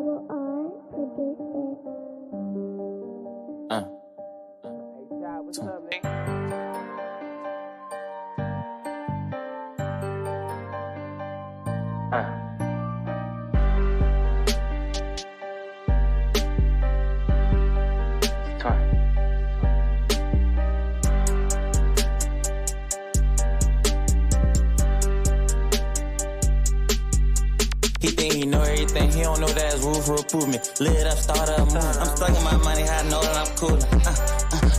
Double R produced it. Hey, Ty, what's up, man? He think he know everything, he don't know that it's room for improvement. Lit up, start up, move. I'm stuck in my money, I know that I'm coolin'.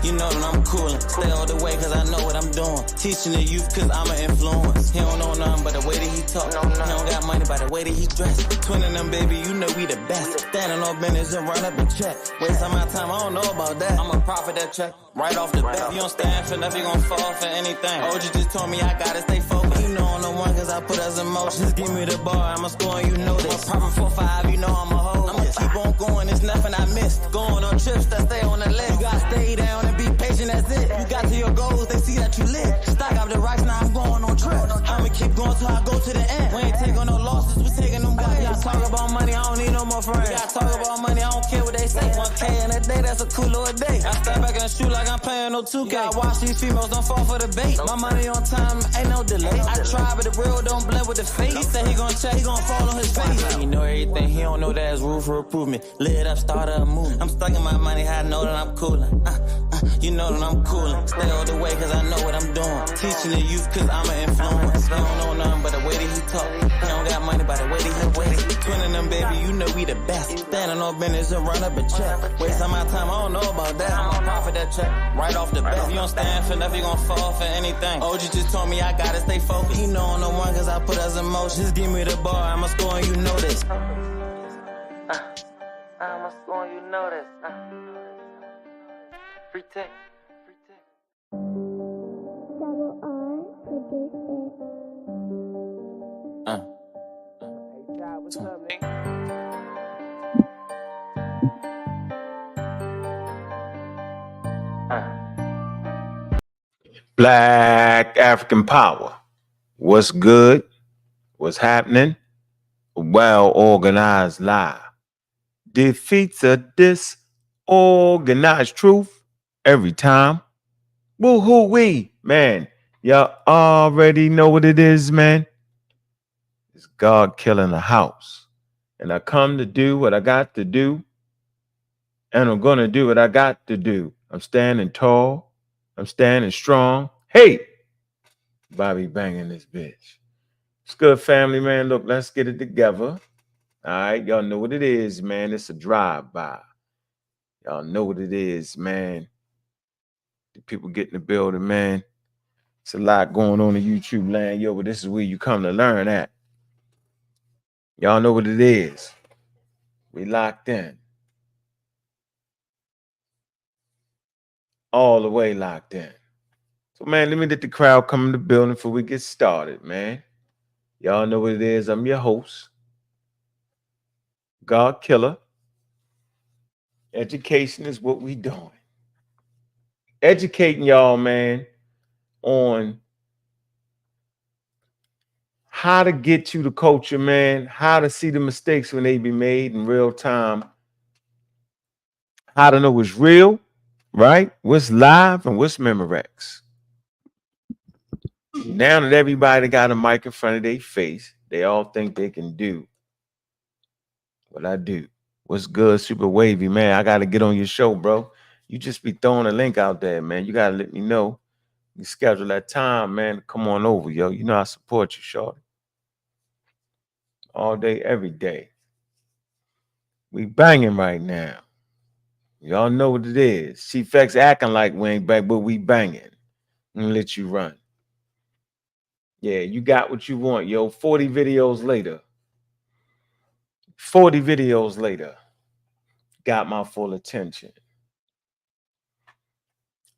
You know that I'm coolin'. Stay all the way cause I know what I'm doing. Teaching the youth cause I'm an influence. He don't know nothing but the way that he talk. He don't got money by the way that he dress. Twinning them, baby, you know we the best. Standing on business and run up and check. Waste my time, I don't know about that. I'm a profit that check right off the bat. You don't stand for nothing, you gon' fall for anything. OG just told me I gotta stay focused. You know I'm the one cause I put us in motion. Just give me the bar, I'ma score and you know this. Profit 4-5, you know I'm a hoe. I'ma keep on going, there's nothing I missed. Going on trips that stay on the list. You gotta stay down and be patient, that's it. You got to your goals, they see that you lit. Stock up the rocks, now I'm going on trips. I'ma keep going till I go to the end. We ain't taking no losses, we taking them guys. Y'all talk about money, I don't need no more friends. Y'all talk about money, I don't care what they say. 1K in a day, that's a cool little day. I step back and shoot like I'm playing no 2K. I watch these females, don't fall for the bait. My money on time, ain't no delay. I try, but the real don't blend with the fake. He said he gon' check, he gon' fall on his face. He know everything, he don't know that it's room for improvement. Lit up, start up, move. I'm stuck in my money, I know that I'm coolin'. You know that I'm coolin'. Stay all the way cause I know what I'm doing. Teaching the youth cause I'm an influence. He don't know nothing but the way that he talk. He don't got money by the way that he dress. Twinning them, baby, you know we the best. Standing on business and run up and check. Waste my time, I don't know about that. I'm a profit that check right off the bat. If you don't stand for nothing, you gon' fall for anything. OG just told me I gotta stay focused. He know I'm the one cause I put us in motion. Just give me the bar, I'ma score and you know this. I'ma score and you know this. Free tech. Double R produced it. Hey, Ty, what's up, man? Black African power. What's good? What's happening? A well-organized lie defeats a disorganized truth every time. Woo-hoo-wee, man. Y'all already know what it is, man. It's God killing the house. And I come to do what I got to do. And I'm going to do what I got to do. I'm standing tall. I'm standing strong. Hey, Bobby banging this bitch. It's good, family, man. Look, let's get it together. All right, y'all know what it is, man. It's a drive-by. Y'all know what it is, man. The people get in the building, man. It's a lot going on in YouTube land, yo, but this is where you come to learn at. Y'all know what it is. We locked in. All the way locked in. So, man, let me let the crowd come in the building before we get started, man. Y'all know what it is. I'm your host, God Killer. Education is what we doing. Educating y'all, man, on how to get to the culture, man, how to see the mistakes when they be made in real time, how to know what's real, right? What's live and what's Memorex. Now that everybody got a mic in front of their face, they all think they can do what I do. What's good, Super Wavy, man? I got to get on your show, bro. You just be throwing a link out there, man. You got to let me know. You schedule that time, man. Come on over, yo. You know I support you, shorty. All day, every day. We banging right now. Y'all know what it is. Chief X acting like we ain't back, but we banging. I'm gonna let you run. Yeah, you got what you want, yo. 40 videos later. 40 videos later. Got my full attention.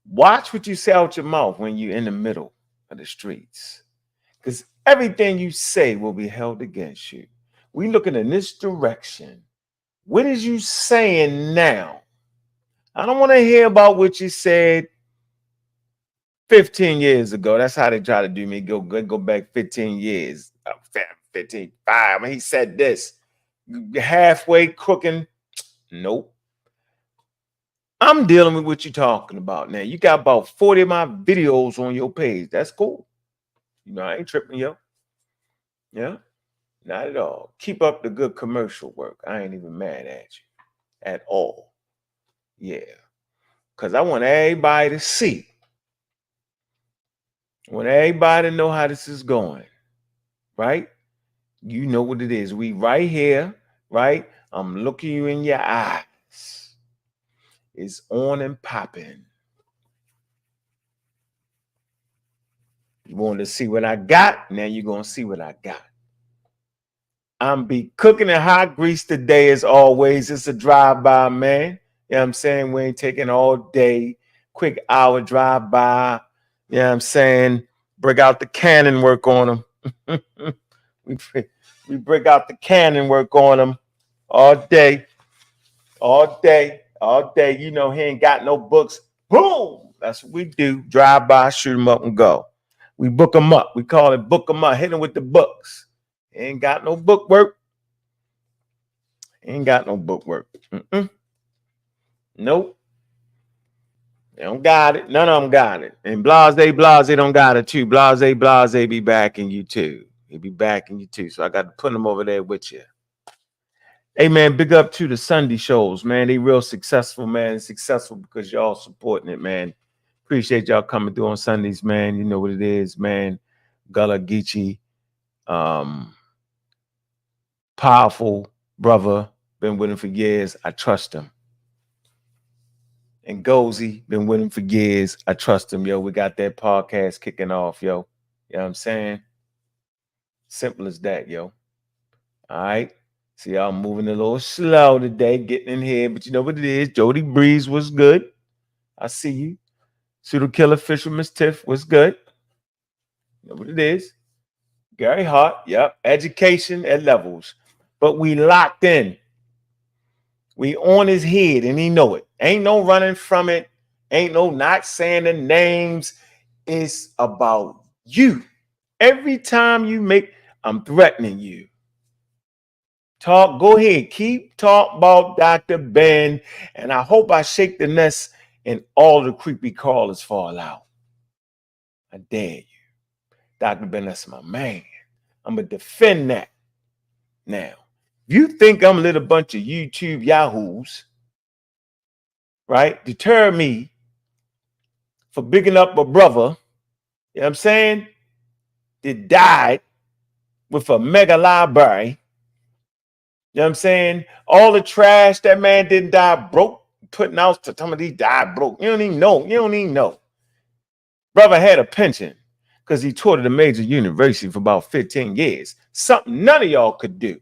Watch what you say out your mouth when you're in the middle of the streets. Because everything you say will be held against you. We looking in this direction. What is you saying now? I don't want to hear about what you said 15 years ago. That's how they try to do me. Go back 15 years. 15, 5. I mean, he said this. halfway cooking. Nope. I'm dealing with what you're talking about now. You got about 40 of my videos on your page. That's cool. You know, I ain't tripping, yo. Yeah, not at all. Keep up the good commercial work. I ain't even mad at you at all. Yeah, because I want everybody to see. I want everybody to know how this is going, right? You know what it is. We right here, right? I'm looking you in your eyes. It's on and popping. You want to see what I got? Now you're going to see what I got. I'm be cooking in hot grease today as always. It's a drive-by, man. You know what I'm saying? We ain't taking all day. Quick hour drive-by. You know what I'm saying? Break out the cannon work on them. we break out the cannon work on them all day. All day. All day. You know, he ain't got no books. Boom! That's what we do. Drive-by, shoot them up and go. We book them up. We call it book them up. Hit them with the books. Ain't got no book work. Ain't got no book work. Nope. They don't got it. None of them got it. And blase don't got it too. Blase be backing you too. He be backing you too. So I got to put them over there with you. Hey man, big up to the Sunday shows, man. They real successful, man. Successful because y'all supporting it, man. Appreciate y'all coming through on Sundays, man. You know what it is, man. Gullah Geechee, powerful brother. Been with him for years. I trust him. And Gozy, been with him for years. I trust him, yo. We got that podcast kicking off, yo. You know what I'm saying? Simple as that, yo. All right. See, y'all moving a little slow today, getting in here. But you know what it is. Jody Breeze was good. I see you. Pseudo Killer Fisherman's Tiff was good. You know what it is. Gary Hart, yep. Education at levels. But we locked in. We on his head and he know it. Ain't no running from it. Ain't no not saying the names. It's about you. Every time you make, I'm threatening you. Talk, go ahead. Keep talk about Dr. Ben. And I hope I shake the nest and all the creepy callers fall out. I dare you. Dr. Ben, that's my man. I'm going to defend that. Now, if you think I'm a little bunch of YouTube yahoos, right, deter me for bigging up a brother, you know what I'm saying, that died with a mega library, you know what I'm saying, all the trash, that man didn't die broke, putting out to some of these died broke. You don't even know. Brother had a pension because he taught at a major university for about 15 years. Something none of y'all could do.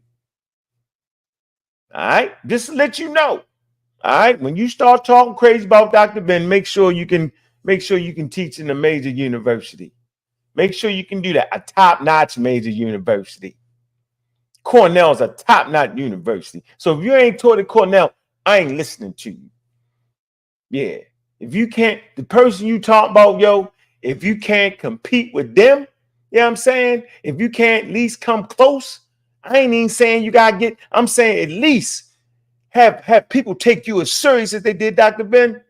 All right, just to let you know. All right, when you start talking crazy about Dr. Ben, make sure you can teach in a major university. Make sure you can do that. A top-notch major university. Cornell's a top-notch university. So if you ain't taught at Cornell, I ain't listening to you. Yeah. If you can't, the person you talk about, yo, if you can't compete with them, you know what I'm saying? If you can't at least come close, I ain't even saying you gotta get, I'm saying at least have people take you as serious as they did Dr. Ben.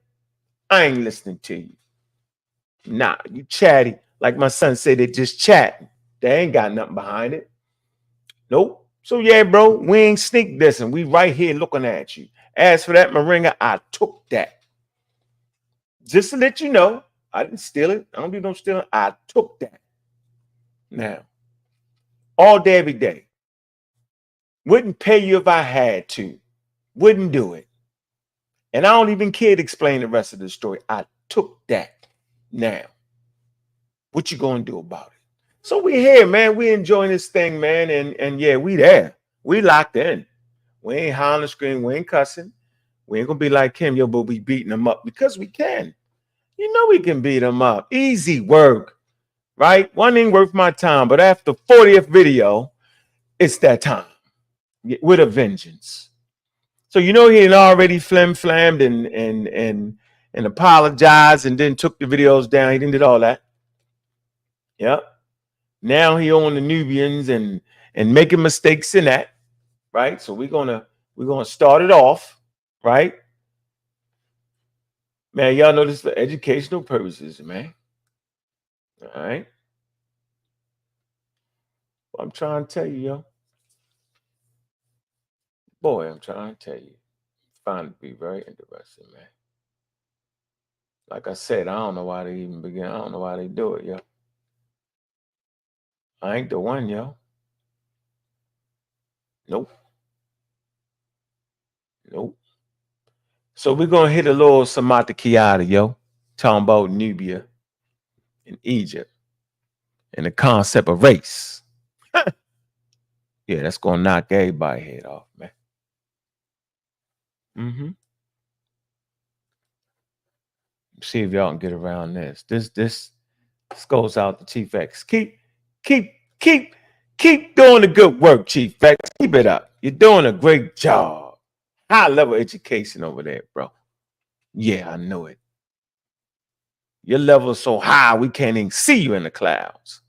I ain't listening to you. Nah, you chatty. Like my son said, they just chatting. They ain't got nothing behind it. Nope. So yeah, bro, we ain't sneak dissing. We right here looking at you. As for that Moringa, I took that. Just to let you know, I didn't steal it. I don't do no stealing. I took that. Now, all day, every day. Wouldn't pay you if I had to. Wouldn't do it. And I don't even care to explain the rest of the story. I took that. Now, what you gonna do about it? So we here, man. We enjoying this thing, man. And yeah, we there. We locked in. We ain't hollering, screaming. We ain't cussing. We ain't gonna be like him, yo, but we beating them up because we can. You know we can beat them up. Easy work, right? One ain't worth my time, but after 40th video, it's that time with a vengeance. So you know he had already flammed and apologized and then took the videos down. He didn't did all that. Yep. Now he on the Nubians and making mistakes in that. right? So we're gonna start it off, right? Man, y'all know this for educational purposes, man. All right. Well, I'm trying to tell you, yo. Boy, I'm trying to tell you. Find it to be very interesting, man. Like I said, I don't know why they even begin. I don't know why they do it, yo. I ain't the one, yo. Nope. Nope. So we're gonna hit a little Samata Kiata, yo. Talking about Nubia and Egypt and the concept of race. Yeah, that's gonna knock everybody's head off, man. Mm-hmm. See if y'all can get around this. This goes out to Chief X. Keep doing the good work, Chief X. Keep it up. You're doing a great job. High level education over there, bro. Yeah, I know it. Your level is so high we can't even see you in the clouds.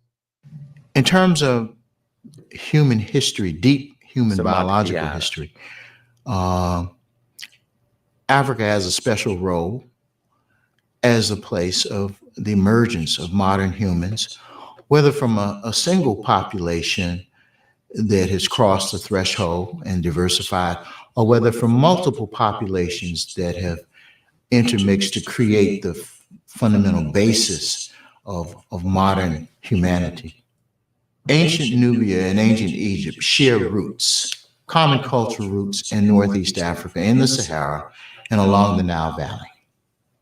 In terms of human history, deep human biological history, Africa has a special role as a place of the emergence of modern humans, whether from a single population that has crossed the threshold and diversified, or whether from multiple populations that have intermixed to create the fundamental basis of modern humanity. Ancient Nubia and ancient Egypt share roots, common cultural roots in Northeast Africa, in the Sahara, and along the Nile Valley.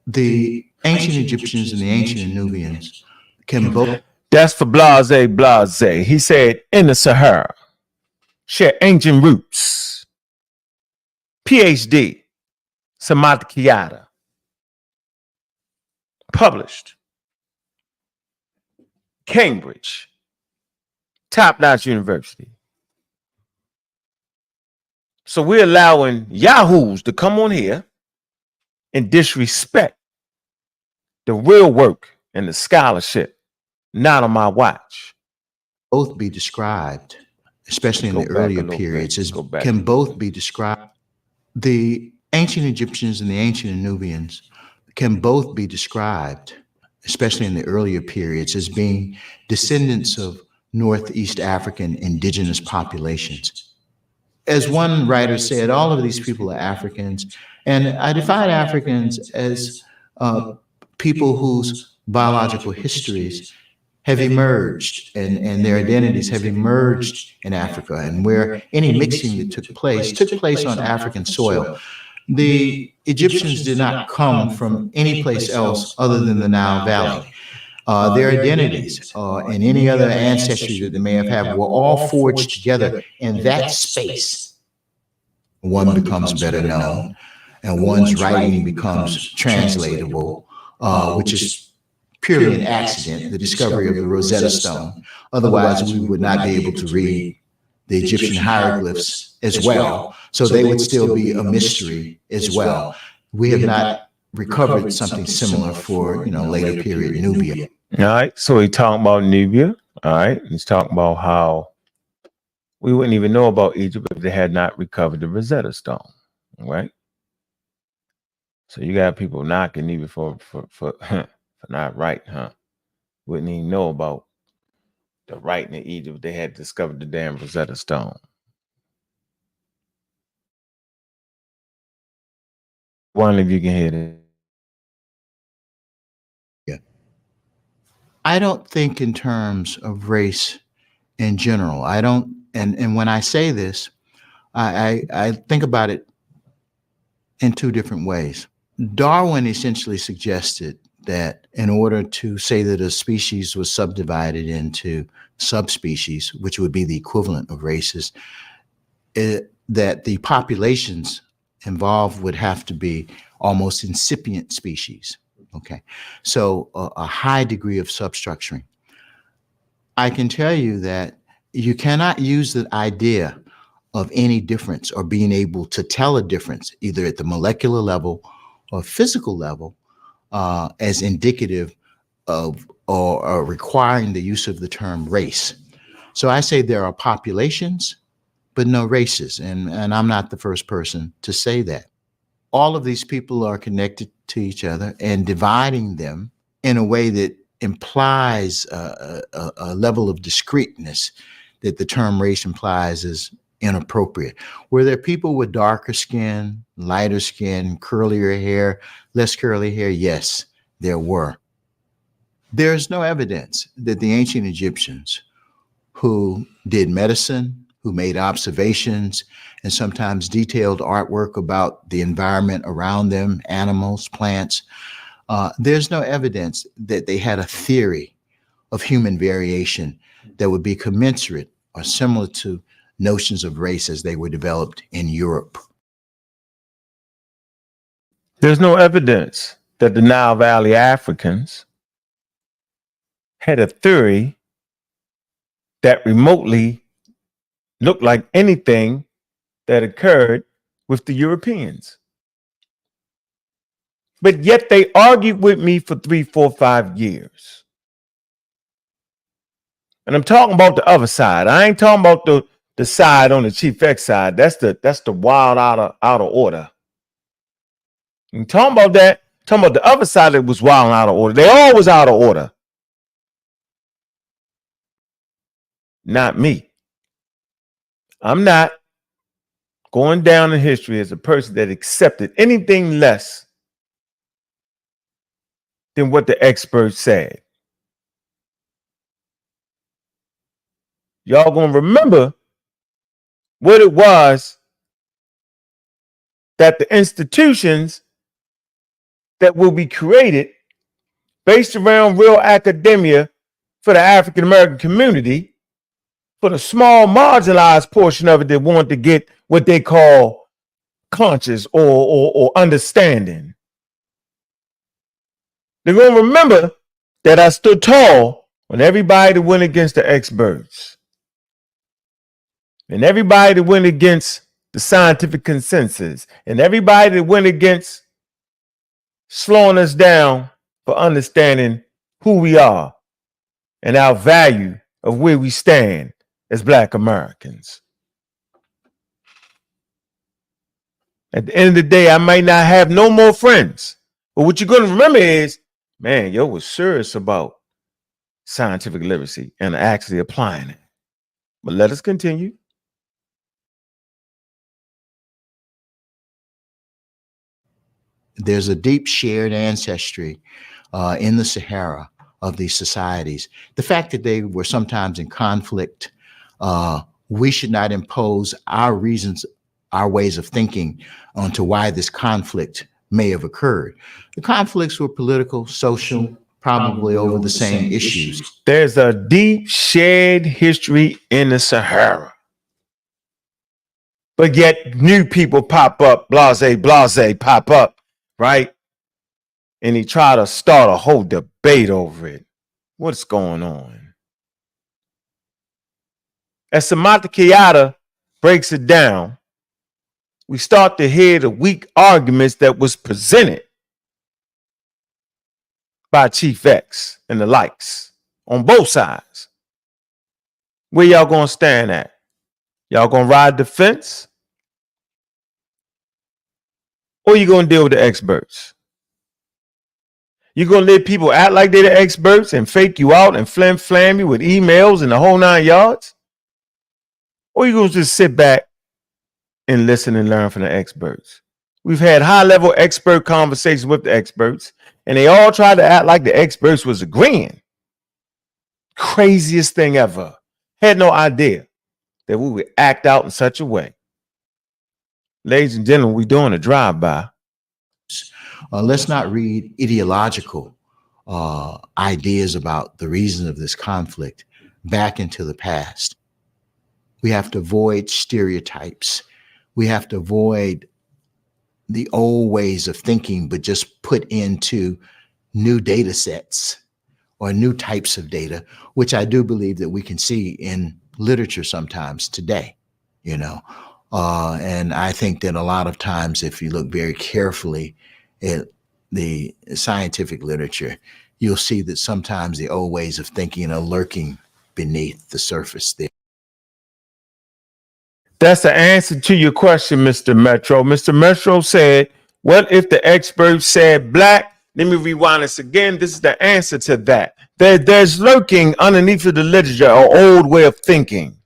The ancient Egyptians and the ancient Nubians can both. That's for blase. He said in the Sahara, share ancient roots. PhD, Samata Kiata. Published. Cambridge. Top-notch university. So we're allowing yahoos to come on here and disrespect the real work and the scholarship. Not on my watch. Both be described, especially in the earlier periods, can both be described. The ancient Egyptians and the ancient Nubians can both be described, especially in the earlier periods, as being descendants of Northeast African indigenous populations. As one writer said, all of these people are Africans, and I define Africans as people whose biological histories have emerged and their identities have emerged in Africa, and where any mixing that took place on African soil. The Egyptians did not come from any place else other than the Nile Valley. Their identities and any other ancestry that they may have had were all forged together in that space. One becomes better known, and one's writing becomes translatable, which is purely an accident, the discovery of the Rosetta Stone. Otherwise, we would not be able to read the Egyptian hieroglyphs as well. So they would still be a mystery as well. We have not recovered something similar for, later period Nubia. All right. So he's talking about Nubia. All right. He's talking about how we wouldn't even know about Egypt if they had not recovered the Rosetta Stone. All right. So you got people knocking Nubia for not writing, huh? Wouldn't even know about the writing in Egypt if they had discovered the damn Rosetta Stone. One of you can hear it. Yeah. I don't think in terms of race in general. I don't, and when I say this, I think about it in two different ways. Darwin essentially suggested that in order to say that a species was subdivided into subspecies, which would be the equivalent of races, that the populations involved would have to be almost incipient species. Okay, so a high degree of substructuring. I can tell you that you cannot use the idea of any difference or being able to tell a difference either at the molecular level or physical level as indicative of or requiring the use of the term race. So I say there are populations but no races. And I'm not the first person to say that. All of these people are connected to each other, and dividing them in a way that implies a level of discreteness that the term race implies is inappropriate. Were there people with darker skin, lighter skin, curlier hair, less curly hair? Yes, there were. There's no evidence that the ancient Egyptians who did medicine, who made observations, and sometimes detailed artwork about the environment around them, animals, plants, there's no evidence that they had a theory of human variation that would be commensurate or similar to notions of race as they were developed in Europe. There's no evidence that the Nile Valley Africans had a theory that remotely looked like anything that occurred with the Europeans. But yet they argued with me for 3, 4, 5 years. And I'm talking about the other side. I ain't talking about the side on the Chief X side. That's the wild out of order. I'm talking about that. Talking about the other side that was wild and out of order. They all was out of order. Not me. I'm not going down in history as a person that accepted anything less than what the experts said. Y'all gonna remember what it was that the institutions that will be created based around real academia for the African American community, for the small marginalized portion of it that want to get what they call conscious or understanding. They're going to remember that I stood tall when everybody that went against the experts and everybody that went against the scientific consensus and everybody that went against slowing us down for understanding who we are and our value of where we stand as Black Americans. At the end of the day, I might not have no more friends, but what you're going to remember is, man, yo was serious about scientific literacy and actually applying it. But let us continue. There's a deep shared ancestry in the Sahara of these societies. The fact that they were sometimes in conflict, we should not impose our reasons, our ways of thinking onto why this conflict may have occurred. The conflicts were political, social, probably over the same issues. There's a deep shared history in the Sahara. But yet new people pop up, blase pop up, right? And he try to start a whole debate over it. What's going on? As Samantha Kayada breaks it down, we start to hear the weak arguments that was presented by Chief X and the likes on both sides. Where y'all gonna stand at? Y'all gonna ride the fence? Or you gonna deal with the experts? You gonna let people act like they're the experts and fake you out and flam you with emails and the whole 9 yards? Or you gonna just sit back and listen and learn from the experts? We've had high-level expert conversations with the experts, and they all tried to act like the experts was agreeing. Craziest thing ever. Had no idea that we would act out in such a way. Ladies and gentlemen, we're doing a drive-by. Let's not read ideological ideas about the reason of this conflict back into the past. We have to avoid stereotypes. We have to avoid the old ways of thinking, but just put into new data sets or new types of data, which I do believe that we can see in literature sometimes today, you know. And I think that a lot of times, if you look very carefully at the scientific literature, you'll see that sometimes the old ways of thinking are lurking beneath the surface there. That's the answer to your question, Mr. Metro. Mr. Metro said, what if the expert said black? Let me rewind this again. This is the answer to that. There's lurking underneath of the literature an old way of thinking.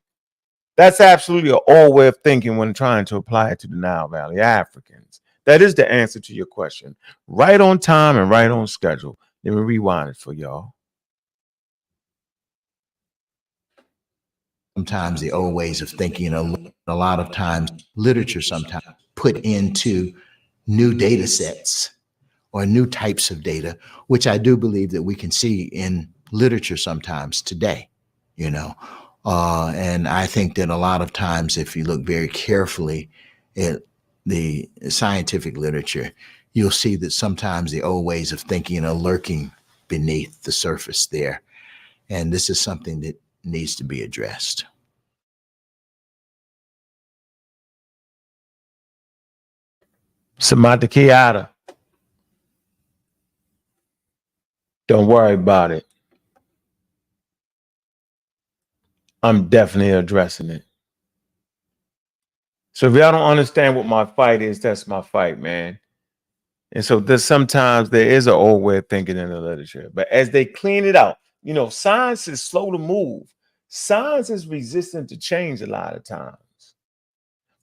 That's absolutely an old way of thinking when trying to apply it to the Nile Valley Africans. That is the answer to your question. Right on time and right on schedule. Let me rewind it for y'all. Sometimes the old ways of thinking, a lot of times literature sometimes put into new data sets or new types of data, which I do believe that we can see in literature sometimes today, you know. And I think that a lot of times, if you look very carefully at the scientific literature, you'll see that sometimes the old ways of thinking are lurking beneath the surface there. And this is something that needs to be addressed. Samantha Kiata. Don't worry about it. I'm definitely addressing it. So if y'all don't understand what my fight is, that's my fight, man. And so sometimes there is an old way of thinking in the literature. But as they clean it out, you know, science is slow to move. Science is resistant to change a lot of times.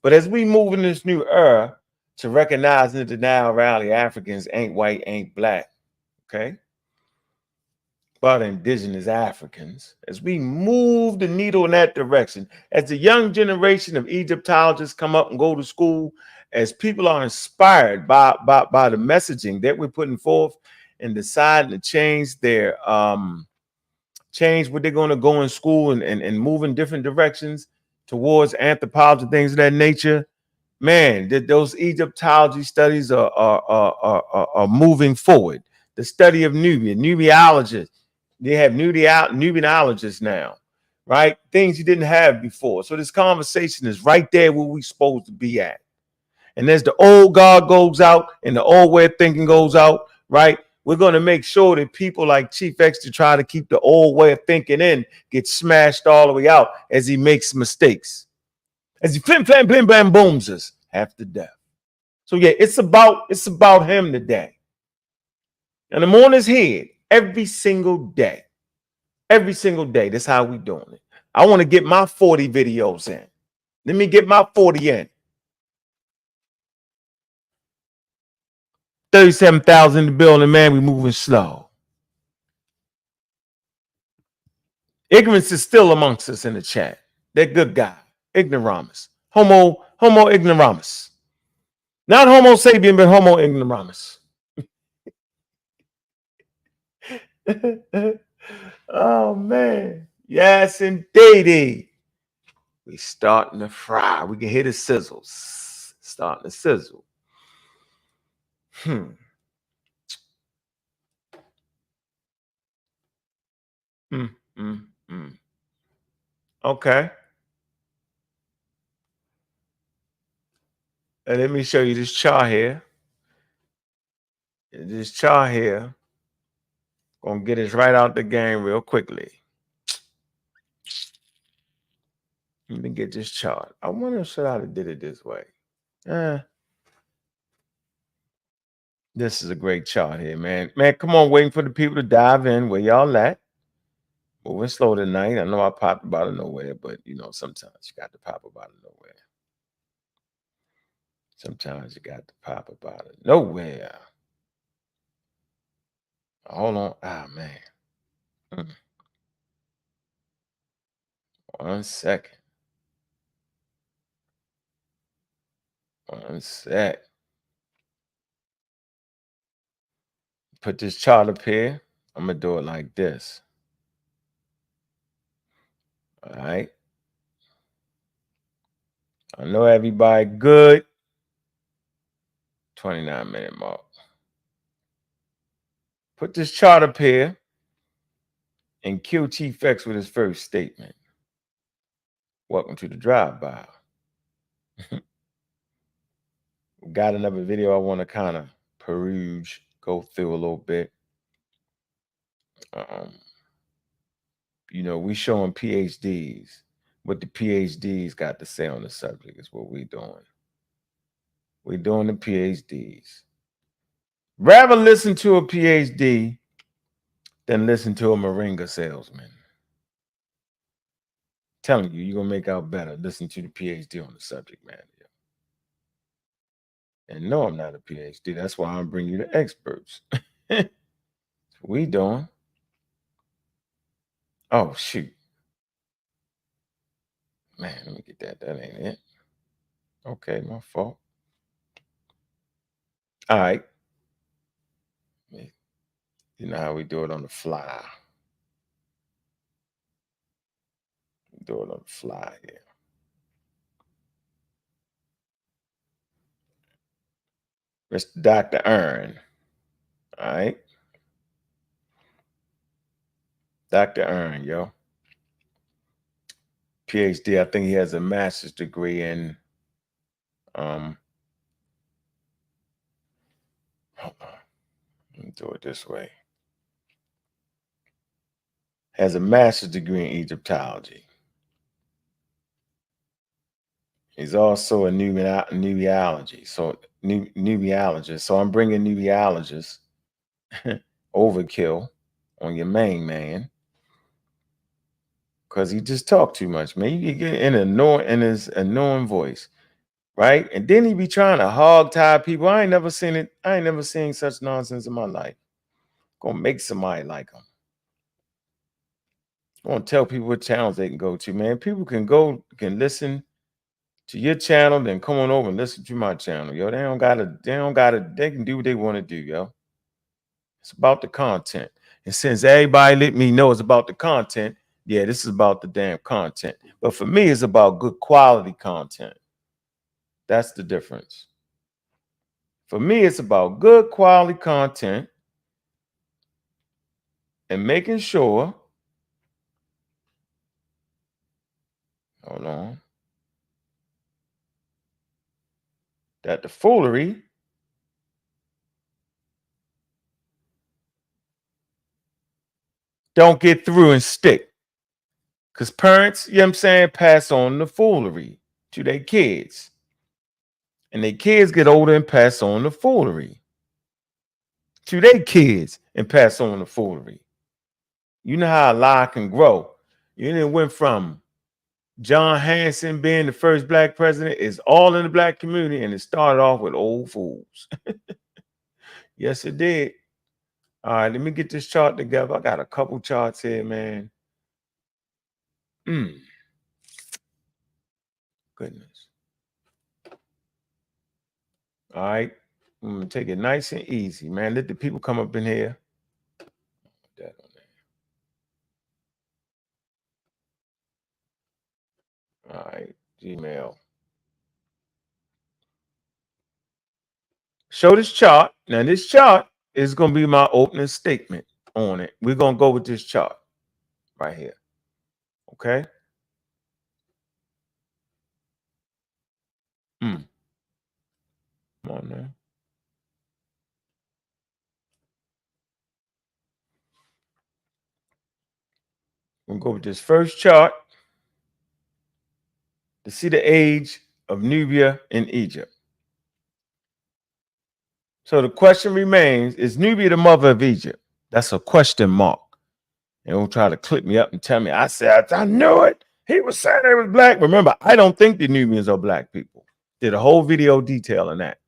But as we move in this new era to recognizing that the Nile Valley Africans ain't white, ain't black, okay? But indigenous Africans, as we move the needle in that direction, as the young generation of Egyptologists come up and go to school, as people are inspired by the messaging that we're putting forth and deciding to change their change what they're going to go in school and move in different directions towards anthropology, things of that nature, man, those Egyptology studies are moving forward. The study of Nubia, Nubiologists, they have Nubianologists now, right? Things you didn't have before. So this conversation is right there where we're supposed to be at. And as the old guard goes out and the old way of thinking goes out, right? We're going to make sure that people like Chief X to try to keep the old way of thinking in get smashed all the way out as he makes mistakes. As he flim, flam, blim, blam, booms us half to death. So yeah, it's about him today. And I'm on his head every single day. Every single day. That's how we doing it. I want to get my 40 videos in. Let me get my 40 in. 37,000 in the building, man. We moving slow. Ignorance is still amongst us in the chat. That good guy. Ignoramus. Homo ignoramus. Not Homo sapien, but Homo ignoramus. Oh, man. Yes, indeedy. We starting to fry. We can hear the sizzles. Starting to sizzle. Okay. And let me show you this chart here. This chart here. Gonna get us right out the game real quickly. Let me get this chart. I wonder if I have did it this way. This is a great chart here, man. Man, come on, waiting for the people to dive in. Where y'all at? Moving slow tonight. I know I popped up out of nowhere, but you know, sometimes you got to pop up out of nowhere. Sometimes you got to pop up out of nowhere. Hold on. Ah, man. 1 second. 1 sec. Put this chart up here. I'm going to do it like this. All right. I know everybody good. 29-minute mark. Put this chart up here and kill Chief X with his first statement. Welcome to the drive-by. Got another video I want to kind of peruse, go through a little bit. You know, we showing PhDs what the PhDs got to say on the subject is what we're doing. We're doing the PhDs. Rather listen to a PhD than listen to a moringa salesman. Telling you, you're going to make out better. Listen to the PhD on the subject, man. And no, I'm not a PhD. That's why I'm bringing you the experts. What we doing? Oh, shoot. Man, let me get that. That ain't it. Okay, my fault. All right. You know how we do it on the fly. We do it on the fly here. Mr. Dr. Earn. All right. Dr. Earn, yo. PhD. I think he has a master's degree in hold on. Let me do it this way. Has a master's degree in Egyptology. He's also a nubiologist. So nubiologist. So I'm bringing nubiologists overkill on your main man because he just talked too much, man. You get in his annoying voice, right? And then he be trying to hog tie people. I ain't never seen it. I ain't never seen such nonsense in my life. Gonna make somebody like him. I want to tell people what channels they can go to, man. People can listen to your channel, then come on over and listen to my channel, yo. They can do what they want to do, yo. It's about the content. And since everybody let me know it's about the content, yeah, this is about the damn content. But for me, it's about good quality content. That's the difference. For me, it's about good quality content and making sure, hold on, that the foolery don't get through and stick. Because parents, you know what I'm saying, pass on the foolery to their kids. And their kids get older and pass on the foolery to their kids and pass on the foolery. You know how a lie can grow. You didn't went from John Hanson being the first black president is all in the black community, and it started off with old fools. Yes, it did. All right, let me get this chart together. I got a couple charts here, man. Goodness. All right. I'm going to take it nice and easy, man. Let the people come up in here. Put that on there. All right. Gmail. Show this chart. Now, this chart is going to be my opening statement on it. We're going to go with this chart right here. Okay? Come on, man. We're going to go with this first chart to see the age of Nubia in Egypt. So the question remains, is Nubia the mother of Egypt? That's a question mark. And don't try to clip me up and tell me, I said, I knew it. He was saying they was black. Remember, I don't think the Nubians are black people. Did a whole video detailing that.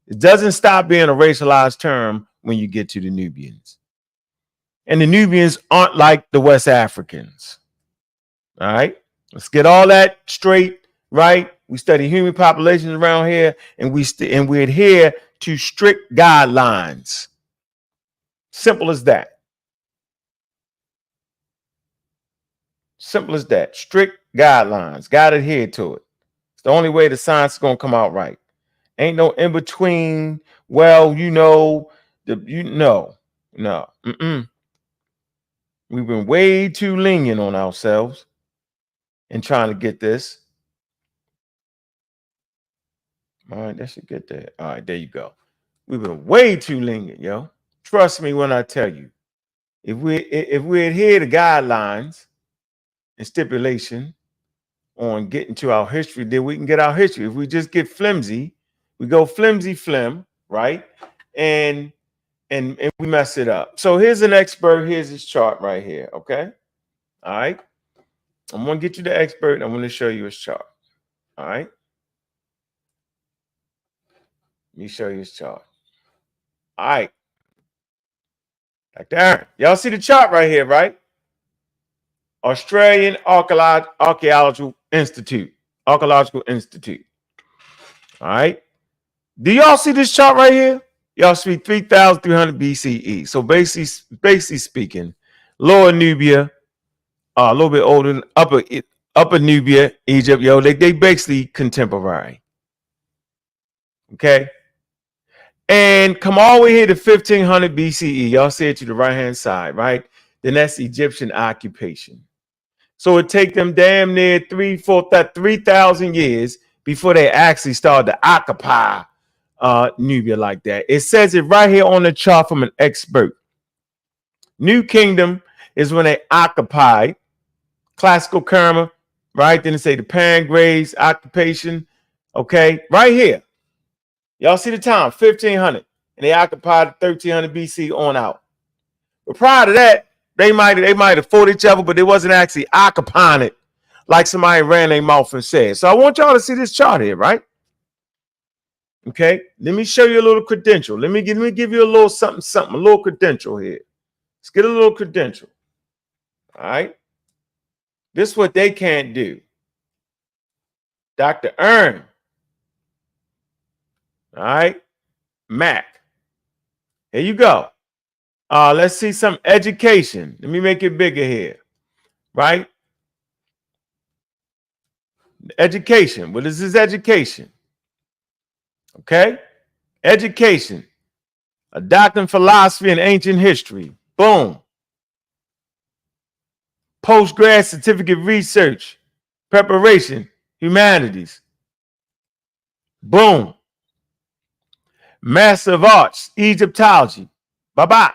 It doesn't stop being a racialized term when you get to the Nubians. And the Nubians aren't like the West Africans. All right? Let's get all that straight, right? We study human populations around here, and we adhere to strict guidelines. Simple as that. Simple as that. Strict guidelines. Got to adhere to it. It's the only way the science is going to come out right. Ain't no in between. Well, no. We've been way too lenient on ourselves in trying to get this. All right, that should get there. All right, there you go. We've been way too lenient, yo. Trust me when I tell you. If we adhere to guidelines and stipulation, on getting to our history, then we can get our history. If we just get flimsy, we go flimsy flim, right? And we mess it up. So here's an expert. Here's his chart right here. Okay. All right. I'm going to get you the expert. I'm going to show you his chart. All right. Let me show you his chart. All right. Like that. Y'all see the chart right here, right? Australian Archaeological Institute. Archaeological Institute. All right. Do y'all see this chart right here? Y'all see 3,300 BCE. So basically speaking, Lower Nubia, a little bit older than upper Nubia, Egypt, yo, they basically contemporary. Okay. And come all the way here to 1500 BCE. Y'all see it to the right-hand side, right? Then that's Egyptian occupation. So it take them damn near 3,000 years before they actually started to occupy Nubia like that. It says it right here on the chart from an expert. New Kingdom is when they occupied classical Kerma, right? Then it say the Pangraves occupation. Okay, right here. Y'all see the time, 1500, and they occupied 1300 BC on out. But prior to that, they might have fought each other, but they wasn't actually occupying it like somebody ran their mouth and said. So I want y'all to see this chart here, right? Okay, let me show you a little credential. Let me give you a little something, a little credential here. Let's get a little credential. All right. This is what they can't do. Dr. Earn. All right. Mac. Here you go. Let's see some education. Let me make it bigger here. Right? Education. What is this education? Okay. Education. A doctorate in philosophy and ancient history. Boom. Postgrad certificate research. Preparation. Humanities. Boom. Master of Arts. Egyptology. Bye-bye.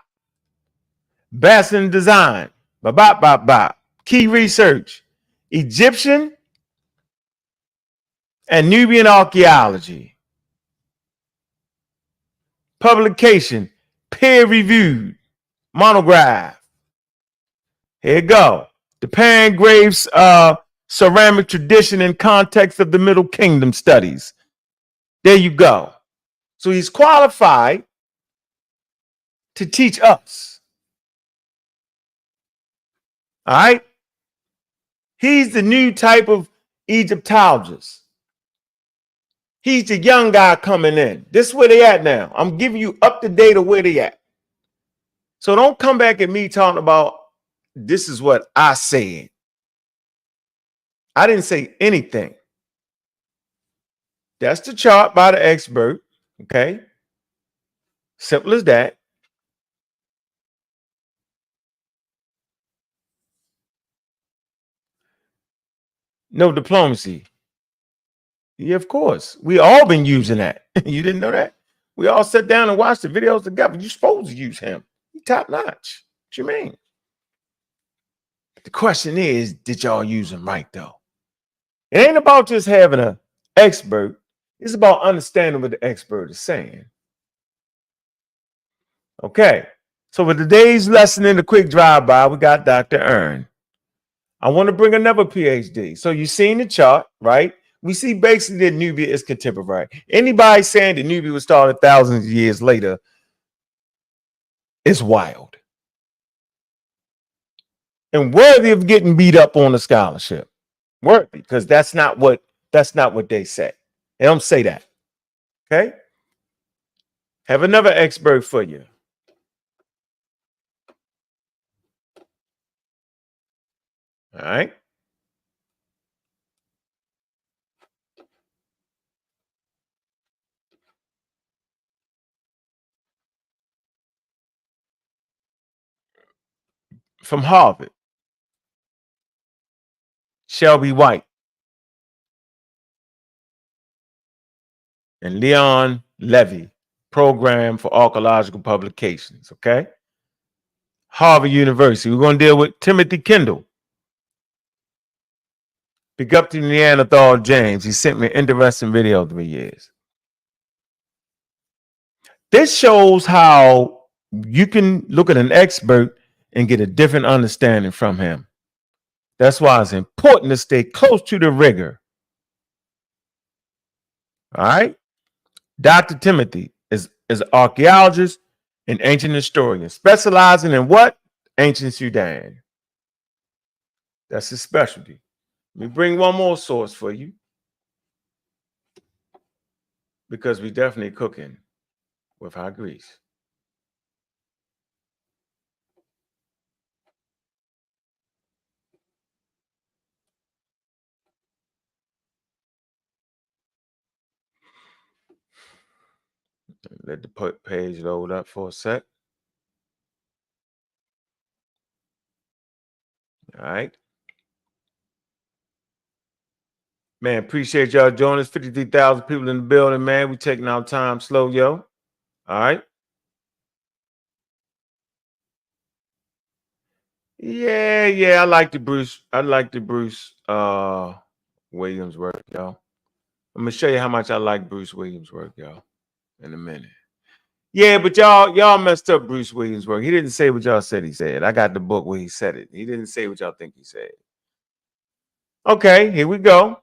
Bachelor in Design. Bye-bye. Key research. Egyptian and Nubian archaeology. Publication. Peer-reviewed. Monograph. Here you go. The Pangraves ceramic tradition and context of the Middle Kingdom studies. There you go. So he's qualified to teach us. All right. He's the new type of Egyptologist. He's the young guy coming in. This is where they at now. I'm giving you up to date of where they at. So don't come back at me talking about this is what I said. I didn't say anything. That's the chart by the expert. Okay. Simple as that. No diplomacy. Yeah, of course. We all been using that. You didn't know that? We all sat down and watched the videos together. You're supposed to use him. He's top notch. What you mean? The question is, did y'all use him right though? It ain't about just having an expert. It's about understanding what the expert is saying. Okay. So with today's lesson in the quick drive-by, we got Dr. Earn. I want to bring another PhD. So you've seen the chart, right? We see basically that Nubia is contemporary. Anybody saying that Nubia was started thousands of years later is wild. And worthy of getting beat up on a scholarship. Worthy, because that's not what they say. They don't say that. Okay? Have another expert for you. All right. From Harvard. Shelby White. And Leon Levy, Program for Archaeological Publications. Okay. Harvard University. We're going to deal with Timothy Kendall. Big up to Neanderthal James. He sent me an interesting video 3 years. This shows how you can look at an expert and get a different understanding from him. That's why it's important to stay close to the rigor. All right? Dr. Timothy is an archaeologist and ancient historian, specializing in what? Ancient Sudan. That's his specialty. Let me bring one more source for you, because we definitely cooking with high grease. Let the page load up for a sec. All right. Man, appreciate y'all joining us. 53,000 people in the building, man. We taking our time slow, yo. All right. Yeah. I like the Bruce Williams work, y'all. I'm gonna show you how much I like Bruce Williams work, y'all, in a minute. Yeah, but y'all messed up Bruce Williams work. He didn't say what y'all said he said. I got the book where he said it. He didn't say what y'all think he said. Okay, here we go.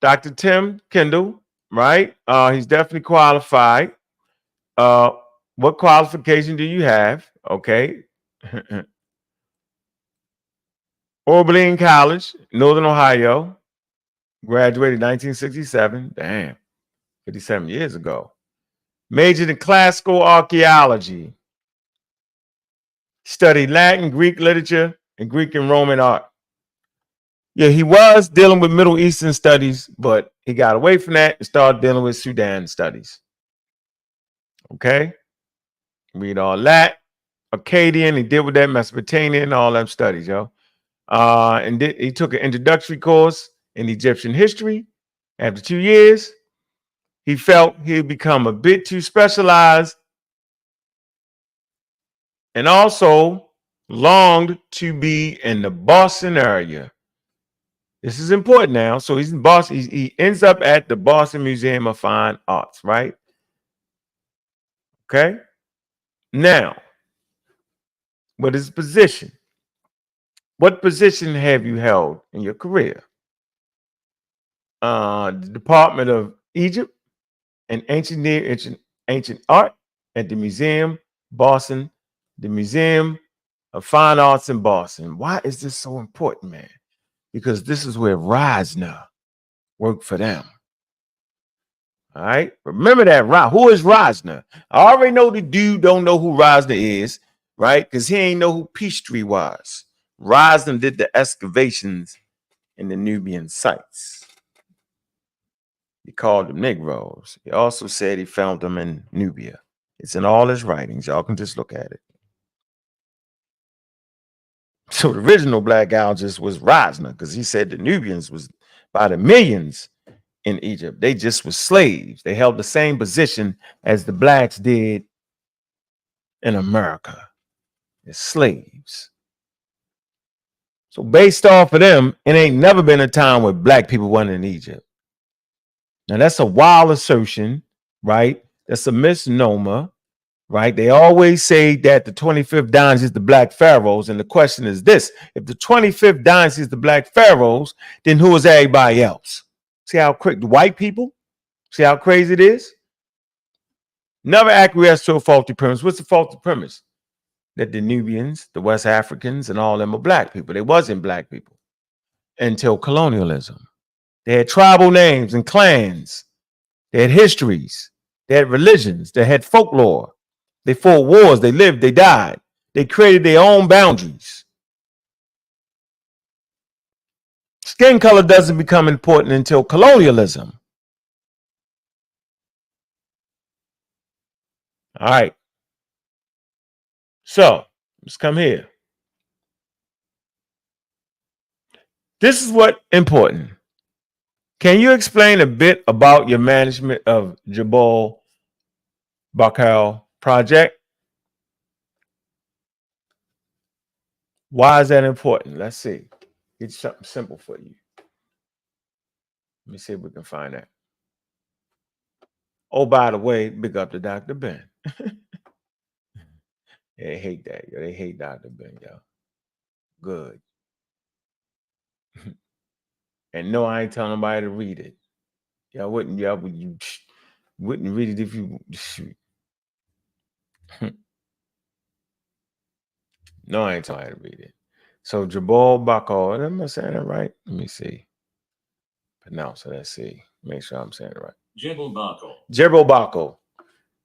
Dr. Tim Kendall, right? He's definitely qualified. What qualification do you have? Okay. Oberlin College, Northern Ohio. Graduated 1967. Damn, 57 years ago. Majored in classical archaeology. Studied Latin, Greek literature, and Greek and Roman art. Yeah, he was dealing with Middle Eastern studies, but he got away from that and started dealing with Sudan studies. Okay? Read all that. Akkadian, he did with that Mesopotamian, all them studies, yo. And he took an introductory course in Egyptian history. After 2 years, he felt he'd become a bit too specialized and also longed to be in the Boston area. This is important now. So he's in Boston. He ends up at the Boston Museum of Fine Arts, right? Okay. Now, what is position? What position have you held in your career? The Department of Egypt and ancient art at the Museum Boston, the Museum of Fine Arts in Boston. Why is this so important, man? Because this is where Reisner worked for them. All right. Remember that. Who is Reisner? I already know the dude don't know who Reisner is, right? Because he ain't know who Peachtree was. Reisner did the excavations in the Nubian sites. He called them Negroes. He also said he found them in Nubia. It's in all his writings. Y'all can just look at it. So the original black geologist was Reisner, because he said the Nubians was by the millions in Egypt. They just were slaves. They held the same position as the blacks did in America as slaves. So based off of them, it ain't never been a time where black people weren't in Egypt. Now that's a wild assertion, right? That's a misnomer, right? They always say that the 25th dynasty is the black pharaohs. And the question is this: if the 25th dynasty is the black pharaohs, then who is everybody else? See how quick the white people? See how crazy it is? Never acquiesce to a faulty premise. What's the faulty premise? That the Nubians, the West Africans, and all them are black people. They wasn't black people until colonialism. They had tribal names and clans. They had histories. They had religions. They had folklore. They fought wars. They lived. They died. They created their own boundaries. Skin color doesn't become important until colonialism. All right. So let's come here. This is what important. Can you explain a bit about your management of Jebel Barkal project? Why is that important? Let's see. It's something simple for you. Let me see if we can find that. Oh, by the way, big up to Dr. Ben. They hate that. Yo. They hate Dr. Ben, yo. Good. And no, I ain't telling nobody to read it. Y'all wouldn't read it if you shoot. No, I ain't telling you to read it. So Jebel Barkal, am I saying that right? Let me see. Pronounce it. Let's see. Make sure I'm saying it right. Jebel Barkal. Jebel Barkal.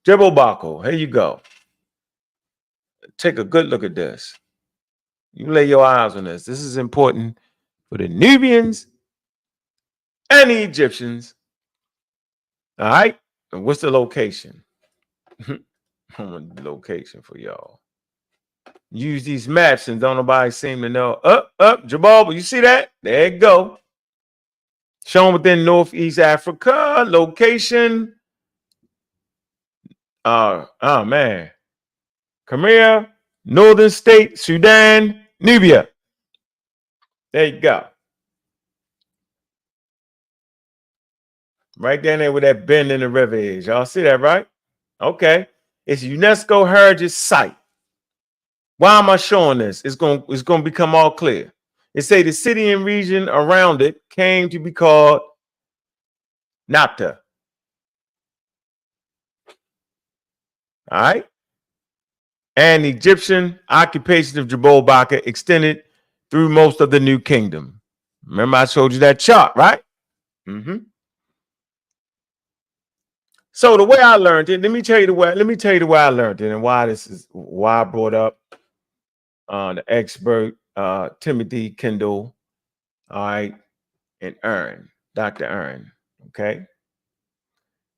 Jebel Barkal. Here you go. Take a good look at this. You lay your eyes on this. This is important for the Nubians and the Egyptians. All right. And what's the location? I want the location for y'all. Use these maps and don't nobody seem to know. Up, Jebel. You see that? There you go. Shown within Northeast Africa. Location. Oh man. Crimea, Northern State, Sudan, Nubia. There you go. Right down there where that bend in the river is. Y'all see that, right? Okay. It's a UNESCO Heritage Site. Why am I showing this? It's going to become all clear. It say the city and region around it came to be called Napta. All right. And the Egyptian occupation of Jebel Barkal extended through most of the New Kingdom. Remember I showed you that chart, right? Mm-hmm. So the way I learned it, let me tell you the way I learned it and why I brought up the expert Timothy Kendall, all right, and Dr. Aaron. Okay.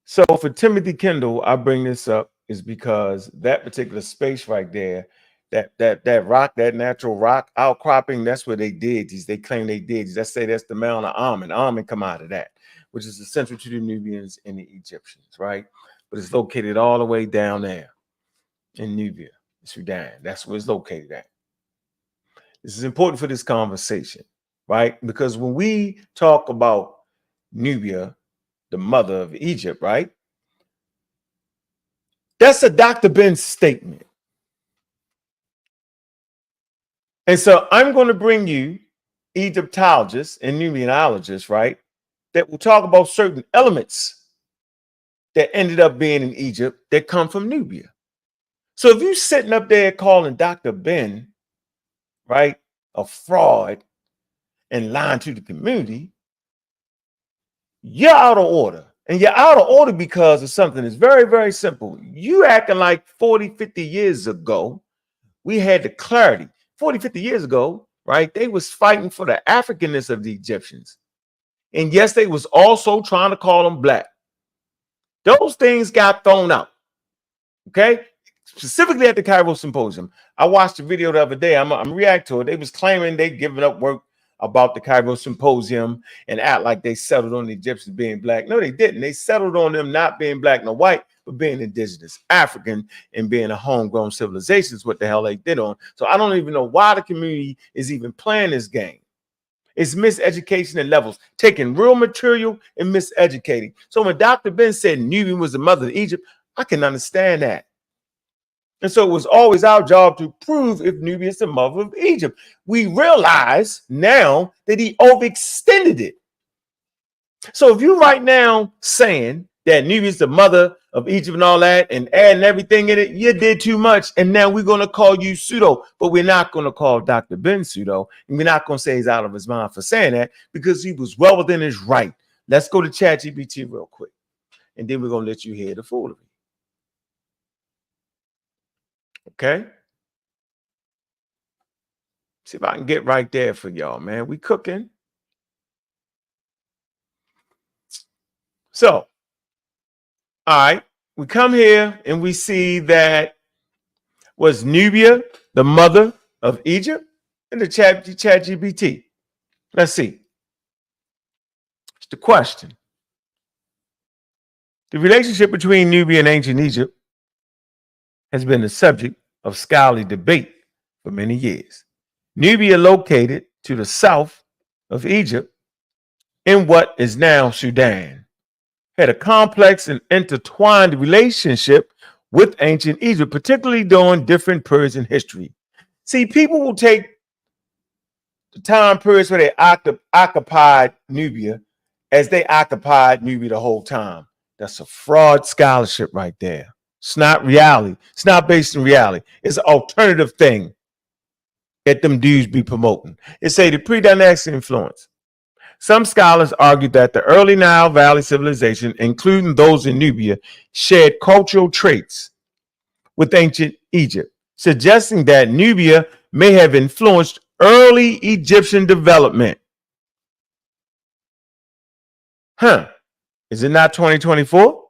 So for Timothy Kendall, I bring this up is because that particular space right there, that rock, that natural rock outcropping, that's where they did these. They claim they did. Let's say that's the Mount of Amen. Amen come out of that, which is essential to the Nubians and the Egyptians, right? But it's located all the way down there in Nubia, Sudan. That's where it's located at. This is important for this conversation, right? Because when we talk about Nubia, the mother of Egypt, right? That's a Dr. Ben statement. And so I'm going to bring you Egyptologists and Nubianologists, right? That will talk about certain elements that ended up being in Egypt that come from Nubia. So if you're sitting up there calling Dr. Ben, right, a fraud and lying to the community, you're out of order. And you're out of order because of something that's very, very simple. You acting like 40, 50 years ago, we had the clarity. 40, 50 years ago, right, they was fighting for the Africanness of the Egyptians. And yes, they was also trying to call them black. Those things got thrown out, okay? Specifically at the Cairo Symposium. I watched the video the other day. I'm react to it. They was claiming they giving up work about the Cairo Symposium and act like they settled on the Egyptians being black. No, they didn't. They settled on them not being black nor white, but being indigenous, African, and being a homegrown civilization is what the hell they did on. So I don't even know why the community is even playing this game. It's miseducation at levels, taking real material and miseducating. So when Dr. Ben said Nubia was the mother of Egypt, I can understand that. And so it was always our job to prove if Nubia is the mother of Egypt. We realize now that he overextended it. So if you right now saying that Nubia is the mother of Egypt and all that and adding everything in it, you did too much. And now we're going to call you pseudo, but we're not going to call Dr. Ben pseudo. And we're not going to say he's out of his mind for saying that because he was well within his right. Let's go to ChatGPT real quick. And then we're going to let you hear the foolery. Okay. See if I can get right there for y'all, man. We cooking. So, all right. We come here and we see that was Nubia the mother of Egypt in the ChatGPT. Let's see. It's the question. The relationship between Nubia and ancient Egypt has been the subject of scholarly debate for many years. Nubia, located to the south of Egypt, in what is now Sudan, had a complex and intertwined relationship with ancient Egypt, particularly during different periods in history. See, people will take the time periods where they occupied Nubia as they occupied Nubia the whole time. That's a fraud scholarship right there. It's not reality. It's not based in reality. It's an alternative thing that them dudes be promoting. It say the pre-dynastic influence. Some scholars argue that the early Nile Valley civilization, including those in Nubia, shared cultural traits with ancient Egypt, suggesting that Nubia may have influenced early Egyptian development. Is it not 2024?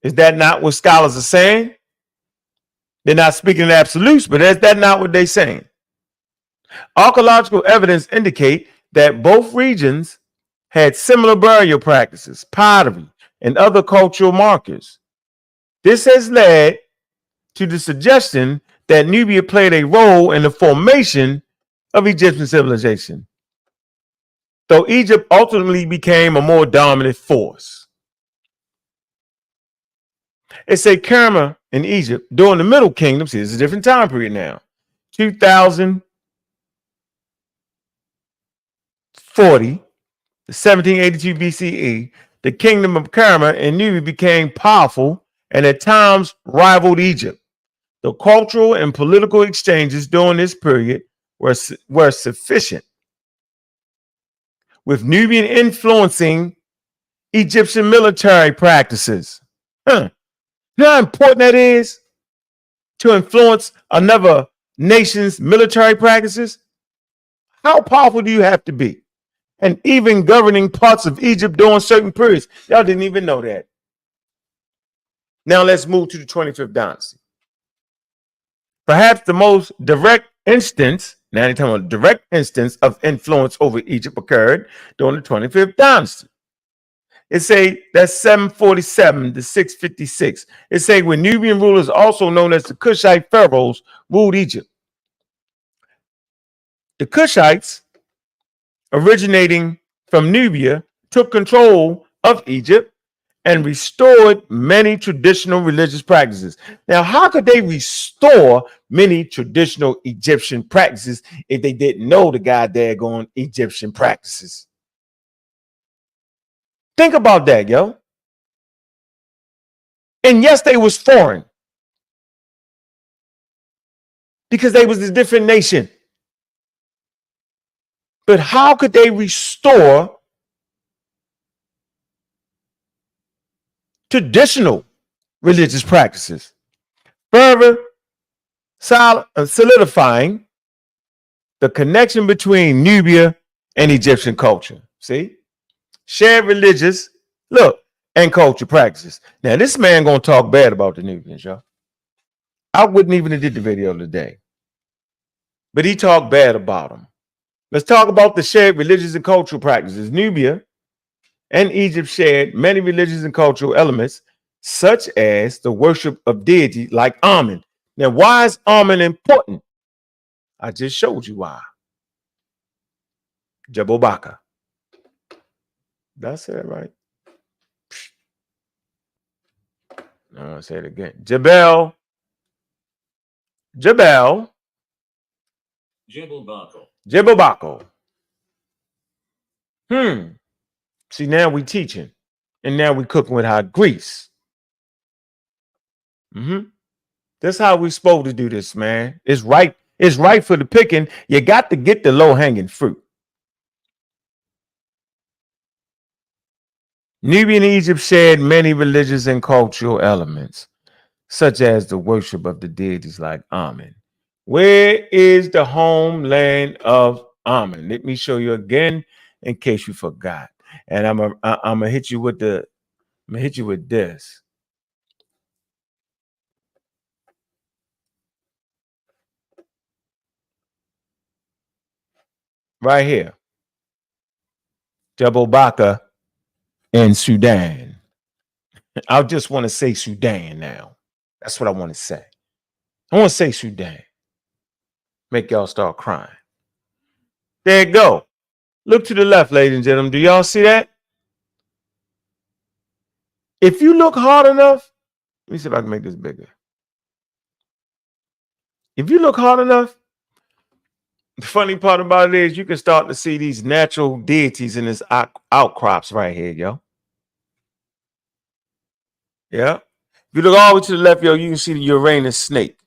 Is that not what scholars are saying? They're not speaking in absolutes, but is that not what they're saying? Archaeological evidence indicate that both regions had similar burial practices, pottery, and other cultural markers. This has led to the suggestion that Nubia played a role in the formation of Egyptian civilization, though Egypt ultimately became a more dominant force. It's a Kerma in Egypt during the Middle Kingdom. See, it's a different time period now. 2040 to 1782 BCE, the kingdom of Kerma and Nubia became powerful and at times rivaled Egypt. The cultural and political exchanges during this period were sufficient, with Nubian influencing Egyptian military practices. You know how important that is to influence another nation's military practices? How powerful do you have to be? And even governing parts of Egypt during certain periods. Y'all didn't even know that. Now let's move to the 25th dynasty. Perhaps the most direct instance, now they're talking about direct instance of influence over Egypt occurred during the 25th dynasty. It say that's 747 to 656. It say when Nubian rulers, also known as the Kushite pharaohs, ruled Egypt. The Kushites, originating from Nubia, took control of Egypt and restored many traditional religious practices. Now, how could they restore many traditional Egyptian practices if they didn't know the goddamn Egyptian practices? Think about that, yo. And yes, they was foreign because they was a different nation. But how could they restore traditional religious practices, further solidifying the connection between Nubia and Egyptian culture? See? Shared religious, look, and culture practices. Now, this man gonna talk bad about the Nubians, y'all. I wouldn't even have did the video today, but he talked bad about them. Let's talk about the shared religious and cultural practices. Nubia and Egypt shared many religious and cultural elements, such as the worship of deity like Amen. Now, why is Amen important? I just showed you why. Jebel. Did I say that right? No, I'm gonna say it again. Jebel. Jebel Barkal. See, now we teaching. And now we cooking with hot grease. That's how we supposed to do this, man. It's right. It's right for the picking. You got to get the low-hanging fruit. Nubia and Egypt shared many religious and cultural elements, such as the worship of the deities like Amen. Where is the homeland of Amen? Let me show you again in case you forgot. And I'm gonna hit you with this. Right here. Jebel Bakr in Sudan. I just want to say Sudan now. That's what I want to say. I want to say Sudan. Make y'all start crying. There you go. Look to the left, ladies and gentlemen. Do y'all see that? If you look hard enough, let me see if I can make this bigger. If you look hard enough, the funny part about it is you can start to see these natural deities in this outcrops right here, yo. Yeah. If you look all the way to the left, yo, you can see the Uranus snake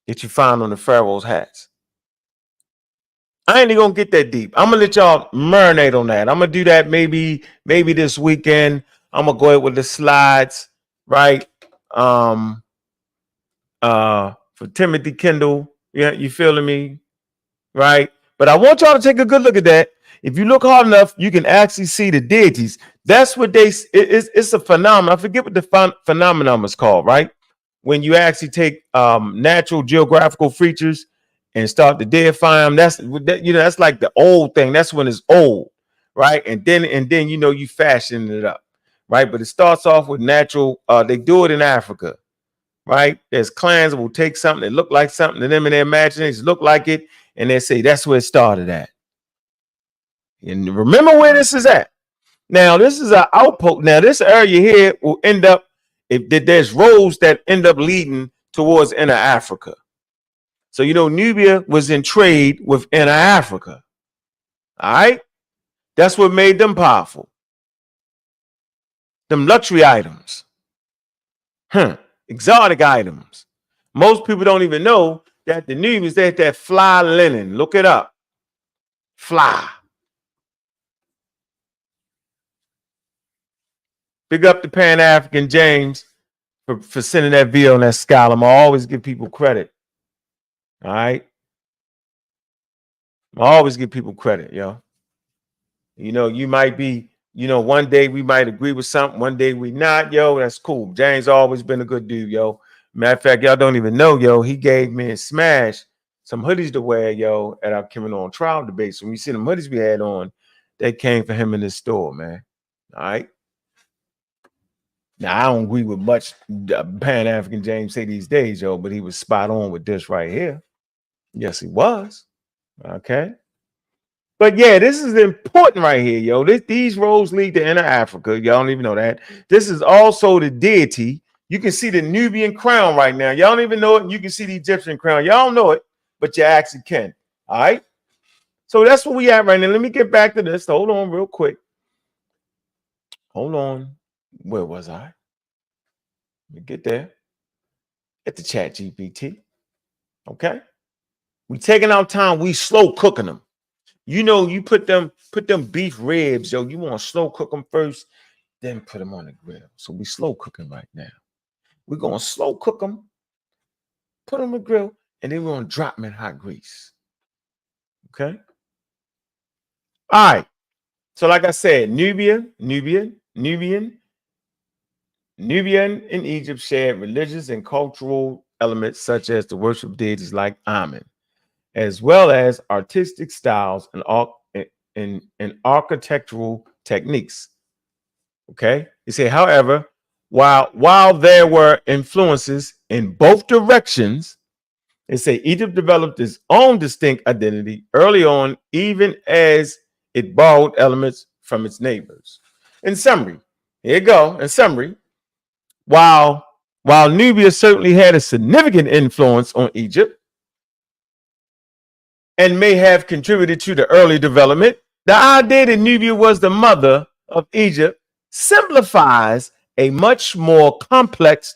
that you find on the pharaoh's hats. I ain't even gonna get that deep. I'm gonna let y'all marinate on that. I'm gonna do that maybe this weekend. I'm gonna go ahead with the slides, right? For Timothy Kendall. Yeah, you feeling me? Right? But I want y'all to take a good look at that. If you look hard enough, you can actually see the deities. That's what it's a phenomenon. I forget what the phenomenon is called, right? When you actually take natural geographical features and start to deify them, that's like the old thing. That's when it's old, right? And then you fashion it up, right? But it starts off with natural. They do it in Africa, right? There's clans that will take something that look like something to them in their imagination, look like it, and they say that's where it started at. And remember where this is at. Now, this is an outpost. Now, this area here will end up, if there's roads that end up leading towards inner Africa. So, Nubia was in trade with inner Africa. All right? That's what made them powerful. Them luxury items. Exotic items. Most people don't even know that the Nubians, they had that fly linen. Look it up. Fly. Big up to Pan-African James for sending that video on that scholem. I always give people credit. All right? I always give people credit, yo. You might be, one day we might agree with something, one day we not, yo. That's cool. James always been a good dude, yo. Matter of fact, y'all don't even know, yo. He gave me and Smash some hoodies to wear, yo, at our Coming On Trial debate. So when you see them hoodies we had on, they came for him in this store, man. All right? Now, I don't agree with much Pan-African James say these days, yo, but he was spot on with this right here. Yes, he was. Okay. But yeah, this is important right here, yo. These roads lead to inner Africa. Y'all don't even know that. This is also the deity. You can see the Nubian crown right now. Y'all don't even know it. You can see the Egyptian crown. Y'all don't know it, but you actually can. All right. So that's where we at right now. Let me get back to this. Hold on real quick. Hold on. Where was I? Let me get there. At the chat GPT. Okay. We taking our time. We slow cooking them. You put them beef ribs, yo. You want to slow cook them first, then put them on the grill. So we slow cooking right now. We're going to slow cook them, put them on the grill, and then we're going to drop them in hot grease. Okay? All right. So like I said, Nubian and Egypt shared religious and cultural elements such as the worship of deities like Amen, as well as artistic styles and architectural techniques. Okay? He said, however, while there were influences in both directions, they say Egypt developed its own distinct identity early on, even as it borrowed elements from its neighbors. In summary, here you go. In summary, while Nubia certainly had a significant influence on Egypt and may have contributed to the early development, the idea that Nubia was the mother of Egypt simplifies a much more complex,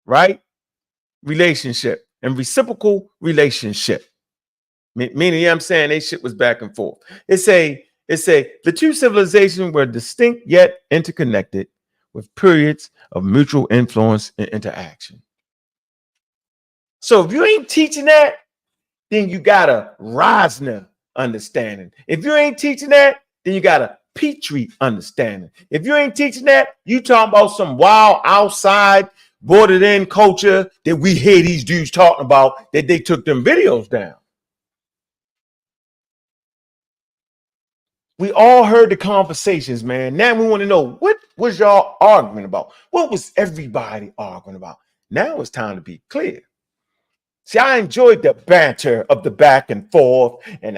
right, relationship and reciprocal relationship. Meaning, I'm saying they shit was back and forth. It's the two civilizations were distinct yet interconnected with periods of mutual influence and interaction. So if you ain't teaching that, then you got a Rosner understanding. If you ain't teaching that, then you got a Petrie understanding. If you ain't teaching that, you talking about some wild outside bordered in culture that we hear these dudes talking about that they took them videos down. We all heard the conversations, man. Now we want to know, what was y'all arguing about? What was everybody arguing about? Now it's time to be clear. See, I enjoyed the banter of the back and forth, and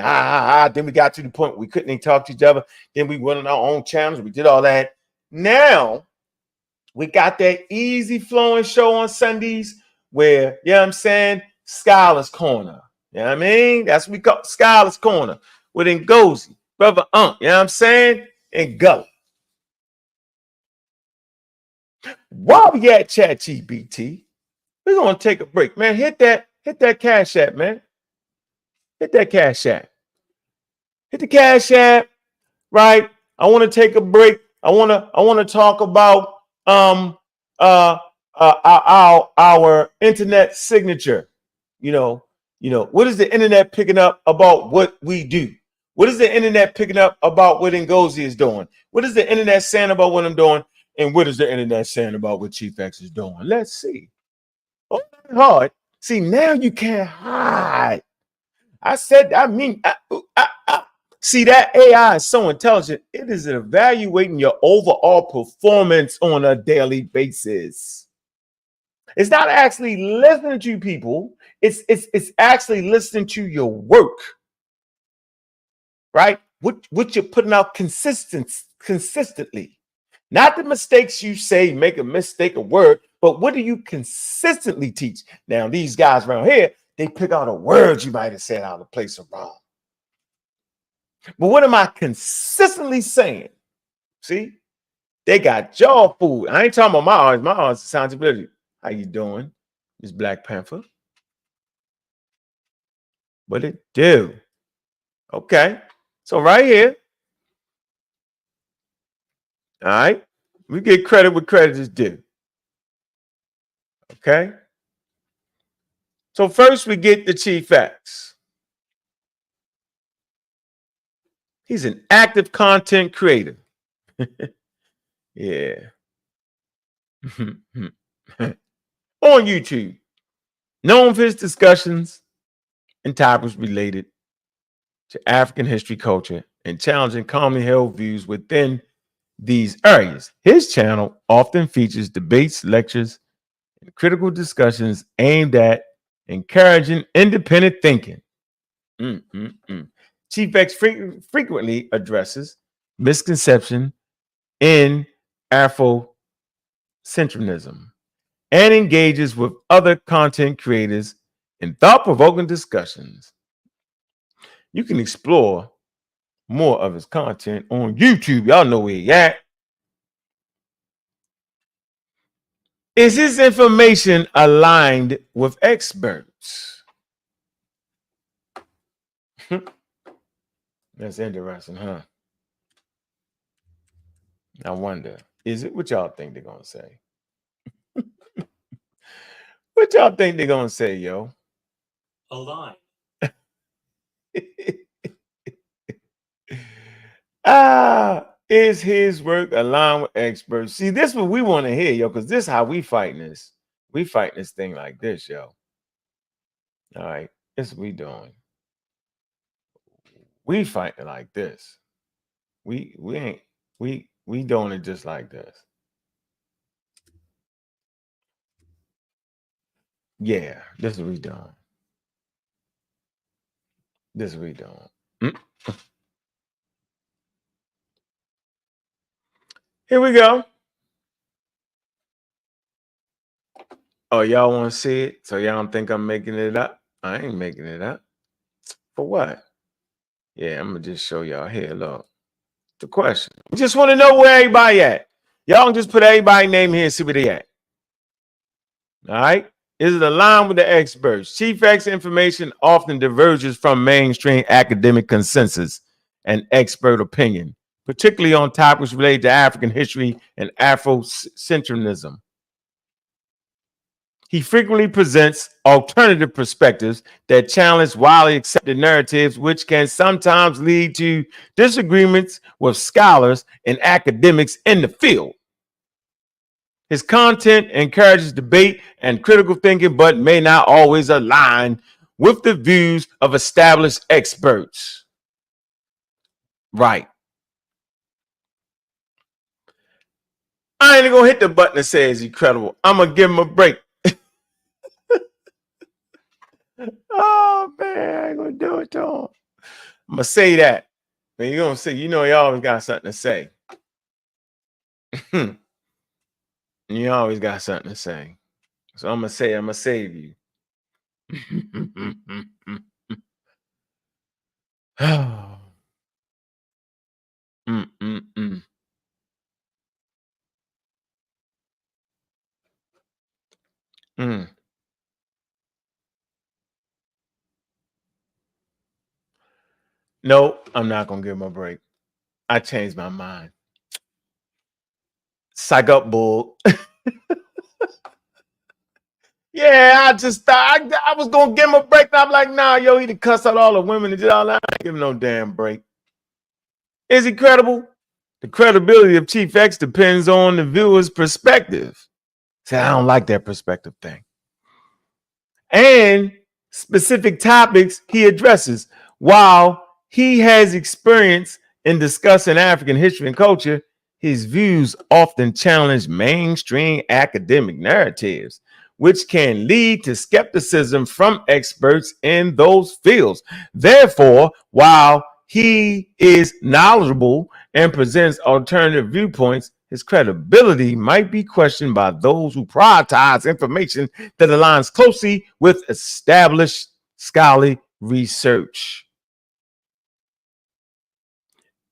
then we got to the point where we couldn't even talk to each other. Then we went on our own channels. We did all that. Now we got that easy flowing show on Sundays where, you know what I'm saying, Scholar's Corner. You know what I mean? That's what we call Scholar's Corner with Ngozi, Brother Unc, you know what I'm saying? And Gully. While we at ChatGPT, we're gonna take a break. Man, hit that Cash App, man. Hit that Cash App. Hit the Cash App, right? I want to take a break. I want to talk about our internet signature. You know, what is the internet picking up about what we do? What is the internet picking up about what Ngozi is doing? What is the internet saying about what I'm doing? And what is the internet saying about what Chief X is doing? Let's see. Oh, hard. See, now you can't hide. See, that AI is so intelligent. It is evaluating your overall performance on a daily basis. It's not actually listening to people. It's actually listening to your work, right? What you're putting out consistently. Not the mistakes you say, make a mistake of word, but what do you consistently teach? Now, these guys around here, they pick out a word you might have said out of place or wrong. But what am I consistently saying? See, they got jaw food. I ain't talking about my arms. My arms is accountability. How you doing, Miss Black Panther? What it do? Okay, so right here, all right, we get credit what credit is due. Okay, so first we get the Chief X. He's an active content creator. Yeah. On YouTube, known for his discussions and topics related to African history, culture, and challenging commonly held views within these areas. His channel often features debates, lectures, and critical discussions aimed at encouraging independent thinking. Chief X frequently addresses misconception in Afrocentrism and engages with other content creators in thought-provoking discussions. You can explore more of his content on YouTube. Y'all know where he at. Is his information aligned with experts? That's interesting, huh? I wonder, is it? What y'all think they're gonna say? What y'all think they're gonna say, yo? Align. Is his work aligned with experts? See, this is what we want to hear, yo, because this is how we fighting this. We fighting this thing like this, yo. All right, this is what we doing. We fighting like this. We doing it just like this. Yeah, this is what we doing. This is what we doing. Here we go. Oh, y'all want to see it? So y'all don't think I'm making it up? I ain't making it up. For what? Yeah, I'm gonna just show y'all here. Look, the question. We just want to know where everybody at. Y'all can just put everybody's name here and see where they at. All right. Is it aligned with the experts? Chief X information often diverges from mainstream academic consensus and expert opinion, particularly on topics related to African history and Afrocentrism. He frequently presents alternative perspectives that challenge widely accepted narratives, which can sometimes lead to disagreements with scholars and academics in the field. His content encourages debate and critical thinking, but may not always align with the views of established experts. Right. I ain't gonna hit the button that says incredible. I'm gonna give him a break. Oh man, I ain't gonna do it to him. I'm gonna say that. Man, you're gonna say, you know, you always got something to say. You always got something to say. So I'm gonna say, I'm gonna save you. Mm, mm, mm. Mm. No, I'm not gonna give him a break. I changed my mind. Psych up, bull. Yeah, I just thought I was gonna give him a break. And I'm like, nah, yo, he done cuss out all the women and did all that. I ain't give him no damn break. Is he credible? The credibility of Chief X depends on the viewer's perspective. See, I don't like that perspective thing. And specific topics he addresses. While he has experience in discussing African history and culture, his views often challenge mainstream academic narratives, which can lead to skepticism from experts in those fields. Therefore, while he is knowledgeable and presents alternative viewpoints, his credibility might be questioned by those who prioritize information that aligns closely with established scholarly research.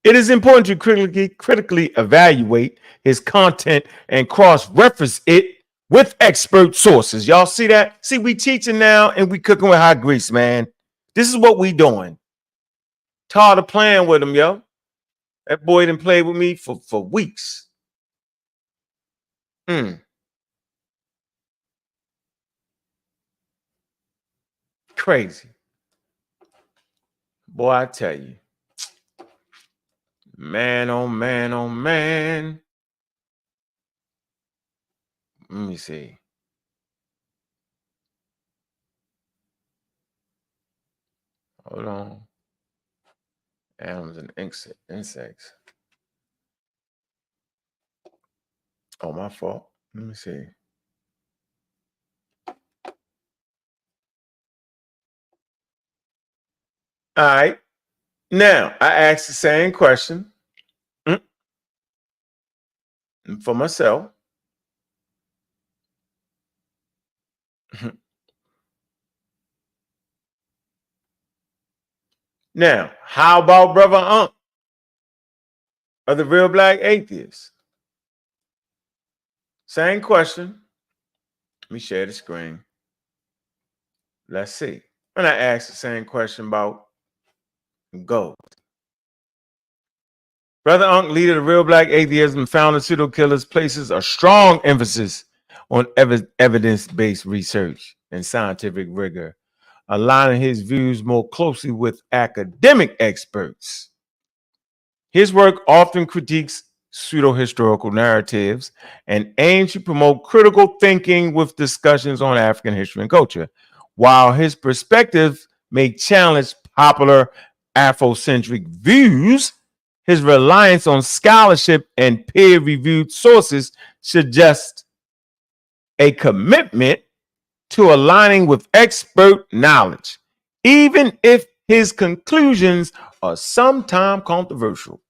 It is important to critically evaluate his content and cross-reference it with expert sources. Y'all see that? See, we teaching now and we cooking with hot grease, man. This is what we doing. Tired of playing with him, yo. That boy didn't play with me for weeks. Crazy. Boy, I tell you. Man, oh man, oh man. Let me see. Hold on. Animals and insects. Oh, my fault. Let me see. All right. Now, I asked the same question for myself. Now, how about Brother Unc of the Real Black Atheists? Same question. Let me share the screen. Let's see. And I asked the same question about gold. Brother Unc, leader of Real Black Atheism, founder of Pseudo Killers, places a strong emphasis on evidence-based research and scientific rigor, aligning his views more closely with academic experts. His work often critiques pseudo-historical narratives and aims to promote critical thinking with discussions on African history and culture. While his perspective may challenge popular Afrocentric views, his reliance on scholarship and peer-reviewed sources suggests a commitment to aligning with expert knowledge, even if his conclusions are sometimes controversial.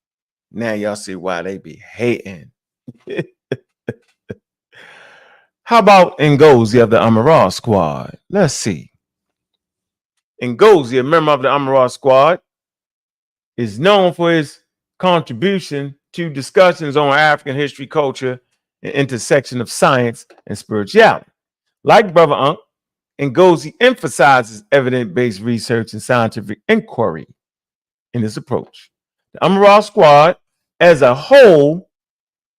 Now y'all see why they be hating. How about Ngozi of the Amaral Squad? Let's see. Ngozi, a member of the Amaral Squad, is known for his contribution to discussions on African history, culture, and intersection of science and spirituality. Like Brother Unc, Ngozi emphasizes evidence-based research and scientific inquiry in his approach. The Amaral Squad, as a whole,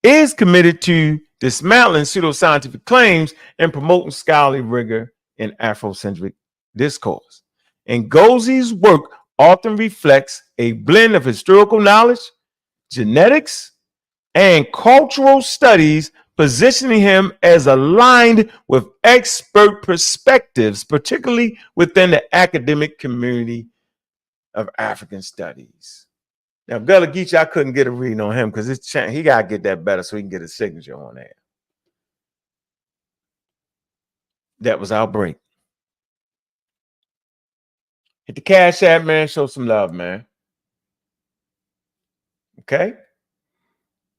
is committed to dismantling pseudoscientific claims and promoting scholarly rigor in Afrocentric discourse. Ngozi's work often reflects a blend of historical knowledge, genetics, and cultural studies, positioning him as aligned with expert perspectives, particularly within the academic community of African studies. Now, Gullah Geechee, I couldn't get a reading on him because he got to get that better so he can get his signature on there. That was our break. Hit the Cash App, man. Show some love, man. Okay.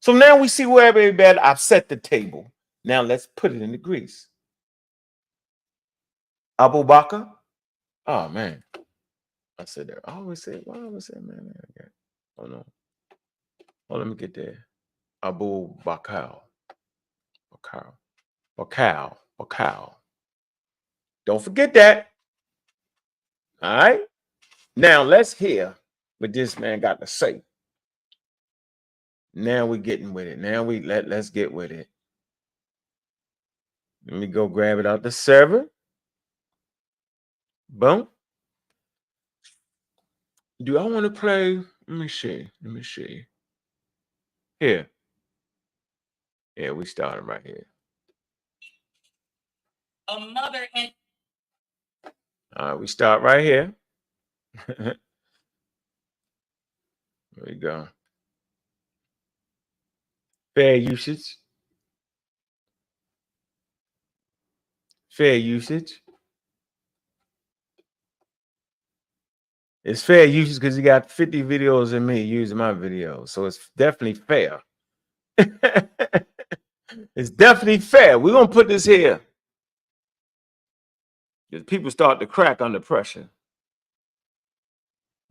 So now we see where everybody. I've set the table. Now let's put it in the grease. Abu Bakr. Oh man. I said that. I always say, why I always say, man. Okay. Hold on. Oh, let me get there. Abu Bakr. Barkal. Don't forget that. All right. Now let's hear what this man got to say. Now we're getting with it. Now let's get with it. Let me go grab it out the server. Boom. Do I want to play? Let me see. Here. Yeah, we started right here. A mother and all right, we start right here. There we go. Fair usage. Fair usage. It's fair usage because you got 50 videos of me using my videos. So it's definitely fair. It's definitely fair. We're going to put this here. Because people start to crack under pressure.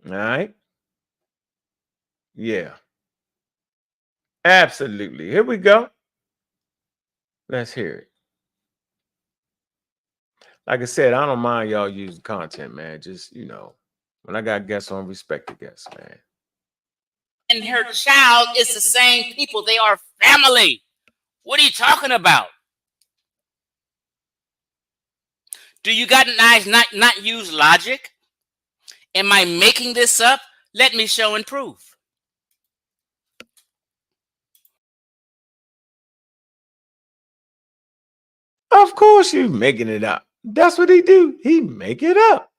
All right? Yeah. Absolutely. Here we go. Let's hear it. Like I said, I don't mind y'all using content, man. Just, when I got guests on, respect the guests, man. And her child is the same people. They are family. What are you talking about? Do you guys not use logic? Am I making this up? Let me show and prove. Of course you making it up. That's what he do. He make it up.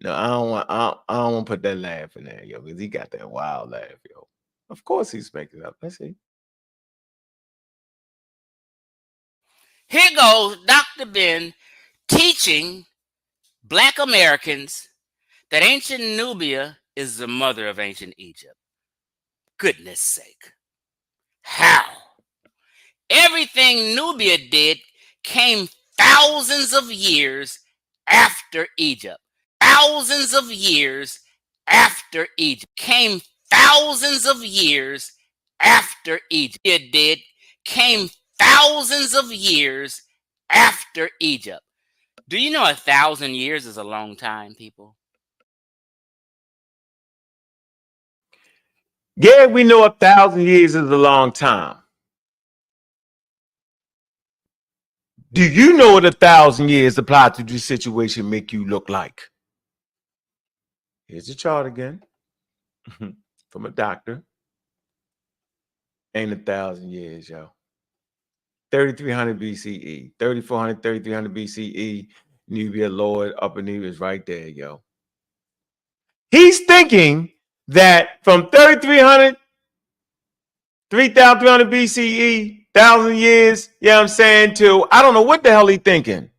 No, I don't want to put that laugh in there, yo, because he got that wild laugh, yo. Of course he's making it up. Let's see. Here goes Dr. Ben teaching Black Americans that ancient Nubia is the mother of ancient Egypt. Goodness sake. How? Everything Nubia did came thousands of years after Egypt. Thousands of years after Egypt. Came thousands of years after Egypt. It did came thousands of years after Egypt. Do you know 1,000 years is a long time, people? Yeah, we know 1,000 years is a long time. Do you know what 1,000 years applied to this situation make you look like? Here's the chart again from a doctor. Ain't 1,000 years, yo. 3,300 BCE, 3,400, 3,300 BCE. Nubia, Lord, Upper Nubia is right there, yo. He's thinking that from 3,300, 3,300 BCE, 1,000 years, you know what I'm saying, to I don't know what the hell he's thinking.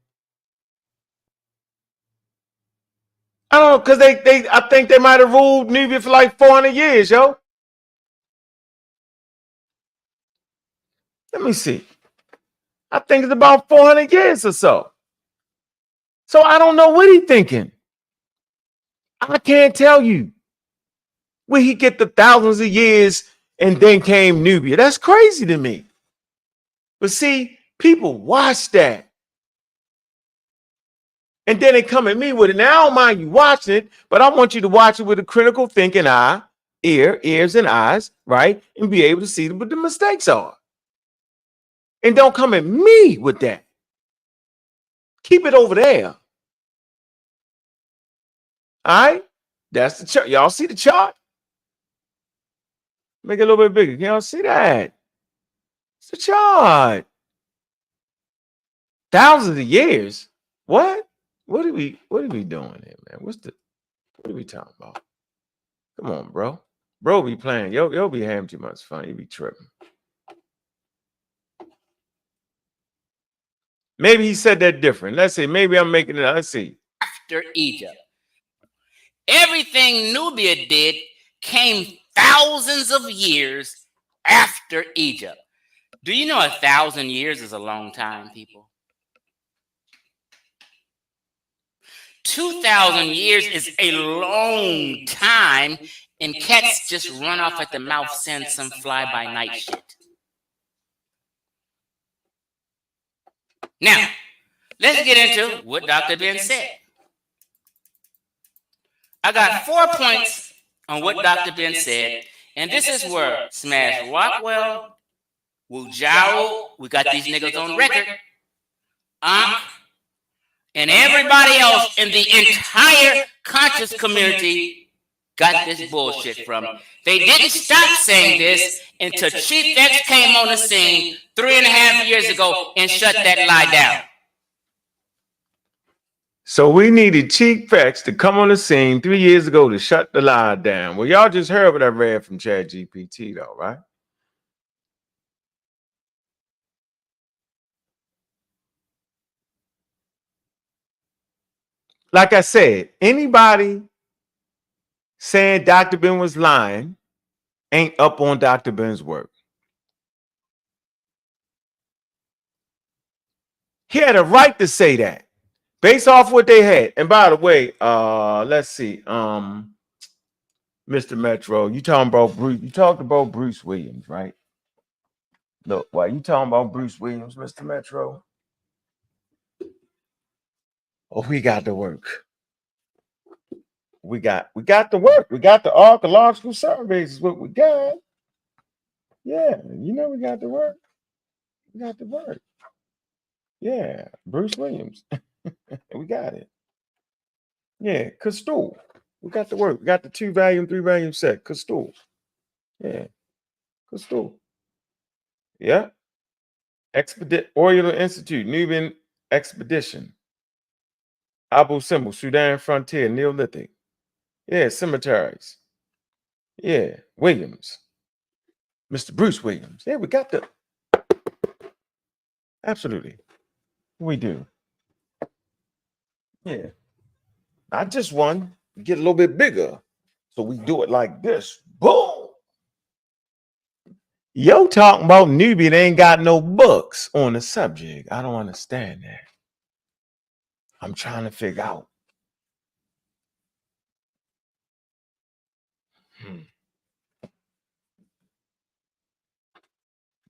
I don't know, because I think they might have ruled Nubia for like 400 years, yo. Let me see. I think it's about 400 years or so. So I don't know what he's thinking. I can't tell you where he get the thousands of years and then came Nubia. That's crazy to me. But see, people watch that. And then they come at me with it. Now, I don't mind you watching it, but I want you to watch it with a critical thinking eye, ears and eyes, right? And be able to see what the mistakes are. And don't come at me with that. Keep it over there. All right? That's the chart. Y'all see the chart? Make it a little bit bigger. Can y'all see that? It's the chart. Thousands of years. What? What are we doing here, man? What are we talking about? Come on, bro. Bro be playing. Yo be having too much fun. You be tripping. Maybe he said that different. Let's see. Maybe I'm making it. Let's see. After Egypt. Everything Nubia did came thousands of years after Egypt. Do you know 1,000 years is a long time, people? 2,000 years is a long time, and cats just run off at the mouth saying some fly-by-night shit. Now, let's get into what Dr. Ben said. I got 4 points on what Dr. Ben said, and this is where Smash Rockwell, Wujao, we got these niggas on record, and everybody else in the entire conscious community got this bullshit from. They didn't stop saying this until Chief X came on the scene 3.5 years ago and shut that lie down. So we needed Chief X to come on the scene 3 years ago to shut the lie down. Well, y'all just heard what I read from ChatGPT, though, right? Like I said, anybody saying Dr. Ben was lying ain't up on Dr. Ben's work. He had a right to say that based off what they had. And by the way, let's see. Mr. Metro, you talking about Bruce? You talked about Bruce Williams, right? Look, why you talking about Bruce Williams, Mr. Metro? Oh, we got to work. We got the work. We got the archaeological surveys is what we got. Yeah, you know we got the work. We got the work. Yeah, Bruce Williams. We got it. Yeah, Castule. We got the work. We got the 2-volume, 3-volume set. Castule. Yeah, Castule. Yeah. Oriental Institute, Nubian Expedition. Abu Simbel, Sudan Frontier, Neolithic. Yeah, cemeteries. Yeah, Williams. Mr. Bruce Williams. Yeah, we got the. Absolutely. We do. Yeah. Not just one. We get a little bit bigger. So we do it like this. Boom. Yo talking about Nubia, they ain't got no books on the subject. I don't understand that. I'm trying to figure out.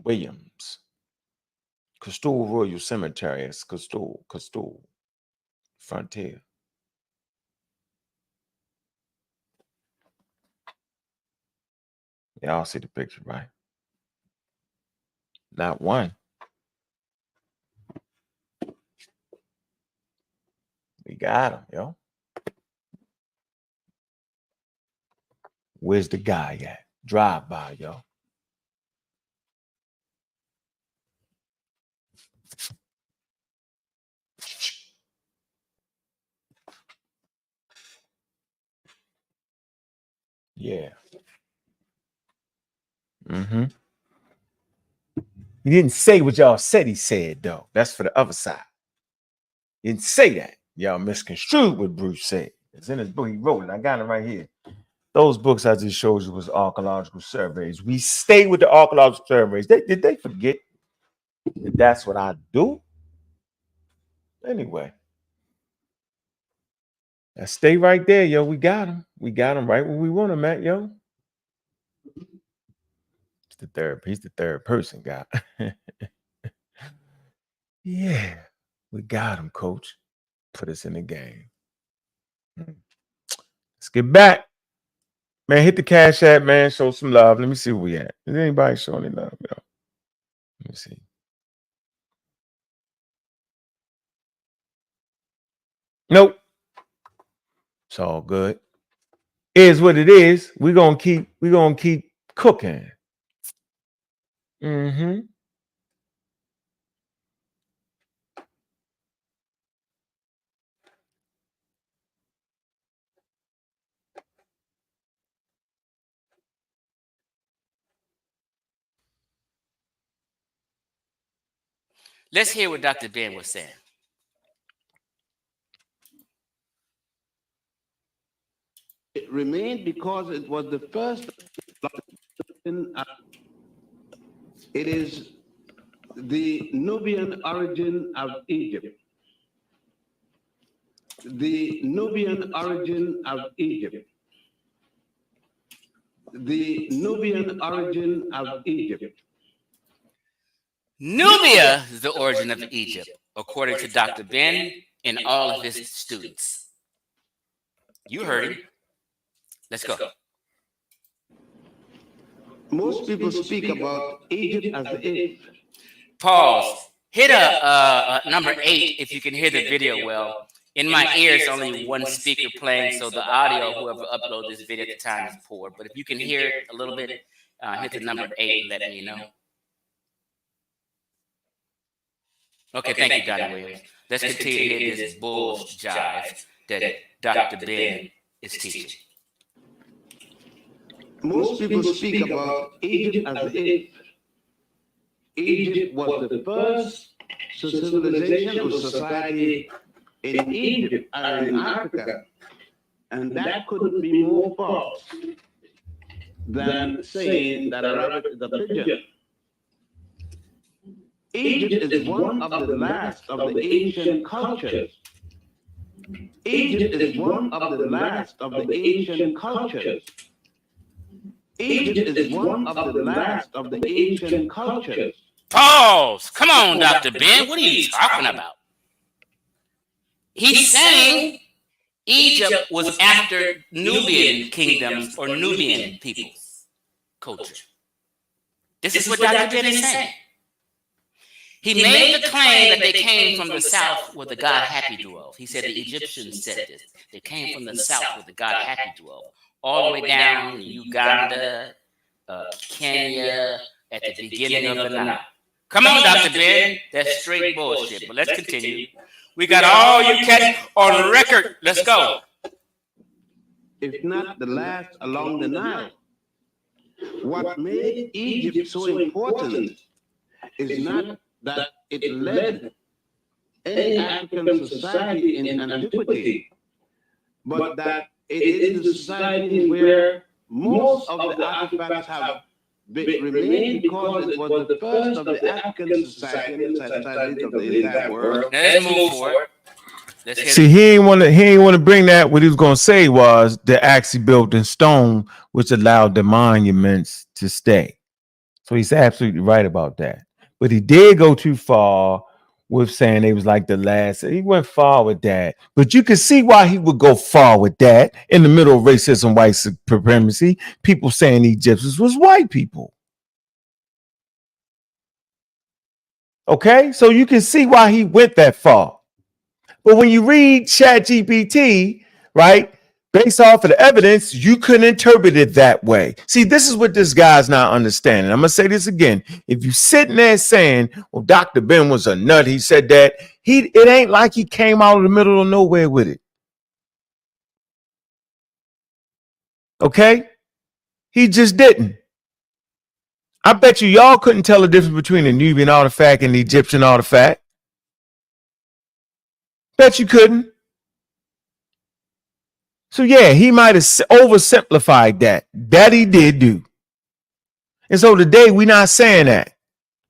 Williams. Castule Royal Cemetery. It's Castule. Frontier. Y'all see the picture, right? Not one. We got him, yo. Where's the guy at? Drive by, yo. Yeah. Mm-hmm. He didn't say what y'all said he said, though. That's for the other side. He didn't say that. Y'all misconstrued what Bruce said. It's in his book. He wrote it. I got it right here. Those books I just showed you was archaeological surveys. We stay with the archaeological surveys. Did they forget that that's what I do? Anyway. Now stay right there, yo. We got him. We got him right where we want him at, yo. He's the third person guy. Yeah, we got him, coach. Put us in the game. Let's get back. Man, hit the Cash App, man. Show some love. Let me see where we at. Is anybody showing any love, yo? Let me see. Nope. It's all good. Is what it is. We're gonna keep cooking. Mm-hmm. Let's hear what Dr. Ben was saying. It remained because it was the first. It is the Nubian origin of Egypt. The Nubian origin of Egypt. The Nubian origin of Egypt. Nubia is the origin of Egypt, according to Dr. Ben and all of his students. You heard him. Let's go. Most people speak about Egypt as if. Pause. Hit a number 8 if you can hear the video well. In my ears, only one speaker playing, so the audio, whoever uploaded this video at the time, is poor. But if you can hear it a little bit, hit the number 8 and let me know. Okay, thank you, Donnie Williams. Let's continue to hear this bull jive that Dr. Ben is teaching. Most people speak about Egypt as if Egypt was the first civilization or society in Egypt and in Africa. And that couldn't be more false than saying that a rabbit is a pigeon. Egypt is one of the last of the ancient cultures. Egypt is one of the last of the ancient cultures. Egypt is one of the last of the ancient cultures. Pause. Come on, Dr. Ben. What are you talking about? He's saying Egypt was after Nubian kingdoms or Nubian peoples' culture. This is what Dr. Ben is saying. He made the claim that they came from the south where the god Happy dwelled. He said the Egyptians said this. They came from the south where the god Happy dwelled. All the way down to Uganda, Kenya, at the beginning of the Nile. Come on, Dr. Ben. That's straight bullshit. But let's continue. We got all you cats on record. Let's go. If not the last along the Nile. What made Egypt so important is not that it led any African society in antiquity, but that it is the society where most of the artifacts have remained because it was the first of the African societies of the entire world. Let's move forward. See, he ain't want to bring that. What he was going to say was they're actually built in stone, which allowed the monuments to stay. So he's absolutely right about that. But he did go too far with saying they was like the last. He went far with that. But you can see why he would go far with that in the middle of racism, white supremacy. People saying Egyptians was white people. Okay, so you can see why he went that far. But when you read ChatGPT, right, based off of the evidence, you couldn't interpret it that way. See, this is what this guy's not understanding. I'm going to say this again. If you sitting there saying, well, Dr. Ben was a nut, he said that, it ain't like he came out of the middle of nowhere with it. Okay? He just didn't. I bet you y'all couldn't tell the difference between the Nubian artifact and the Egyptian artifact. Bet you couldn't. So yeah, he might have oversimplified that. That he did do. And so today we're not saying that.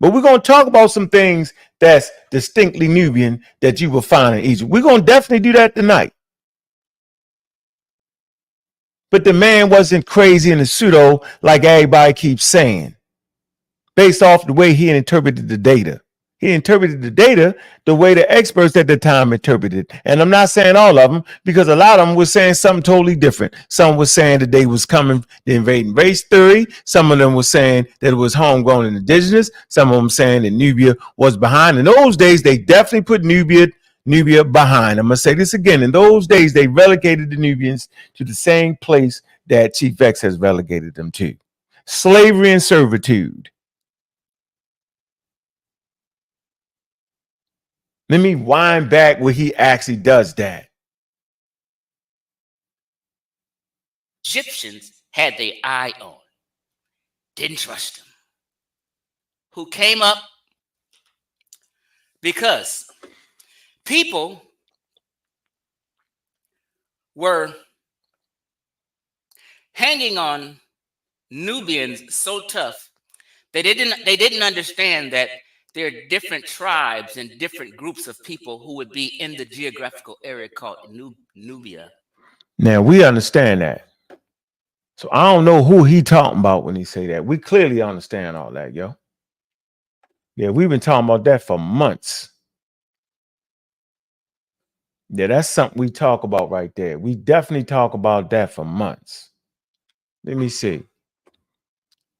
But we're going to talk about some things that's distinctly Nubian that you will find in Egypt. We're going to definitely do that tonight. But the man wasn't crazy and a pseudo like everybody keeps saying. Based off the way he interpreted the data. He interpreted the data the way the experts at the time interpreted. And I'm not saying all of them, because a lot of them were saying something totally different. Some were saying that they was coming, the invading race theory. Some of them were saying that it was homegrown and indigenous. Some of them saying that Nubia was behind. In those days, they definitely put Nubia behind. I'm going to say this again. In those days, they relegated the Nubians to the same place that Chief X has relegated them to. Slavery and servitude. Let me wind back where he actually does that. Egyptians had their eye on. Didn't trust them. Who came up because people were hanging on Nubians so tough that they didn't understand that there are different tribes and different groups of people who would be in the geographical area called Nubia. Now we understand that. So I don't know who he talking about when he say that. We clearly understand all that, yo. Yeah, we've been talking about that for months. Yeah, that's something we talk about right there. We definitely talk about that for months. Let me see.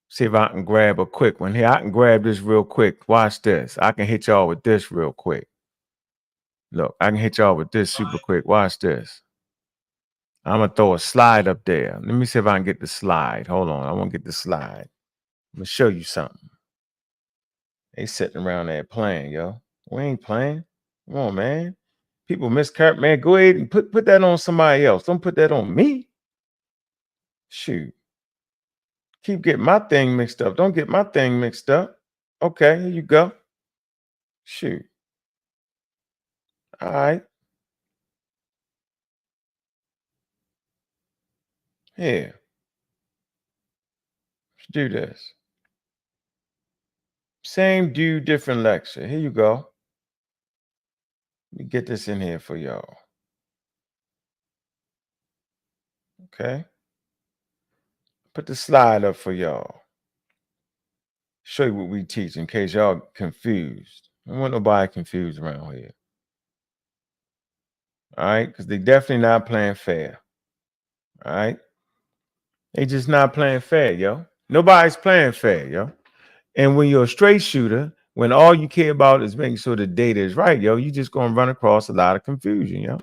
See if I can grab a quick one here. I can grab this real quick. Watch this. I can hit y'all with this real quick. Look, I can hit y'all with this super quick. Watch this. I'm going to throw a slide up there. Let me see if I can get the slide. Hold on. I want to get the slide. I'm going to show you something. They sitting around there playing, yo. We ain't playing. Come on, man. People miscarry. Man, go ahead and put that on somebody else. Don't put that on me. Shoot. Keep getting my thing mixed up. Don't get my thing mixed up. Okay, here you go. Shoot. All right. Here. Let's do this. Same dude, different lecture. Here you go. Let me get this in here for y'all. Okay. Put the slide up for y'all. Show you what we teach in case y'all confused. I don't want nobody confused around here. All right, because they definitely not playing fair. All right. They just not playing fair, yo. Nobody's playing fair, yo. And when you're a straight shooter, when all you care about is making sure the data is right, yo, you just gonna run across a lot of confusion, yo.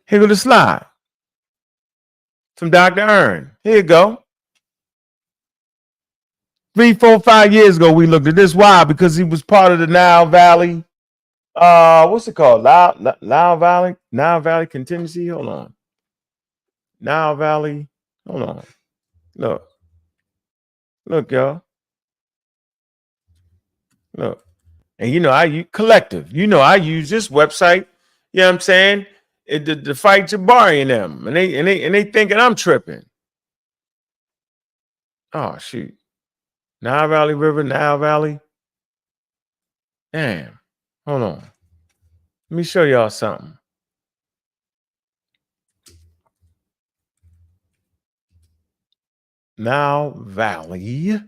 Here go the slide. From Dr. Earn. Here you go. 3, 4, 5 years ago, we looked at this. Why? Because he was part of the Nile Valley. What's it called? Nile Valley contingency. Hold on. Nile Valley. Hold on. Look, y'all. Look. And you know, I use collective. You know, I use this website. You know what I'm saying? To fight Jabari and them. And they thinking I'm tripping. Oh, shoot. Nile Valley River, Nile Valley. Damn. Hold on. Let me show y'all something. Nile Valley.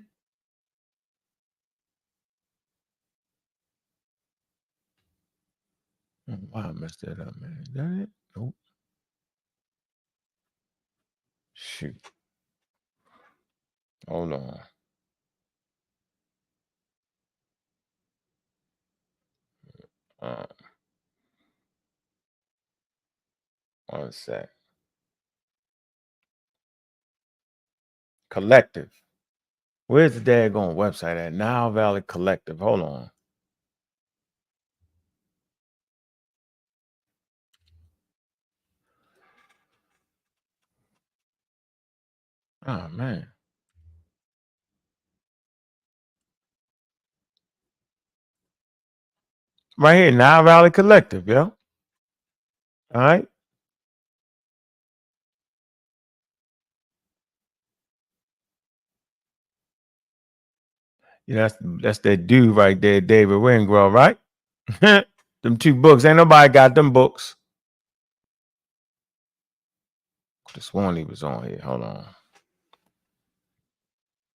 Why I messed that up, man? Is that it? Nope. Shoot. Hold on. One sec. Collective. Where's the daggone website at? Nile Valley Collective. Hold on. Oh, man. Right here, Nile Valley Collective, yo. All right. Yeah, that's that dude right there, David Wingrove, right? Them 2 books. Ain't nobody got them books. This one he was on here. Hold on.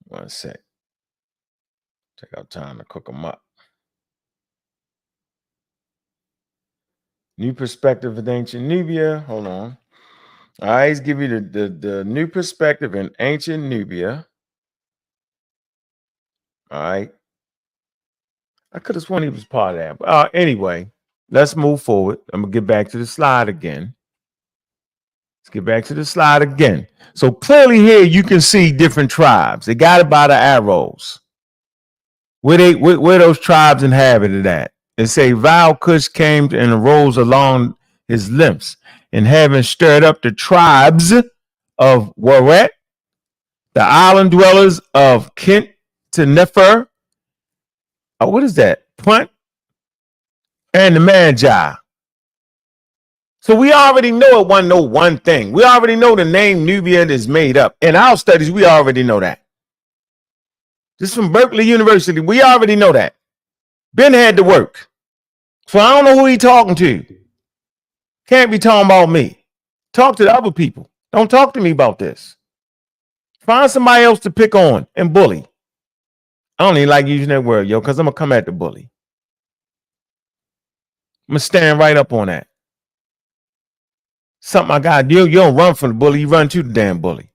One sec. Take our time to cook them up. New perspective of ancient Nubia. Hold on. All right, he's give you the new perspective in ancient Nubia. All right. I could have sworn he was part of that. But anyway, let's move forward. I'm going to get back to the slide again. Let's get back to the slide again. So clearly here you can see different tribes. They got it by the arrows. Where those tribes inhabited at. It say Val Kush came and arose along his limbs, and having stirred up the tribes of Waret, The island dwellers of Kent to Nefer. Oh, what is that? Punt and the Magi. So we already know it wasn't no one thing. We already know the name Nubia is made up. In our studies, we already know that. Just from Berkeley University, we already know that. Ben had to work. So I don't know who he talking to. Can't be talking about me. Talk to the other people. Don't talk to me about this. Find somebody else to pick on and bully. I don't even like using that word, yo, because I'm going to come at the bully. I'm going to stand right up on that. Something I got to do. You don't run from the bully. You run to the damn bully.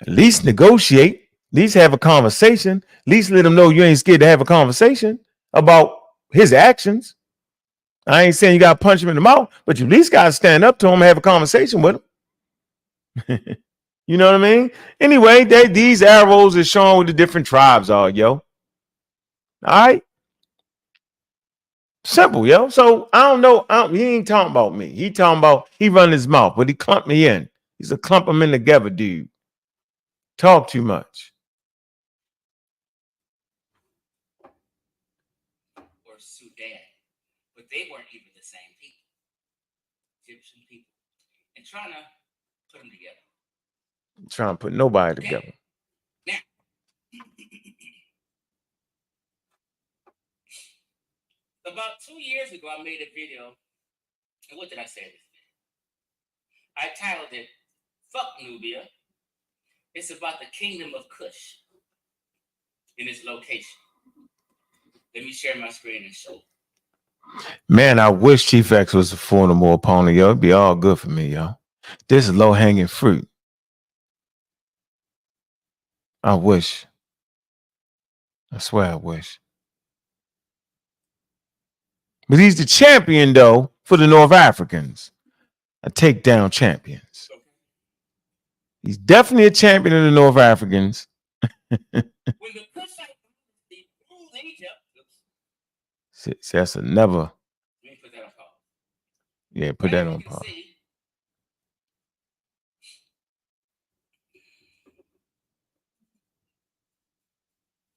At least negotiate. At least have a conversation. At least let him know you ain't scared to have a conversation about his actions. I ain't saying you got to punch him in the mouth, but you at least got to stand up to him and have a conversation with him. You know what I mean? Anyway, these arrows are showing what the different tribes are, yo. All right? Simple, yo. So I don't know. He ain't talking about me. He talking about he run his mouth, but he clumped me in. He's a clump them in together, dude. Talk too much. Or Sudan, but they weren't even the same people. Egyptian people, and trying to put them together. I'm trying to put nobody together. Now, about 2 years ago, I made a video. And what did I say in this video? I titled it, "Fuck Nubia. It's about the kingdom of Kush in its location." Let me share my screen and show. Man, I wish Chief X was a formidable opponent, yo. It'd be all good for me, yo. This is low-hanging fruit. I wish. I swear I wish. But he's the champion, though, for the North Africans. A takedown champions. He's definitely a champion of the North Africans. When the Kushites ruled Egypt, See, that's a never. let me put that on pause. Yeah, put that on pause.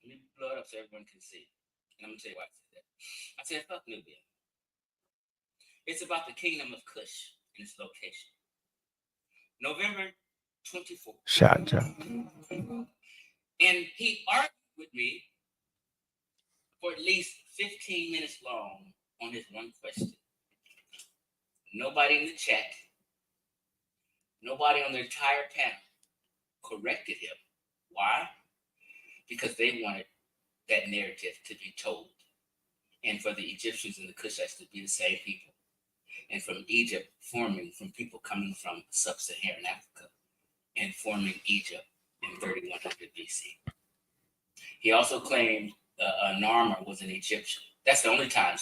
Let me blow it up so everyone can see. And I'm going to tell you why I said that. I said, fuck Nubia. It's about the kingdom of Kush and its location. November 24th. Shot job. And he argued with me for at least 15 minutes long on his one question. Nobody in the chat, nobody on the entire panel corrected him. Why? Because they wanted that narrative to be told, and for the Egyptians and the Kushites to be the same people, and from Egypt forming from people coming from sub-Saharan Africa and forming Egypt in 3100 BC. He also claimed Narmer was an Egyptian. That's the only time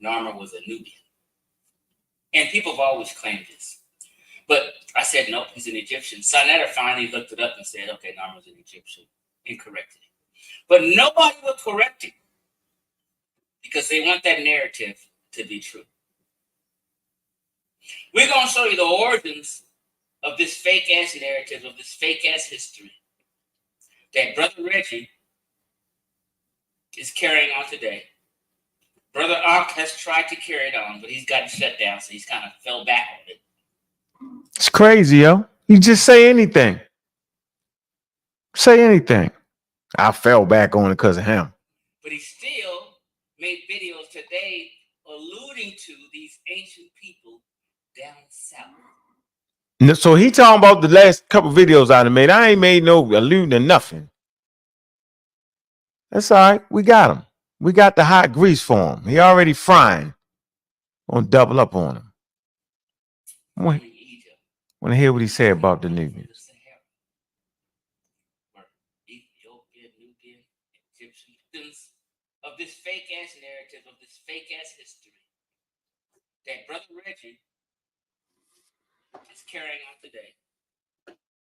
Narmer was a Nubian. And people have always claimed this. But I said, nope, he's an Egyptian. Sonetta finally looked it up and said, okay, Narmer's an Egyptian, and corrected it. But nobody will correct it because they want that narrative to be true. We're going to show you the origins of this fake-ass narrative, of this fake-ass history that Brother Reggie is carrying on today. Brother Ankh has tried to carry it on, but he's gotten shut down, so he's kind of fell back on it. It's crazy, yo. You just say anything. Say anything. I fell back on it because of him. But he still made videos today alluding to these ancient people down south. So he talking about the last couple videos I done made. I ain't made no alluding to nothing. That's all right. We got him. We got the hot grease for him. He already frying. Gonna double up on him. I want to hear what he said about the Nubians. Of this fake-ass narrative, of this fake-ass history that Brother Reggie is carrying on today.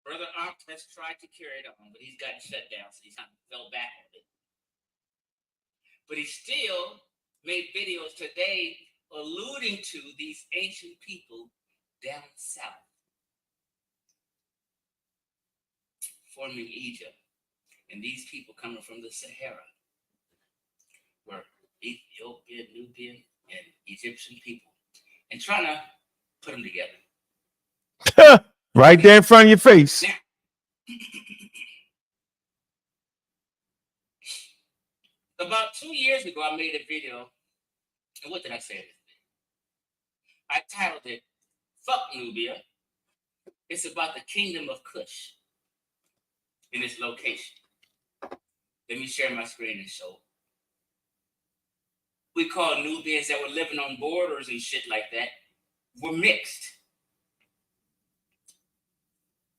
Brother Ankh has tried to carry it on, but he's gotten shut down, so he's kind of fell back on it. But he still made videos today alluding to these ancient people down south. forming Egypt, and these people coming from the Sahara were Ethiopian, Nubian, and Egyptian people, and trying to put them together. Right there in front of your face. Now, about 2 years ago, I made a video, and what did I say? I titled it, "Fuck Nubia." It's about the kingdom of Kush in its location. Let me share my screen and show. We call Nubians that were living on borders and shit like that were mixed.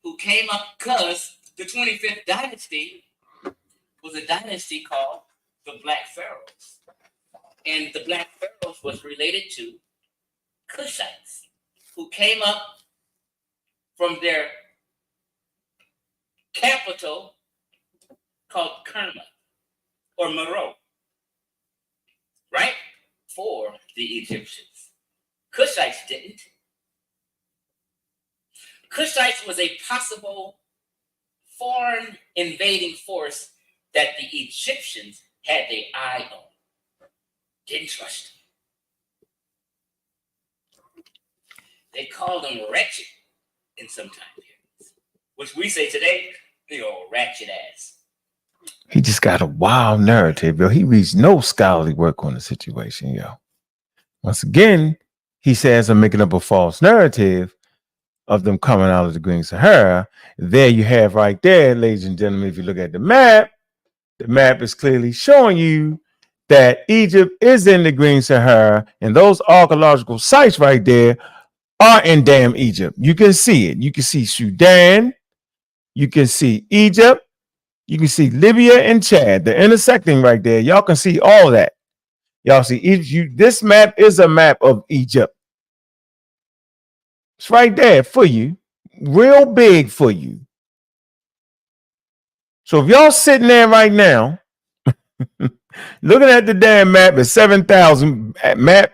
Who came up because the 25th dynasty was a dynasty called the Black Pharaohs. And the Black Pharaohs was related to Kushites, who came up from their capital called Kerma or Meroe, right? For the Egyptians. Kushites didn't. Kushites was a possible foreign invading force that the Egyptians had their eye on. Didn't trust them. They called them wretched in some time periods, which we say today, ratchet ass. He just got a wild narrative, yo. He reads no scholarly work on the situation, yo. Once again, he says I'm making up a false narrative of them coming out of the Green Sahara. There you have right there, ladies and gentlemen, if you look at the map is clearly showing you that Egypt is in the Green Sahara, and those archaeological sites right there are in damn Egypt. You can see it. You can see Sudan. You can see Egypt. You can see Libya and Chad. They're intersecting right there. Y'all can see all that. Y'all see Egypt. This map is a map of Egypt. It's right there for you. Real big for you. So if y'all sitting there right now, looking at the damn map at 7,000, map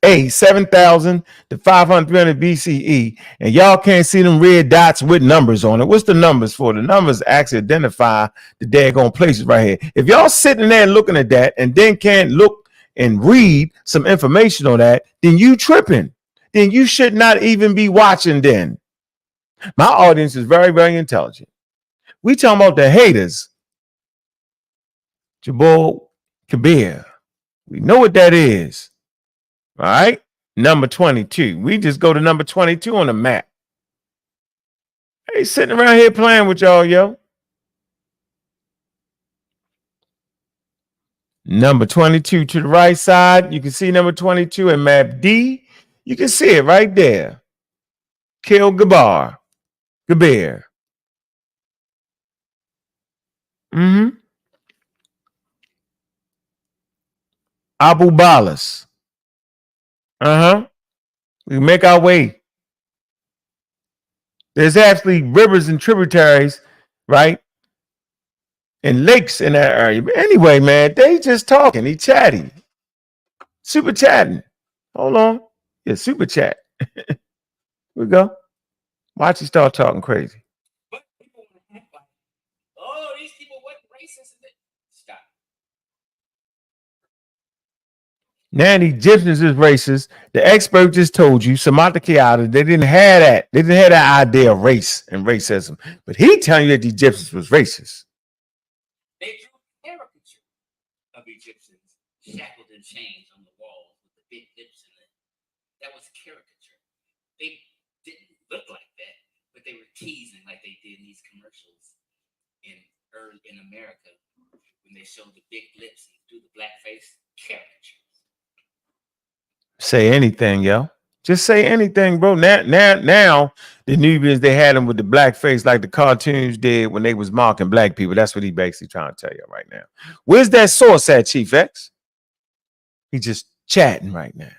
A, 7,000 to 500, 300 BCE, and y'all can't see them red dots with numbers on it. What's the numbers for? The numbers actually identify the daggone places right here. If y'all sitting there looking at that and then can't look and read some information on that, then you tripping. Then you should not even be watching then. My audience is very, very intelligent. We talking about the haters. Jebel Kabir. We know what that is. All right. Number 22. We just go to number 22 on the map. Hey, sitting around here playing with y'all, yo. Number 22 to the right side. You can see number 22 in map D. You can see it right there. Kill Gabar. Kabir. Abu Balas. We make our way. There's actually rivers and tributaries, right? And lakes in that area. But anyway, man, they just talking. He chatting. Super chatting. Hold on. Yeah, super chat. Here we go. Watch you start talking crazy. But people want to act like, oh, these people weren't racist. Stop. Now the Egyptians is racist. The expert just told you, Samantha Kiata, they didn't have that. They didn't have that idea of race and racism. But he telling you that the Egyptians was racist. They drew a caricature of Egyptians shackled in chains on the walls with the big lips in it. That was a caricature. They didn't look like that, but they were teasing like they did in these commercials in America when they showed the big lips and do the blackface caricature. Say anything, yo. Just say anything, bro. Now, the Nubians, they had them with the black face like the cartoons did when they was mocking black people. That's what he basically trying to tell you right now. Where's that source at, Chief X? He's just chatting right now.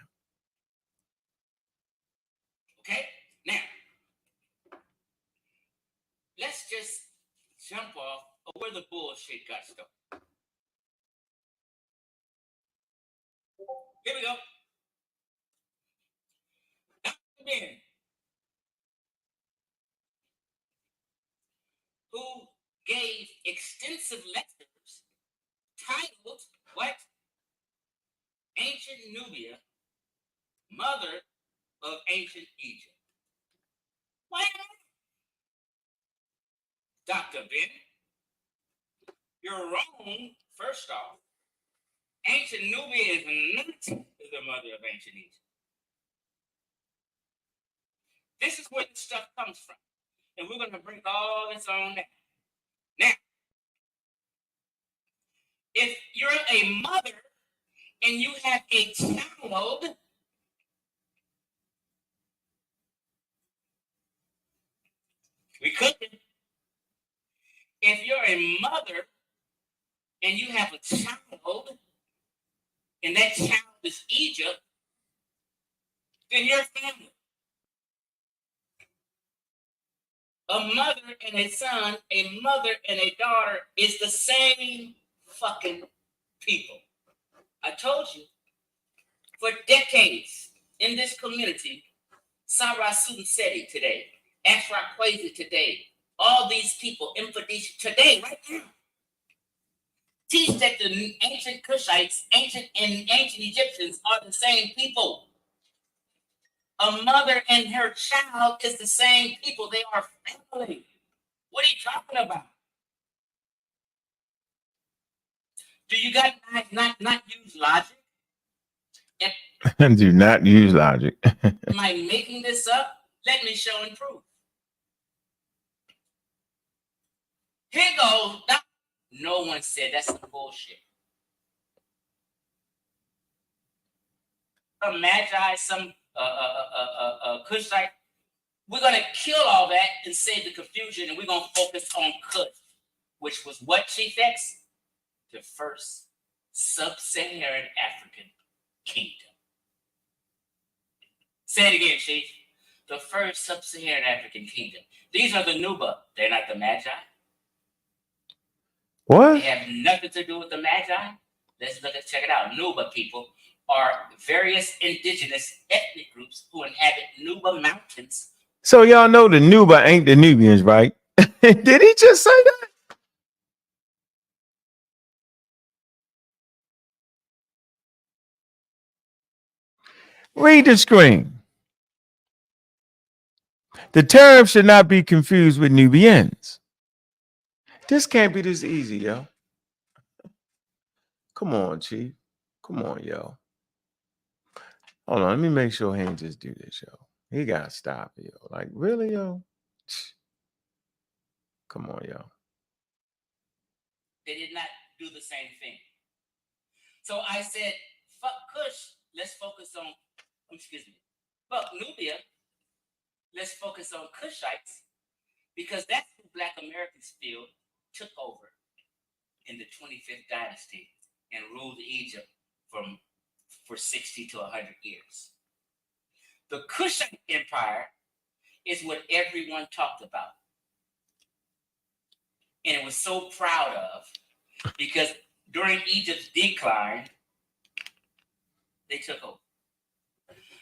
Okay, now, let's just jump off of where the bullshit got started. Here we go. Men who extensive lectures titled what? Ancient Nubia, Mother of Ancient Egypt. Why not? Dr. Ben, you're wrong, first off. Ancient Nubia is not the mother of ancient Egypt. This is where the stuff comes from. And we're going to break all this on down. Now, if you're a mother and you have a child, we couldn't. If you're a mother and you have a child, and that child is Egypt, then you're a family. A mother and a son, a mother and a daughter is the same fucking people. I told you, for decades in this community, Sarah Sunseti today, Ashra Kwesi today, all these people, Infodisha today, right now, teach that the ancient Kushites, ancient Egyptians are the same people. A mother and her child is the same people. They are family. What are you talking about? Do you guys not use logic? Do not use logic. Am I making this up? Let me show and prove. Here goes. No one said that's some bullshit. Some Magi, some Kushite. We're going to kill all that and save the confusion, and we're going to focus on Kush, which was what, Chief X? The first sub-Saharan African kingdom. Say it again, Chief. The first sub-Saharan African kingdom. These are the Nuba. They're not the Magi. What? They have nothing to do with the Magi. Let's check it out. Nuba people are various indigenous ethnic groups who inhabit Nuba mountains. So y'all know the Nuba ain't the Nubians, right? Did he just say that? Read the screen. The term should not be confused with Nubians. This can't be this easy, yo. Come on, Chief. Come on, yo. Hold on, let me make sure he ain't just do this, yo. He gotta stop, yo. Like, really, yo? Come on, yo. They did not do the same thing. So I said, fuck Kush, let's focus on, fuck Nubia, let's focus on Kushites, because that's who Black Americans feel took over in the 25th dynasty and ruled Egypt for 60 to 100 years. The Kushite Empire is what everyone talked about. And it was so proud of, because during Egypt's decline, they took over.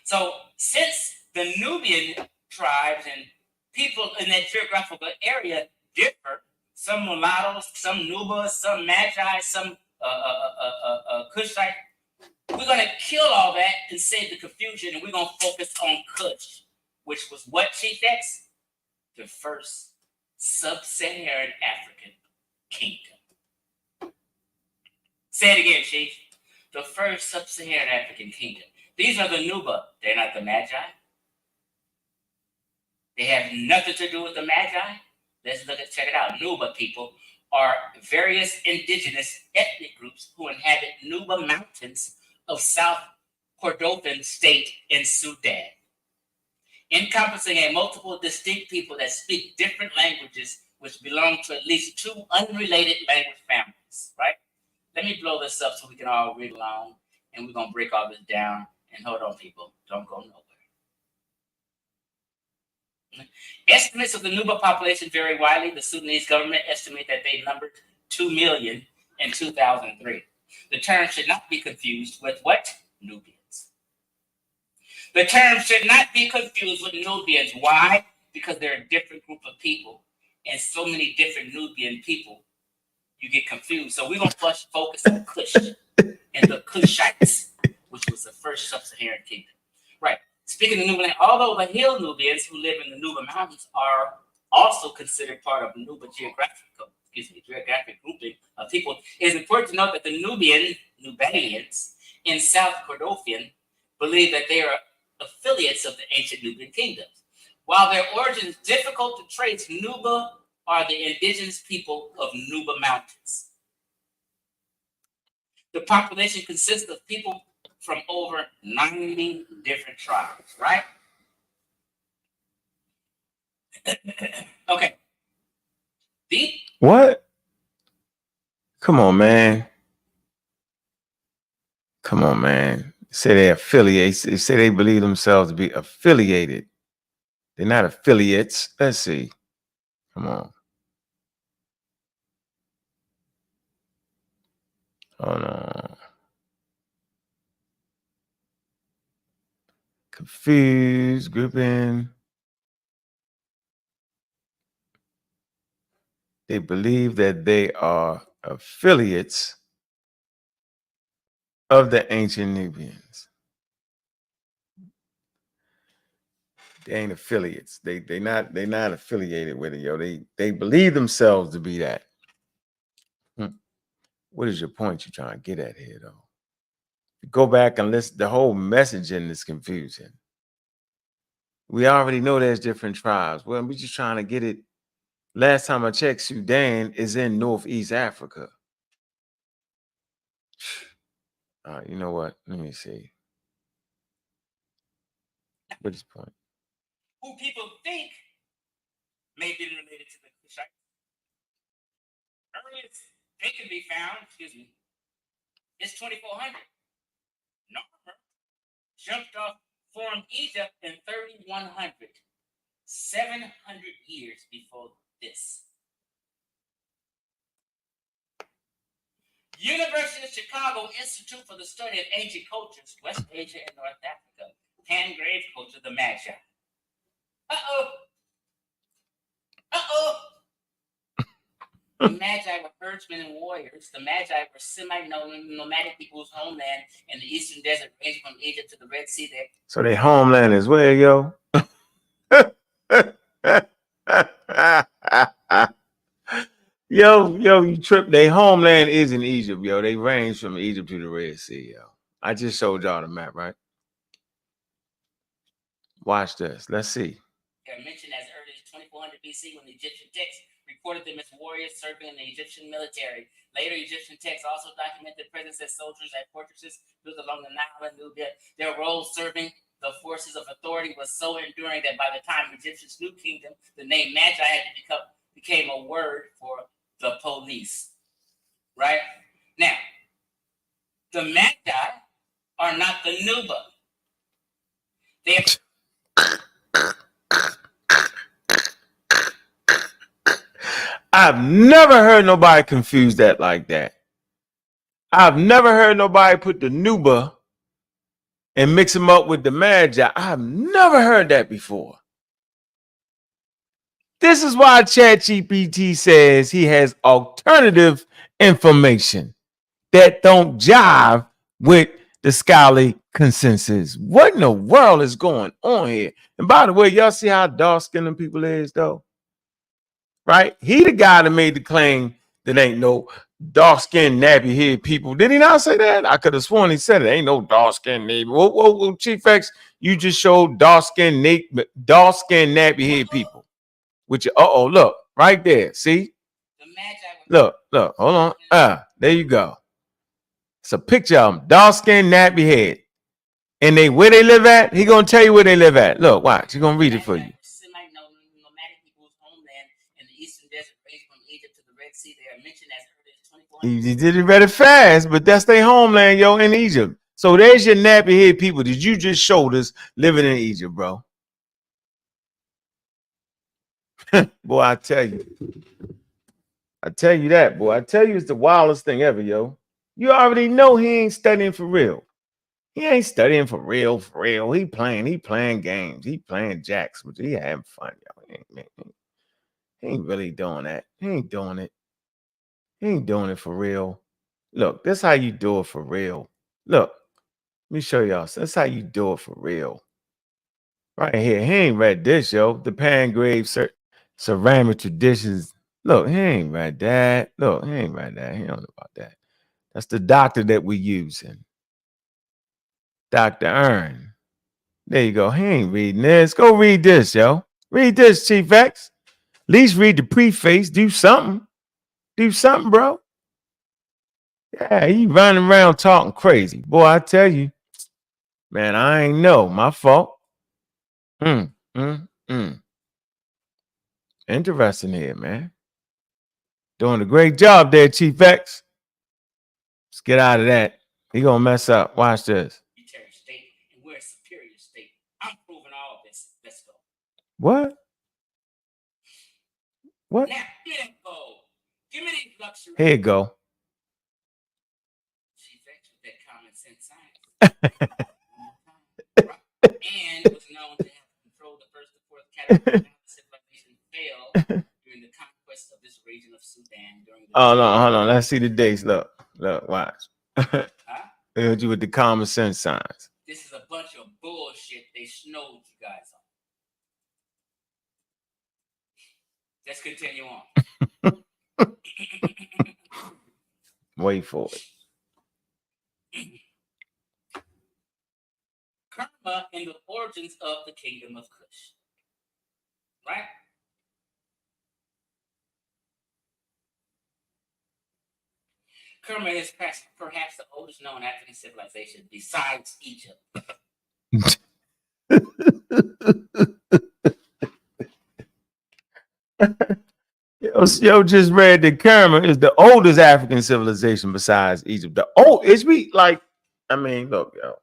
So since the Nubian tribes and people in that geographical area differ, some mulattoes, some Nubas, some Magi, some Kushite, we're going to kill all that and save the confusion, and we're going to focus on Kush, which was what, Chief X? The first sub-Saharan African kingdom. Say it again, Chief. The first sub-Saharan African kingdom. These are the Nuba. They're not the Magi. They have nothing to do with the Magi. Let's check it out. Nuba people are various indigenous ethnic groups who inhabit Nuba mountains of South Kordofan state in Sudan, encompassing a multiple distinct people that speak different languages which belong to at least two unrelated language families, right? Let me blow this up so we can all read along, and we're going to break all this down. And hold on, people. Don't go nowhere. Estimates of the Nuba population vary widely. The Sudanese government estimates that they numbered 2 million in 2003. The term should not be confused with what? Nubians. The term should not be confused with Nubians. Why? Because they're a different group of people, and so many different Nubian people you get confused. So we're going to focus on Kush and the Kushites, which was the first sub-Saharan kingdom. Right. Speaking of Nubian, although the hill Nubians who live in the Nuba Mountains are also considered part of Nuba geographic grouping of people, it is important to note that the Nubians in South Kordofan believe that they are affiliates of the ancient Nubian kingdoms. While their origin is difficult to trace, Nuba are the indigenous people of Nuba Mountains. The population consists of people from over 90 different tribes, right? Okay. What? Come on, man. Come on, man. Say they affiliate. Say they believe themselves to be affiliated. They're not affiliates. Let's see. Come on. Hold on. Confused, grouping. They believe that they are affiliates of the ancient Nubians. They ain't affiliates. They're not affiliated with it, yo. They believe themselves to be that. What is your point you're trying to get at here, though? Go back and listen. The whole messaging is confusing. We already know there's different tribes. Well, we're just trying to get it. Last time I checked, Sudan is in Northeast Africa. You know what? Let me see. What's his point? Who people think may be related to the Kushites. Earliest they can be found, is 2400. Narmer jumped off from Egypt in 3100, 700 years before this. University of Chicago Institute for the Study of Ancient Cultures, West Asia and North Africa, hand-grave culture, the Magi. The Magi were herdsmen and warriors. The Magi were semi-nomadic people whose homeland in the eastern desert ranged from Egypt to the Red Sea. There. So their homeland is where, yo? Yo, you trip. Their homeland is in Egypt, yo. They range from Egypt to the Red Sea, yo. I just showed y'all the map, right? Watch this. Let's see. They're mentioned as early as 2400 BC when the Egyptian texts recorded them as warriors serving in the Egyptian military. Later, Egyptian texts also document their presence as soldiers at fortresses built along the Nile and Nubia. Their role serving the forces of authority was so enduring that by the time Egyptians' new kingdom, the name Magi became a word for the police. Right? Now, the Magi are not the Nuba. They are I've never heard nobody confuse that like that. I've never heard nobody put the Nuba and mix them up with the Magi. I've never heard that before. This is why ChatGPT says he has alternative information that don't jive with the scholarly consensus. What in the world is going on here? And by the way, y'all see how dark-skinned them people is, though? Right? He the guy that made the claim that ain't no dark-skinned, nappy-head people. Did he not say that? I could have sworn he said it. Ain't no dark-skinned, nappy. Whoa, Chief X, you just showed dark-skinned, nappy-head people. Which, look, right there. See? Look, hold on. There you go. It's a picture of them, dark-skinned, nappy-head. And where they live at? He gonna tell you where they live at. Look, watch. He's gonna read it for you. He did it very fast, but that's their homeland, yo, in Egypt. So there's your nappy head people that you just showed us living in Egypt, bro. Boy, I tell you that, boy. I tell you, it's the wildest thing ever, yo. You already know he ain't studying for real. He ain't studying for real, He playing games. He playing jacks, but he having fun, yo. He ain't really doing that. He ain't doing it. He ain't doing it for real. Look, this how you do it for real. Look, let me show y'all. That's how you do it for real. Right here. He ain't read this, yo. The Pangrave ceramic traditions. Look, he ain't read that. Look, he ain't read that. He don't know about that. That's the doctor that we using. Dr. Earn. There you go. He ain't reading this. Go read this, yo. Read this, Chief X. At least read the preface. Do something. Do something, bro. Yeah, he running around talking crazy. Boy, I tell you, man, I ain't know. My fault. Interesting here, man. Doing a great job there, Chief X. Let's get out of that. He gonna mess up. Watch this. State, and we're a superior state. I'm proving all of this. Let's go. What? What? Now, give me the luxury. Here you go. Chief X with that common sense science. And was known to have controlled the first and fourth category of civilization failed during the conquest of this region of Sudan during the hold on. Let's see the dates. Look, watch. Hit you with the common sense signs. This is a bunch of bullshit they snowed you guys on. Let's continue on. Wait for it. Karma and the origins of the kingdom of Kush. Right? Kerma is perhaps the oldest known African civilization besides Egypt. Yo, just read that Kerma is the oldest African civilization besides Egypt. Look, yo.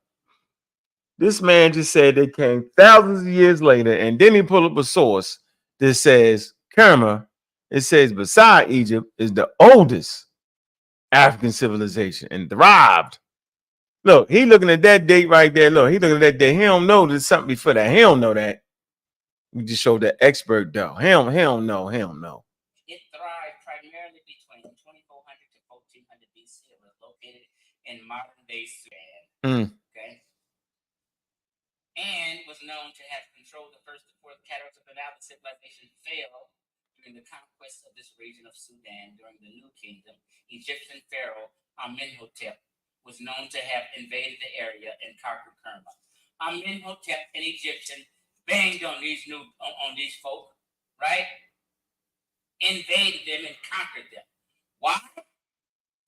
This man just said they came thousands of years later, and then he pulled up a source that says Kerma, it says beside Egypt, is the oldest African civilization and thrived. Look, he looking at that date right there. Look, he looking at that date. He don't know there's something before that. He don't know that. We just showed the expert though. He don't know. It thrived primarily between 2400 to 1400 BC. It was located in modern day Sudan. Okay. And was known to have controlled the first and fourth cataracts of the Nile. The civilization failed during the conquest of this region of Sudan during the New Kingdom. Egyptian pharaoh Amenhotep was known to have invaded the area and conquered Kerma. Amenhotep, an Egyptian, banged on these folk, right? Invaded them and conquered them. Why?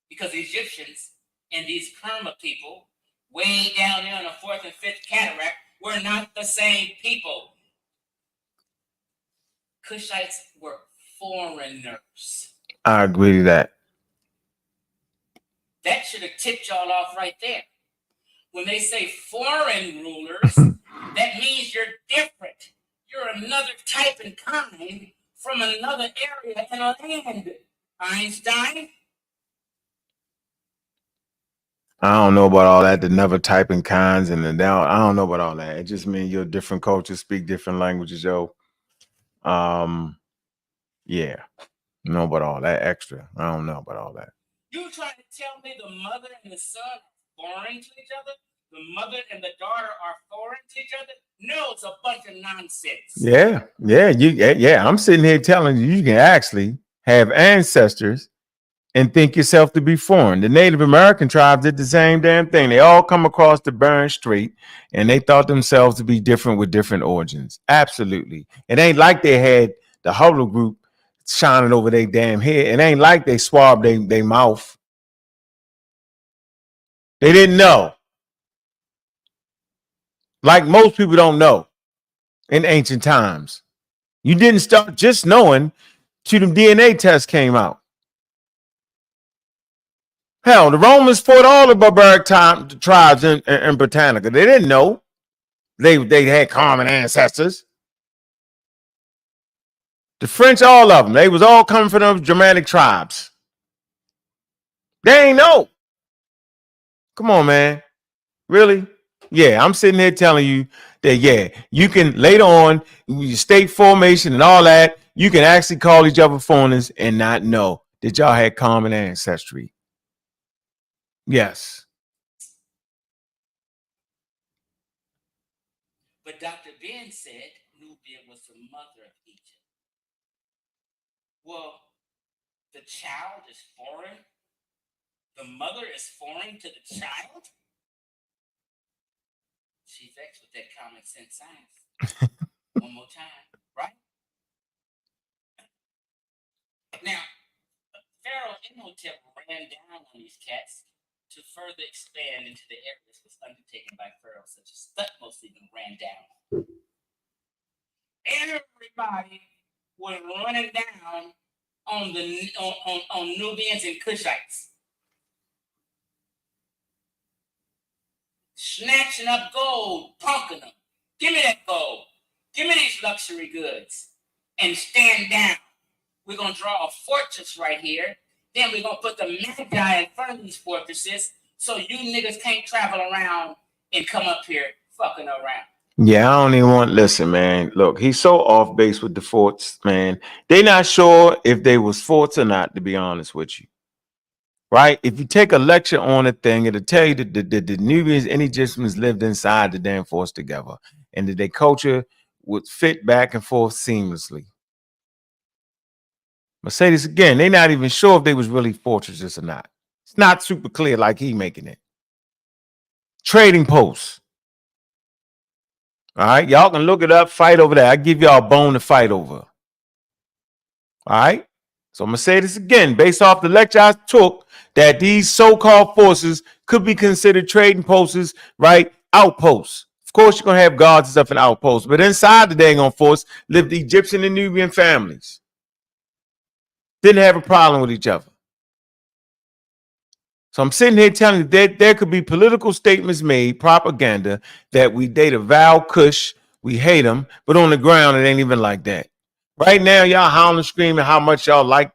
Because the Egyptians and these Kerma people, way down there on the fourth and fifth cataract, were not the same people. Kushites were foreigners. I agree to that. That should have tipped y'all off right there. When they say foreign rulers, that means you're different. You're another type and kind from another area and land. Einstein? I don't know about all that, the never typing kinds and the down. I don't know about all that. It just means you're different cultures, speak different languages, yo. Yeah. Know about all that extra. I don't know about all that. You trying to tell me the mother and the son are foreign to each other? The mother and the daughter are foreign to each other? No, it's a bunch of nonsense. Yeah. I'm sitting here telling you, you can actually have ancestors and think yourself to be foreign. The Native American tribes did the same damn thing. They all come across the Bering Strait and they thought themselves to be different with different origins. Absolutely. It ain't like they had the Huddle group shining over their damn head. It ain't like they swabbed their mouth. They didn't know. Like most people don't know in ancient times. You didn't start just knowing till the DNA test came out. Hell, the Romans fought all the barbaric tribes in Britannica. They didn't know. They had common ancestors. The French, all of them, they was all coming from those Germanic tribes. They ain't know. Come on, man. Really? Yeah, I'm sitting here telling you that, yeah, you can later on, your state formation and all that, you can actually call each other foreigners and not know. that y'all had common ancestry. Yes. But Dr. Ben said Nubia was the mother of Egypt. Well, the child is foreign. The mother is foreign to the child. She's vexed with that common sense science. One more time, right? Now, Pharaoh Imhotep ran down on these cats to further expand into the areas was undertaken by pharaohs such as Thutmose even ran down. Everybody was running down on the on Nubians and Kushites, snatching up gold, punking them. Give me that gold. Give me these luxury goods, and stand down. We're gonna draw a fortress right here. Then we're gonna put the Magi in front of these fortresses, so you niggas can't travel around and come up here fucking around. Yeah, I don't even want. Listen, man. Look, he's so off base with the forts, man. They not sure if they was forts or not. To be honest with you, right? If you take a lecture on a thing, it'll tell you that the Nubians and Egyptians lived inside the damn forts together, and that their culture would fit back and forth seamlessly. But say this again, they're not even sure if they was really fortresses or not. It's not super clear like he making it. Trading posts. All right, y'all can look it up, fight over that. I give y'all a bone to fight over. All right. So I'm gonna say this again, based off the lecture I took, that these so-called forces could be considered trading posts, right? Outposts. Of course, you're gonna have guards and stuff in outposts, but inside the dang on force lived the Egyptian and Nubian families. Didn't have a problem with each other. So I'm sitting here telling you that there could be political statements made, propaganda, that we date a Val Kush, we hate them, but on the ground, it ain't even like that. Right now, y'all howling, screaming how much y'all like,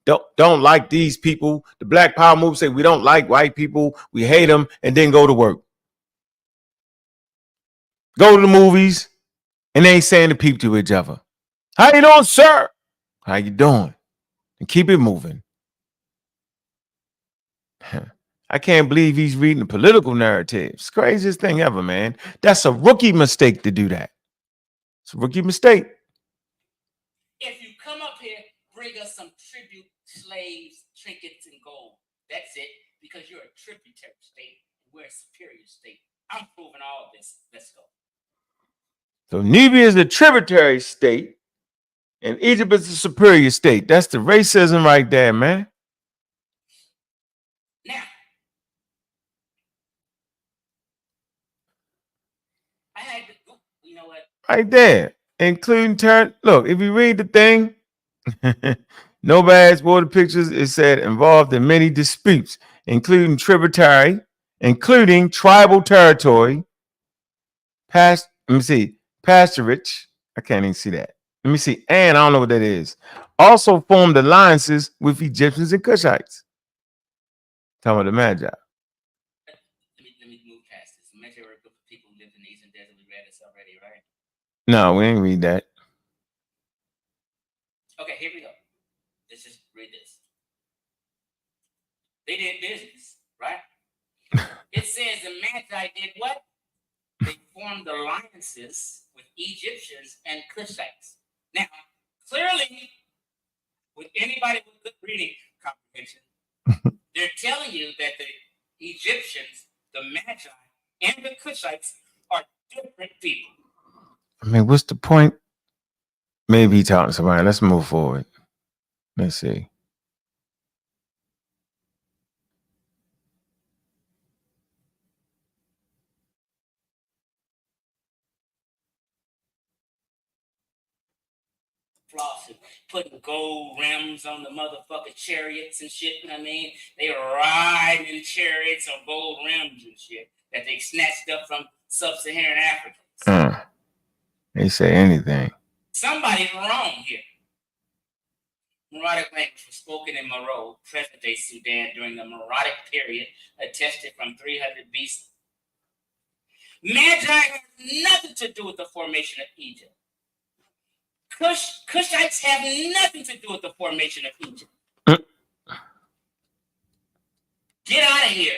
don't like these people. The Black Power movement say we don't like white people, we hate them, and then go to work. Go to the movies, and they ain't saying to people to each other. How you doing, sir? How you doing? And keep it moving. I can't believe he's reading the political narrative. It's the craziest thing ever, man. That's a rookie mistake to do that. It's a rookie mistake. If you come up here, bring us some tribute, slaves, trinkets, and gold. That's it, because you're a tributary state. We're a superior state. I'm proving all of this. Let's go. So Nubia is a tributary state, and Egypt is a superior state. That's the racism right there, man. Now, I had to go, you know what? Right there, including look, if you read the thing, Nomad's water pictures, it said involved in many disputes, including tributary, including tribal territory, let me see, pasturage. I can't even see that. Let me see. And I don't know what that is. Also formed alliances with Egyptians and Kushites. Talking about the Magi. Let me move past this. The Magi were a group of people who lived in the Eastern Desert. We read this already, right? No, we ain't read that. Okay, here we go. Let's just read this. They did business, right? It says the Magi did what? They formed alliances with Egyptians and Kushites. Now, clearly, with anybody with good reading comprehension, they're telling you that the Egyptians, the Magi, and the Kushites are different people. I mean, what's the point? Maybe he talking to somebody. Let's move forward. Let's see. Flossing, putting gold rims on the motherfucking chariots and shit, you know what I mean? They were riding in chariots on gold rims and shit that they snatched up from sub-Saharan Africans. They say anything. Somebody's wrong here. Meroitic language was spoken in Meroe, present-day Sudan, during the Meroitic period, attested from 300 BC. Magi has nothing to do with the formation of Egypt. Kushites have nothing to do with the formation of Egypt. Get out of here.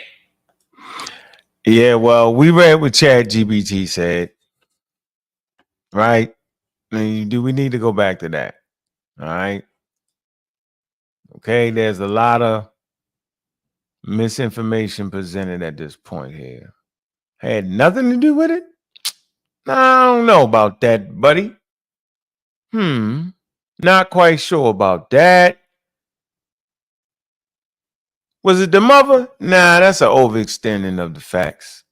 Yeah, well, we read what ChatGPT said, right? And do we need to go back to that? All right. Okay, there's a lot of misinformation presented at this point here. Had nothing to do with it? I don't know about that, buddy. Not quite sure about that. Was it the mother? Nah, that's an overextending of the facts.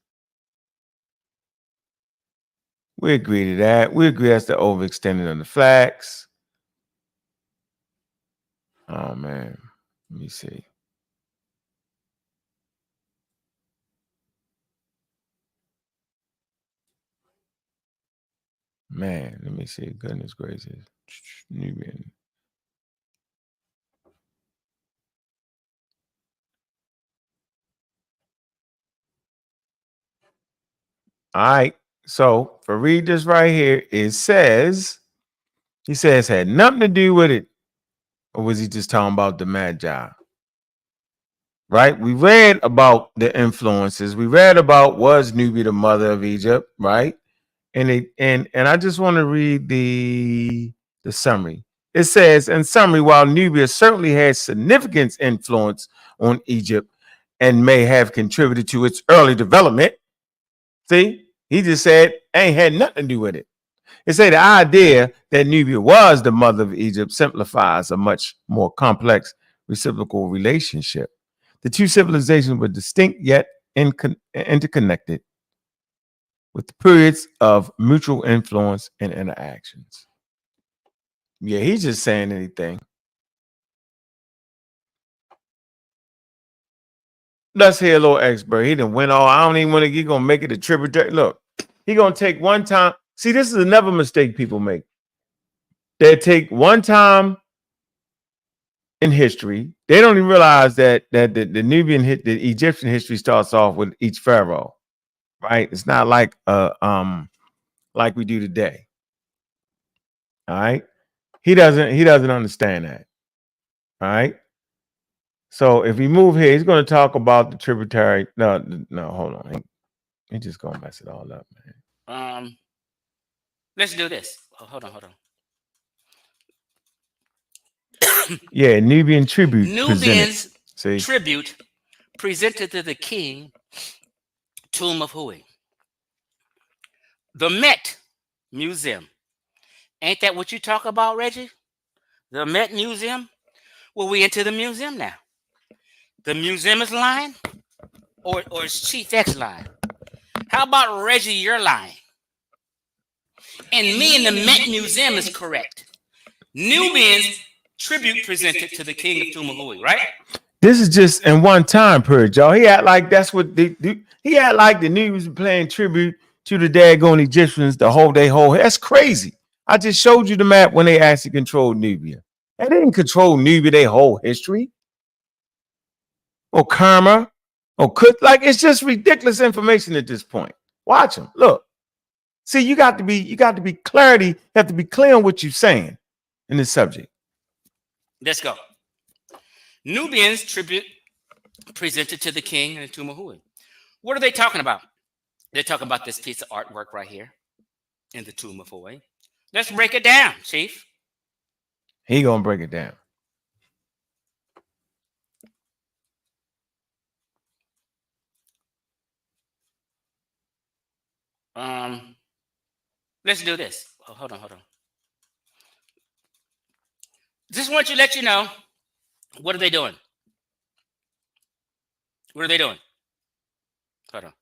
We agree to that. We agree that's the overextending of the facts. Oh, man. Let me see. Man, let me see. Goodness gracious. Nubian. All right. So, for read this right here, it says, he says, had nothing to do with it. Or was he just talking about the Magi? Right? We read about the influences. We read about was Nubia the mother of Egypt, right? And I just want to read the summary. It says, in summary, while Nubia certainly had significant influence on Egypt and may have contributed to its early development, see, he just said ain't had nothing to do with it. It say the idea that Nubia was the mother of Egypt simplifies a much more complex reciprocal relationship. The two civilizations were distinct yet interconnected, with periods of mutual influence and interactions. Yeah, he's just saying anything. Let's hear a little expert. He done went all, I don't even want to, he gonna make it a tributary. Look, he gonna take one time. See, this is another mistake people make. They take one time in history. They don't even realize that the Nubian, the Egyptian history starts off with each pharaoh, right? It's not like like we do today. All right. He doesn't understand that. All right. So if we move here, he's going to talk about the tributary. No, hold on. He just gonna mess it all up, man. Let's do this. Oh, hold on. Yeah, Nubian tribute. Nubians tribute presented to the king, tomb of Hui. The Met Museum. Ain't that what you talk about, Reggie? The Met Museum? Well, we into the museum now. The museum is lying, or is Chief X lying? How about Reggie, you're lying? And me and the Met Museum is correct. Nubians tribute presented to the king of Tomb of Hui, right? This is just in one time period, y'all. He act like that's what they do. He act like the Nubians playing tribute to the daggone Egyptians that's crazy. I just showed you the map when they actually controlled Nubia. They didn't control Nubia their whole history. Or karma. Or like it's just ridiculous information at this point. Watch them. Look. See, you got to be clarity. You have to be clear on what you're saying in this subject. Let's go. Nubians tribute presented to the king in the Tomb of Hui. What are they talking about? They're talking about this piece of artwork right here in the Tomb of Hui. Let's break it down, Chief. He gonna break it down. Let's do this. Oh, hold on. Just want to let you know, what are they doing? Hold on.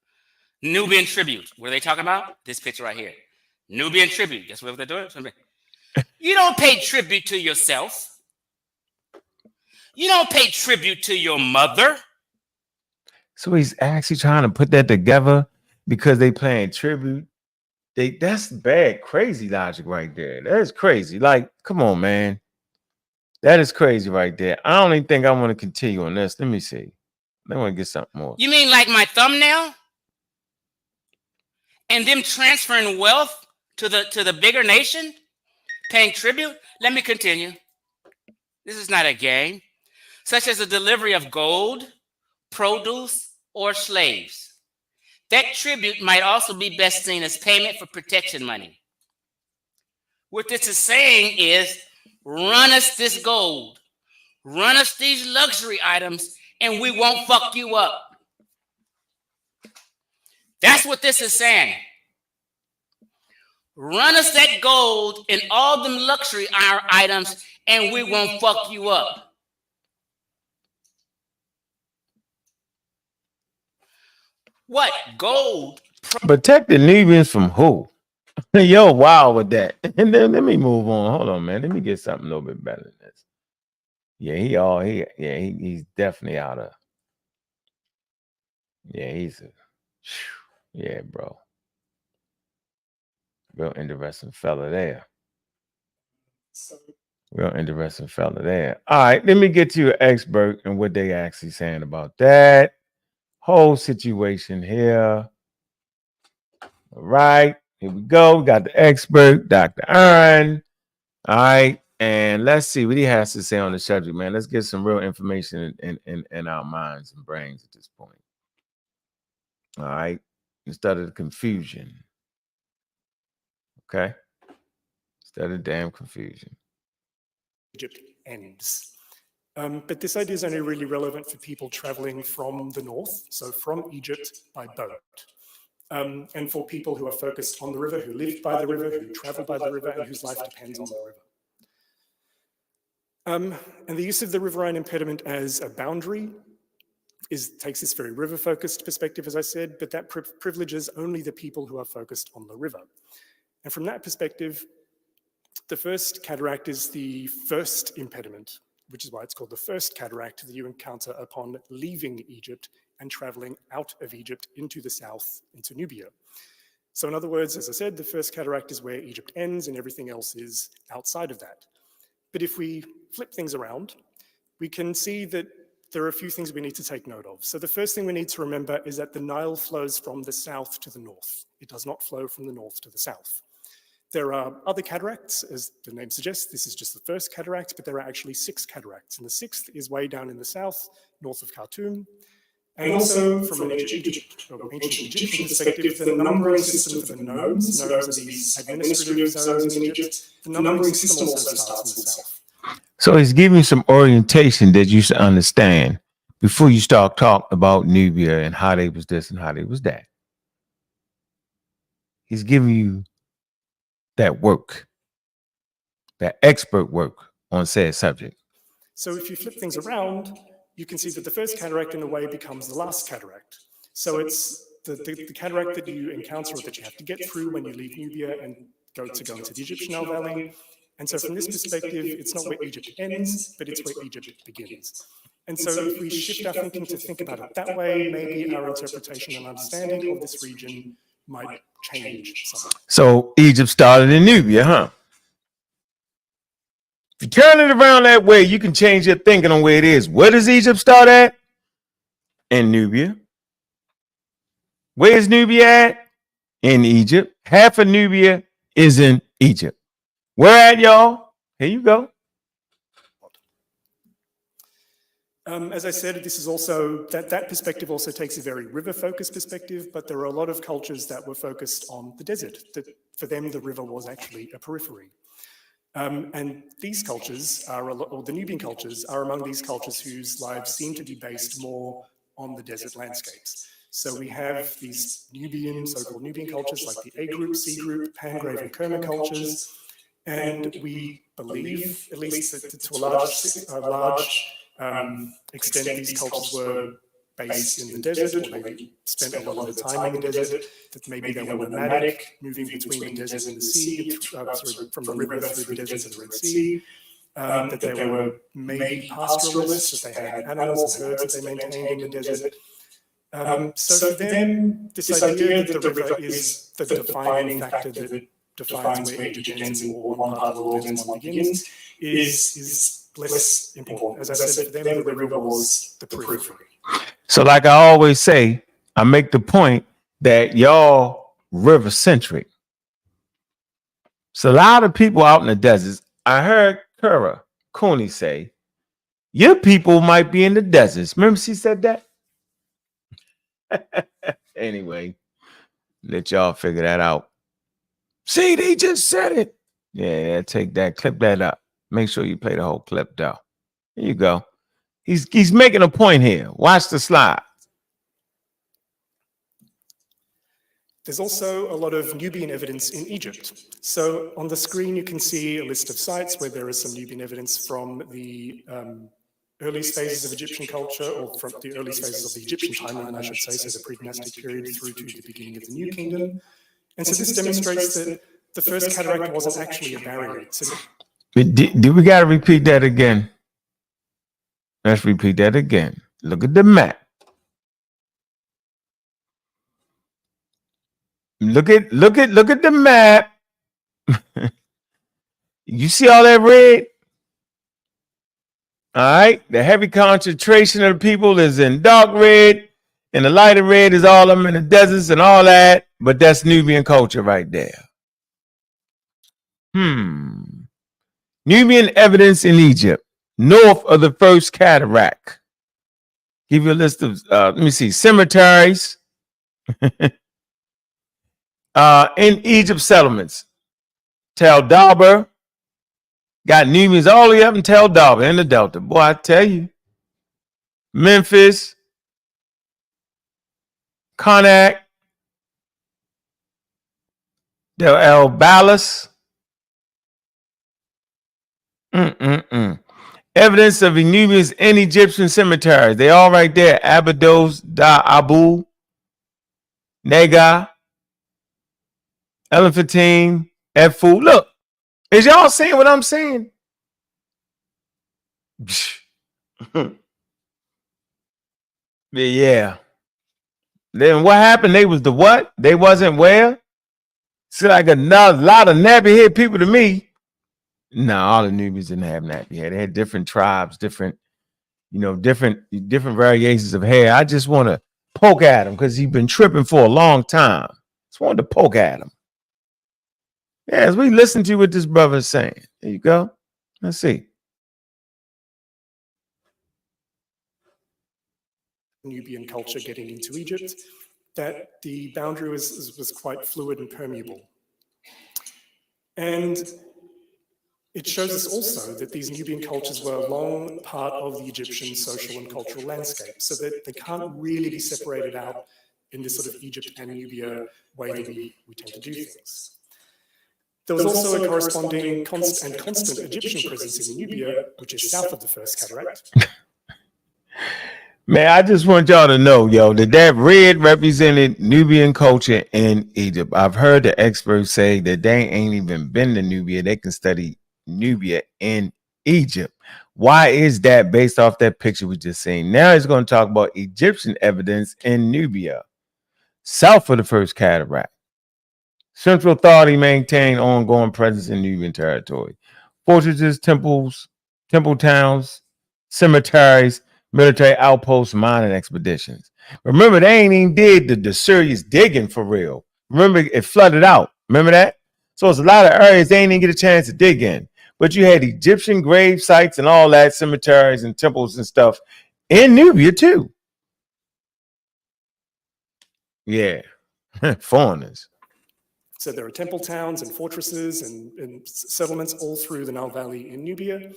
Nubian tribute. What are they talking about? This picture right here. Nubian tribute. Guess what they're doing? You don't pay tribute to yourself. You don't pay tribute to your mother. So he's actually trying to put that together because they playing tribute. That's bad, crazy logic right there. That is crazy. Like, come on, man. That is crazy right there. I don't even think I want to continue on this. Let me see. I want to get something more. You mean like my thumbnail? And them transferring wealth to the bigger nation? Paying tribute? Let me continue. This is not a game. Such as the delivery of gold, produce, or slaves. That tribute might also be best seen as payment for protection money. What this is saying is, run us this gold, run us these luxury items, and we won't fuck you up. That's what this is saying. Run us that gold and all them luxury items, and we won't fuck you up. What? Gold? Protect the Nubians from who? Yo, wow with that. And then let me move on. Hold on, man. Let me get something a little bit better than this. Yeah, he's definitely out of. Yeah, yeah, bro. Real interesting fella there. Real interesting fella there. All right, let me get to an expert and what they actually saying about that whole situation here. All right, here we go. We got the expert, Dr. Aaron. All right, and let's see what he has to say on the subject, man. Let's get some real information in our minds and brains at this point. All right, instead of the confusion. Okay, instead of damn confusion. Egypt ends. But this idea is only really relevant for people traveling from the north, so from Egypt by boat. And for people who are focused on the river, who live by the river, who travel by the river, and whose life depends on the river. And the use of the riverine impediment as a boundary takes this very river-focused perspective, as I said, but that privileges only the people who are focused on the river. And from that perspective, the first cataract is the first impediment, which is why it's called the first cataract that you encounter upon leaving Egypt and traveling out of Egypt into the south, into Nubia. So in other words, as I said, the first cataract is where Egypt ends and everything else is outside of that. But if we flip things around, we can see that there are a few things we need to take note of. So the first thing we need to remember is that the Nile flows from the south to the north. It does not flow from the north to the south. There are other cataracts, as the name suggests. This is just the first cataract, but there are actually 6 cataracts. And the 6th is way down in the south, north of Khartoum. And also, from an ancient Egyptian perspective, the numbering system for the nodes are these administrative zones in Egypt. The numbering system also starts in the south. So he's giving you some orientation that you should understand before you start talking about Nubia and how they was this and how they was that. He's giving you that work, that expert work on said subject. So if you flip things around, you can see that the first cataract in a way becomes the last cataract. So it's the cataract that you encounter or that you have to get through when you leave Nubia and go into the Egyptian Nile Valley. And so from this perspective, it's not where Egypt ends, but it's where Egypt begins. And so if we shift our thinking to think about it that way, maybe our interpretation and understanding of this region might change somewhat. So Egypt started in Nubia, huh? If you turn it around that way, you can change your thinking on where it is. Where does Egypt start at? In Nubia. Where is Nubia at? In Egypt. Half of Nubia is in Egypt. Where at, y'all? Here you go. As I said, this is also, that perspective also takes a very river-focused perspective, but there are a lot of cultures that were focused on the desert. That for them, the river was actually a periphery. And these cultures or the Nubian cultures are among these cultures whose lives seem to be based more on the desert landscapes. So we have these so-called Nubian cultures like the A group, C group, Pangrave and Kerma cultures. And we believe, at least that to a large extent, these cultures were based in the desert, or maybe spent a lot of the time in the desert, that maybe they were nomadic, moving between the desert and the sea, from the river through the desert to the Red Sea, that they were maybe pastoralists, that they had animals and herds that they maintained in the desert. So for them, this idea that the river is the defining factor that defines where Egypt ends or one part of the world ends and one begins is less important. As I said, for them, the river was the periphery. So like I always say, I make the point that y'all river-centric. So a lot of people out in the deserts, I heard Kura Cooney say, your people might be in the deserts. Remember she said that? Anyway, let y'all figure that out. See, they just said it. Yeah, take that, clip that up. Make sure you play the whole clip though. Here you go. He's making a point here. Watch the slide. There's also a lot of Nubian evidence in Egypt. So on the screen, you can see a list of sites where there is some Nubian evidence from the earliest phases of Egyptian culture, or from the earliest phases of the Egyptian timeline, I should say, so the pre-dynastic period through to the beginning of the New Kingdom. And so this demonstrates that the first cataract wasn't actually a barrier. So do we got to repeat that again? Let's repeat that again. Look at the map. Look at the map. You see all that red? All right. The heavy concentration of the people is in dark red, and the lighter red is all of them in the deserts and all that. But that's Nubian culture right there. Nubian evidence in Egypt, north of the first cataract. Give you a list of, let me see, cemeteries. In Egypt settlements. Tel Dabra. Got Nubians all the way up in Tel Dabra in the Delta. Boy, I tell you. Memphis. Karnak. Del El Balas. Evidence of Nubians in Egyptian cemeteries. They all right there. Abydos, Da Abu, Nega, Elephantine, Edfu. Look, is y'all seeing what I'm saying? Yeah. Then what happened? They was the what? They wasn't where? See, like another lot of nappy head people to me. No, all the Nubians didn't have nappy hair. They had different tribes, different variations of hair. I just want to poke at him because he's been tripping for a long time. Just wanted to poke at him. Yeah, as we listen to what this brother is saying. There you go. Let's see. Nubian culture getting into Egypt, that the boundary was quite fluid and permeable. And it shows us also that these Nubian cultures were a long part of the Egyptian social and cultural landscape, so that they can't really be separated out in this sort of Egypt and Nubia way that we tend to do things. There was also a corresponding constant Egyptian presence in Nubia, which is south of the First Cataract. Man, I just want y'all to know, that red represented Nubian culture in Egypt. I've heard the experts say that they ain't even been to Nubia. They can study Nubia in Egypt. Why is that? Based off that picture we just seen. Now he's going to talk about Egyptian evidence in Nubia, south of the First Cataract. Central Authority maintained ongoing presence in Nubian territory. Fortresses, temples, temple towns, cemeteries, military outposts, mining expeditions. Remember, they ain't even did the serious digging for real. Remember, it flooded out. Remember that? So it's a lot of areas they ain't even get a chance to dig in. But you had Egyptian grave sites and all that, cemeteries and temples and stuff in Nubia too. Yeah, foreigners. So there are temple towns and fortresses and settlements all through the Nile Valley in Nubia.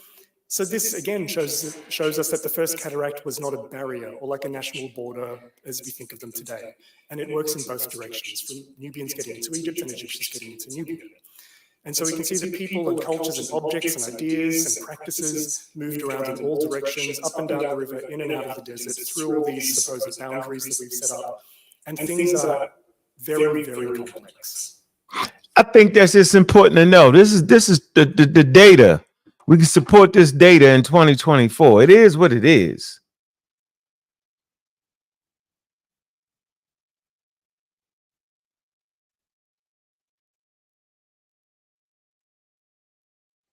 So this again shows us that the First Cataract was not a barrier or like a national border as we think of them today. And it works in both directions, from Nubians getting into Egypt and Egyptians getting into Nubia. And so we can see that people and cultures and objects and ideas and practices moved around in all directions, up and down the river, in and out of the desert, through all these supposed boundaries that we've set up. And things are very, very complex. I think that's just important to know. This is the data. We can support this data in 2024. It is what it is.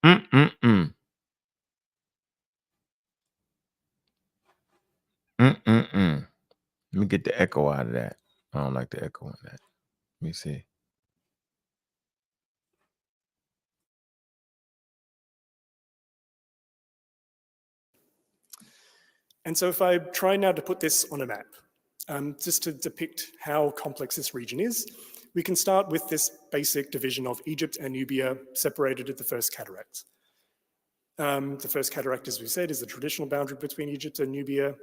Let me get the echo out of that. I don't like the echo on that. Let me see. And so if I try now to put this on a map, Just to depict how complex this region is, we can start with this basic division of Egypt and Nubia separated at the First Cataract. The First Cataract, as we said, is the traditional boundary between Egypt and Nubia.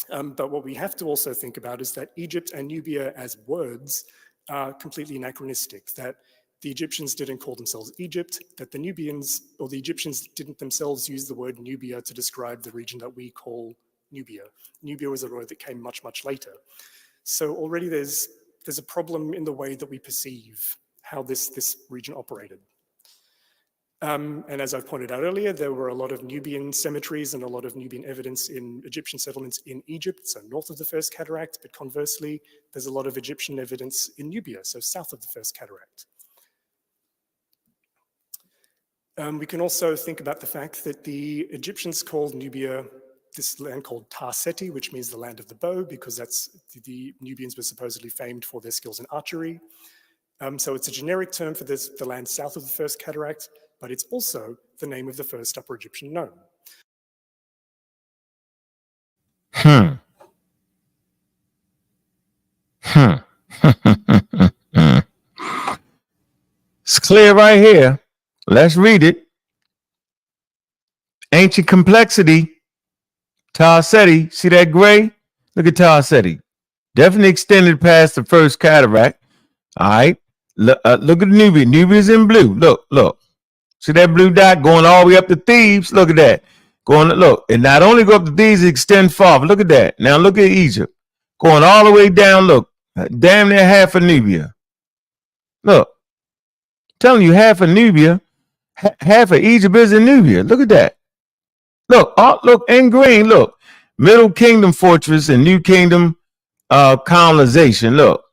But what we have to also think about is that Egypt and Nubia as words are completely anachronistic, that the Egyptians didn't call themselves Egypt, that the Nubians or the Egyptians didn't themselves use the word Nubia to describe the region that we call Nubia. Nubia was a word that came much, much later. So already there's a problem in the way that we perceive how this region operated. And as I pointed out earlier, there were a lot of Nubian cemeteries and a lot of Nubian evidence in Egyptian settlements in Egypt, so north of the First Cataract, but conversely, there's a lot of Egyptian evidence in Nubia, so south of the First Cataract. We can also think about the fact that the Egyptians called Nubia this land called Tarseti, which means the land of the bow, because that's the Nubians were supposedly famed for their skills in archery. So it's a generic term for the land south of the First Cataract, but it's also the name of the first Upper Egyptian known. It's clear right here. Let's read it. Ancient complexity. Tarseti, see that gray? Look at Tarseti. Definitely extended past the First Cataract. All right. Look at Nubia. Nubia's in blue. Look. See that blue dot going all the way up to Thebes? Look at that. Look. And not only go up to Thebes, it extend far. But look at that. Now look at Egypt. Going all the way down. Look. Damn near half of Nubia. Look. I'm telling you, half of Nubia, half of Egypt is in Nubia. Look at that. Look, look in green. Look, Middle Kingdom fortress and New Kingdom colonization. Look.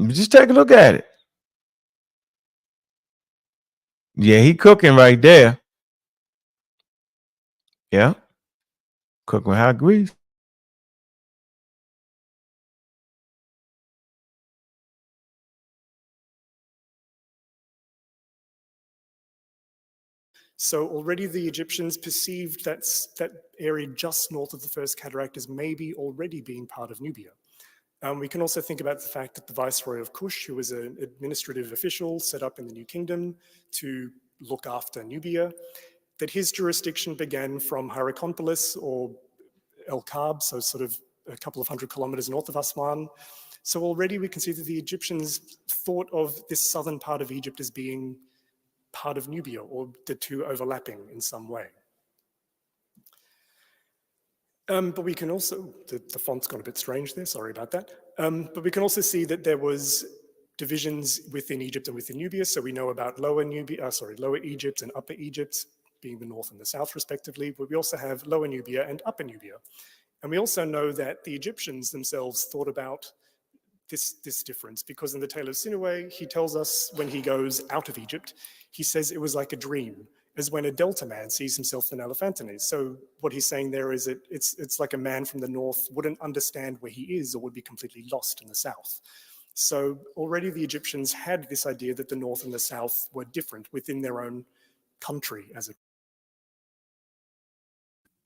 Just take a look at it. Yeah, he cooking right there. Yeah, cooking with hot grease. So already the Egyptians perceived that area just north of the First Cataract as maybe already being part of Nubia. We can also think about the fact that the Viceroy of Kush, who was an administrative official set up in the New Kingdom to look after Nubia, that his jurisdiction began from Hierakonpolis or El Kab, so sort of a couple of 100 kilometers north of Aswan. So already we can see that the Egyptians thought of this southern part of Egypt as being part of Nubia, or the two overlapping in some way. But we can also, the font's gone a bit strange there, sorry about that. But we can also see that there was divisions within Egypt and within Nubia. So we know about Lower Egypt and Upper Egypt, being the north and the south respectively, but we also have Lower Nubia and Upper Nubia. And we also know that the Egyptians themselves thought about this difference, because in the Tale of Sinuhe, he tells us when he goes out of Egypt, he says it was like a dream, as when a Delta man sees himself in Elephantinus. So what he's saying there is it's like a man from the north wouldn't understand where he is or would be completely lost in the south. So already the Egyptians had this idea that the north and the south were different within their own country as a.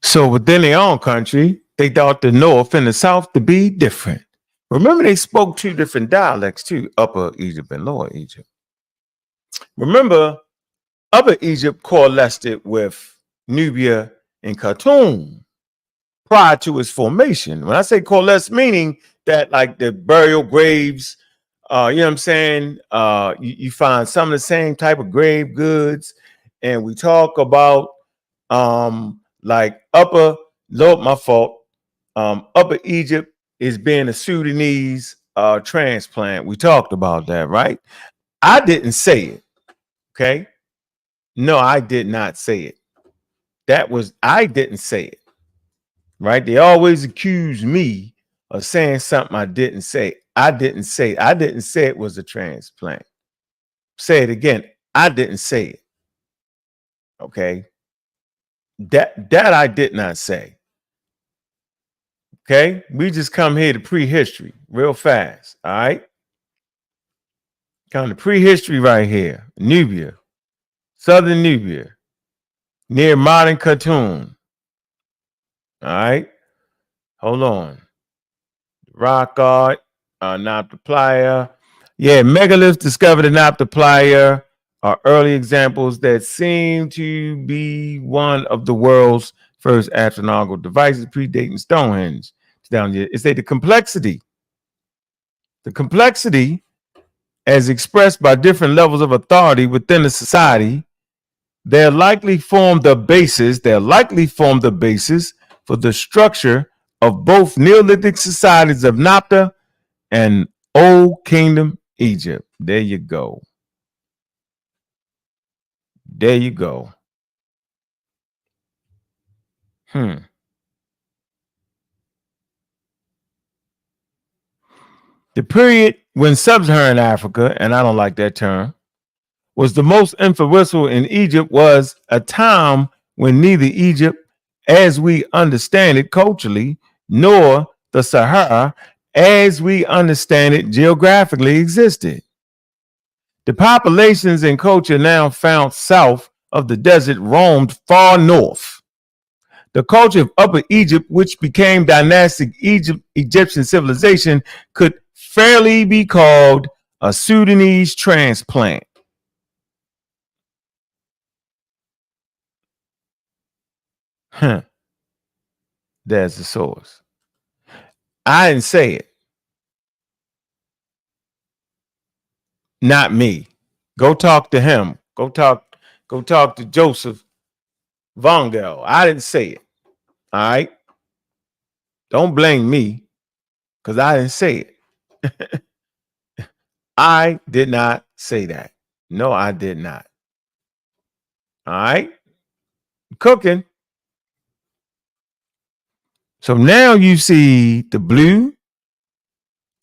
So within their own country, they thought the north and the south to be different. Remember, they spoke two different dialects too, Upper Egypt and Lower Egypt. Remember, Upper Egypt coalesced it with Nubia and Khartoum prior to its formation. When I say coalesce, meaning that like the burial graves, you know what I'm saying? You find some of the same type of grave goods. And we talk about like Upper Egypt is being a Sudanese transplant. We talked about that, right? I didn't say it. Okay. No, I did not say it. I didn't say it. Right? They always accuse me of saying something I didn't say. I didn't say it. I didn't say it was a transplant. Say it again. I didn't say it. Okay. That I did not say. Okay, we just come here to prehistory real fast. All right. Kind of prehistory right here. Nubia, southern Nubia, near modern Khartoum. All right. Hold on. Rock art, Noptoplaya. Yeah, megaliths discovered in Noptoplaya are early examples that seem to be one of the world's first astronomical devices predating Stonehenge. It's down here. It's the complexity. The complexity, as expressed by different levels of authority within a society, they're likely formed the basis for the structure of both Neolithic societies of Nopta and Old Kingdom Egypt. There you go. There you go. The period when sub-Saharan Africa, and I don't like that term, was the most influential in Egypt was a time when neither Egypt, as we understand it culturally, nor the Sahara, as we understand it geographically, existed. The populations and culture now found south of the desert roamed far north. The culture of Upper Egypt, which became dynastic Egyptian civilization, could fairly be called a Sudanese transplant. There's the source. I didn't say it. Not me. Go talk to him. Go talk to Joseph Vongel. I didn't say it. All right. Don't blame me because I didn't say it. I did not say that. No, I did not. All right. Cooking. So now you see the blue,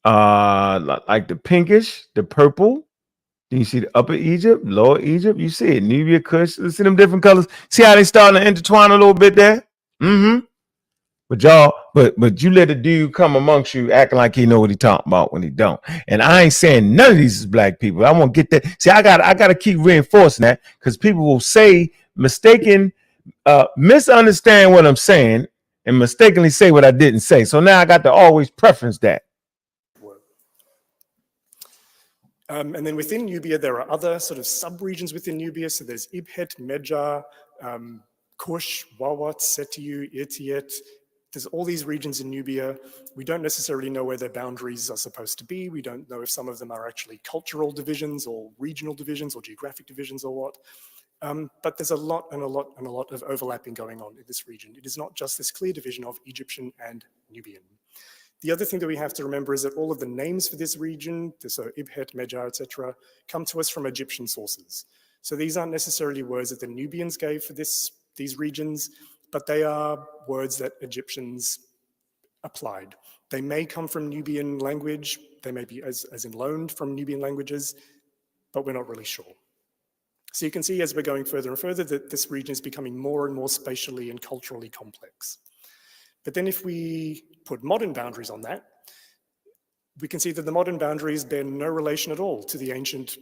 like the pinkish, the purple. Then you see the Upper Egypt, Lower Egypt. You see it, Nubia, Kush. See them different colors. See how they starting to intertwine a little bit there. But y'all, but you let a dude come amongst you acting like he know what he talking about when he don't. And I ain't saying none of these is black people. I want to get that. See, I gotta keep reinforcing that because people will say misunderstand what I'm saying and mistakenly say what I didn't say. So now I got to always preference that. And then within Nubia, there are other sort of sub-regions within Nubia. So there's Ibhet, Medja, Kush, Wawat, Setiu, Irtiet. There's all these regions in Nubia. We don't necessarily know where their boundaries are supposed to be. We don't know if some of them are actually cultural divisions or regional divisions or geographic divisions or what. But there's a lot of overlapping going on in this region. It is not just this clear division of Egyptian and Nubian. The other thing that we have to remember is that all of the names for this region, so Ibhet, Medja, etc., come to us from Egyptian sources. So these aren't necessarily words that the Nubians gave for these regions, but they are words that Egyptians applied. They may come from Nubian language, they may be as in loaned from Nubian languages, but we're not really sure. So you can see as we're going further and further that this region is becoming more and more spatially and culturally complex. But then if we put modern boundaries on that, we can see that the modern boundaries bear no relation at all to the ancient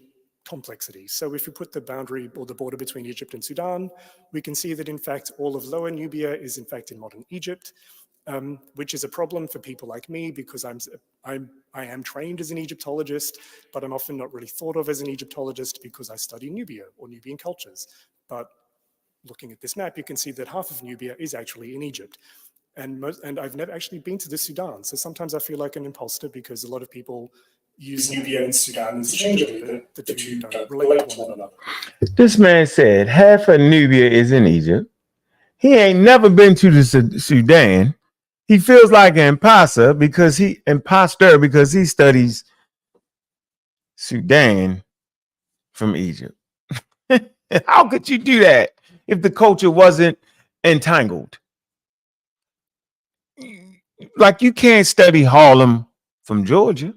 complexity. So if we put the boundary or the border between Egypt and Sudan, we can see that in fact all of Lower Nubia is in fact in modern Egypt, which is a problem for people like me because I am trained as an Egyptologist, but I'm often not really thought of as an Egyptologist because I study Nubia or Nubian cultures. But looking at this map, you can see that half of Nubia is actually in Egypt. And I've never actually been to the Sudan. So sometimes I feel like an imposter because a lot of people use Nubia and Sudan interchangeably. The two don't relate to one another. This man said half of Nubia is in Egypt. He ain't never been to the Sudan. He feels like an imposter because he studies Sudan from Egypt. How could you do that if the culture wasn't entangled? Like you can't study Harlem from Georgia.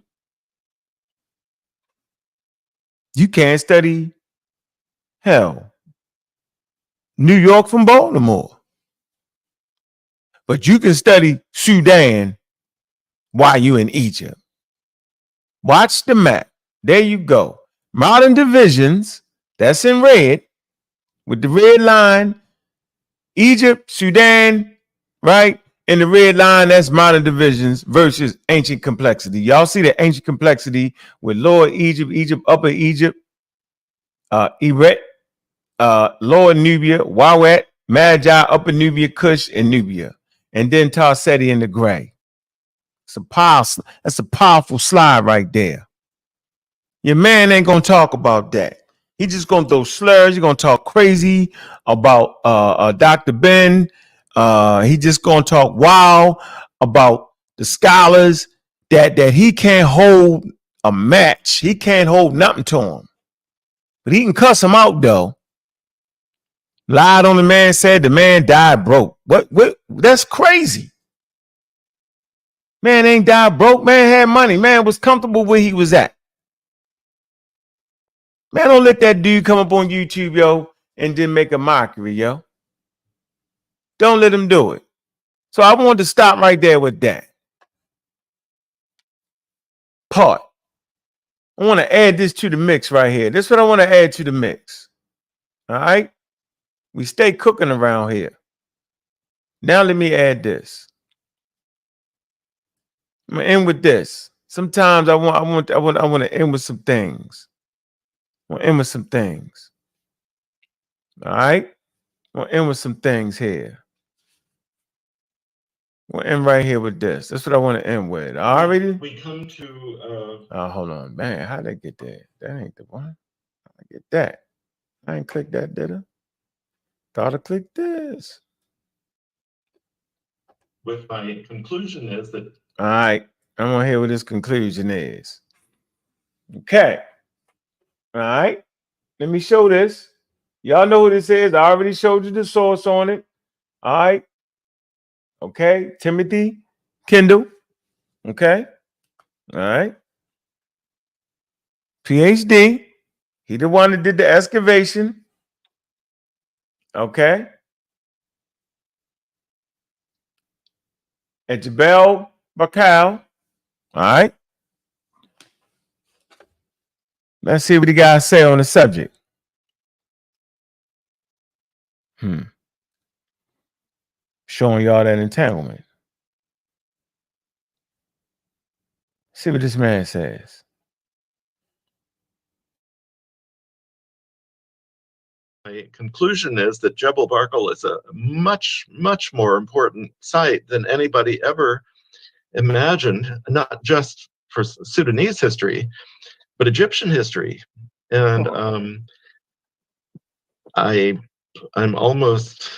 You can't study, hell, New York from Baltimore. But you can study Sudan while you're in Egypt. Watch the map. There you go. Modern divisions, that's in red, with the red line, Egypt, Sudan, right? And the red line, that's modern divisions versus ancient complexity. Y'all see the ancient complexity with Lower Egypt, Upper Egypt, Eret, Lower Nubia, Wawet, Magi, Upper Nubia, Kush, and Nubia. And then Tarseti in the gray. That's a powerful slide right there. Your man ain't gonna talk about that. He just gonna throw slurs. He's gonna talk crazy about Dr. Ben. He just gonna talk wild about the scholars that he can't hold a match. He can't hold nothing to him. But he can cuss him out though. Lied on the man, said the man died broke. What? That's crazy. Man ain't died broke. Man had money. Man was comfortable where he was at. Man, don't let that dude come up on YouTube, yo, and then make a mockery, yo. Don't let him do it. So I wanted to stop right there with that part. I want to add this to the mix right here. This is what I want to add to the mix. All right? We stay cooking around here. Now let me add this. I'm gonna end with this. Sometimes I want to end with some things. All right? We'll end with some things here. We'll end right here with this. That's what I want to end with. Already? We come to hold on, man. How'd I get there? That ain't the one. I get that. I ain't clicked that, did I? Thought I clicked this. with my conclusion is that. All right. I'm gonna hear what this conclusion is. Okay. All right. Let me show this. Y'all know what this is. I already showed you the source on it. All right. Okay. Timothy Kendall. Okay. All right. PhD. He the one that did the excavation. Okay. At Jebel, Barkal. All right. Let's see what the guys say on the subject. Showing y'all that entanglement. See what this man says. My conclusion is that Jebel Barkal is a much, much more important site than anybody ever imagined, not just for Sudanese history, but Egyptian history. And I'm almost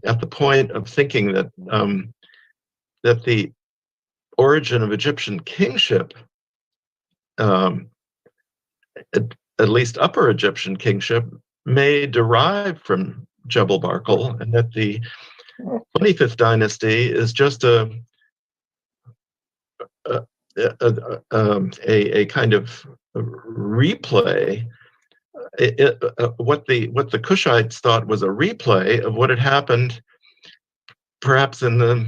at the point of thinking that that the origin of Egyptian kingship, at least Upper Egyptian kingship, may derive from Jebel Barkal, and that the 25th dynasty is just a kind of replay. What the Kushites thought was a replay of what had happened, perhaps in the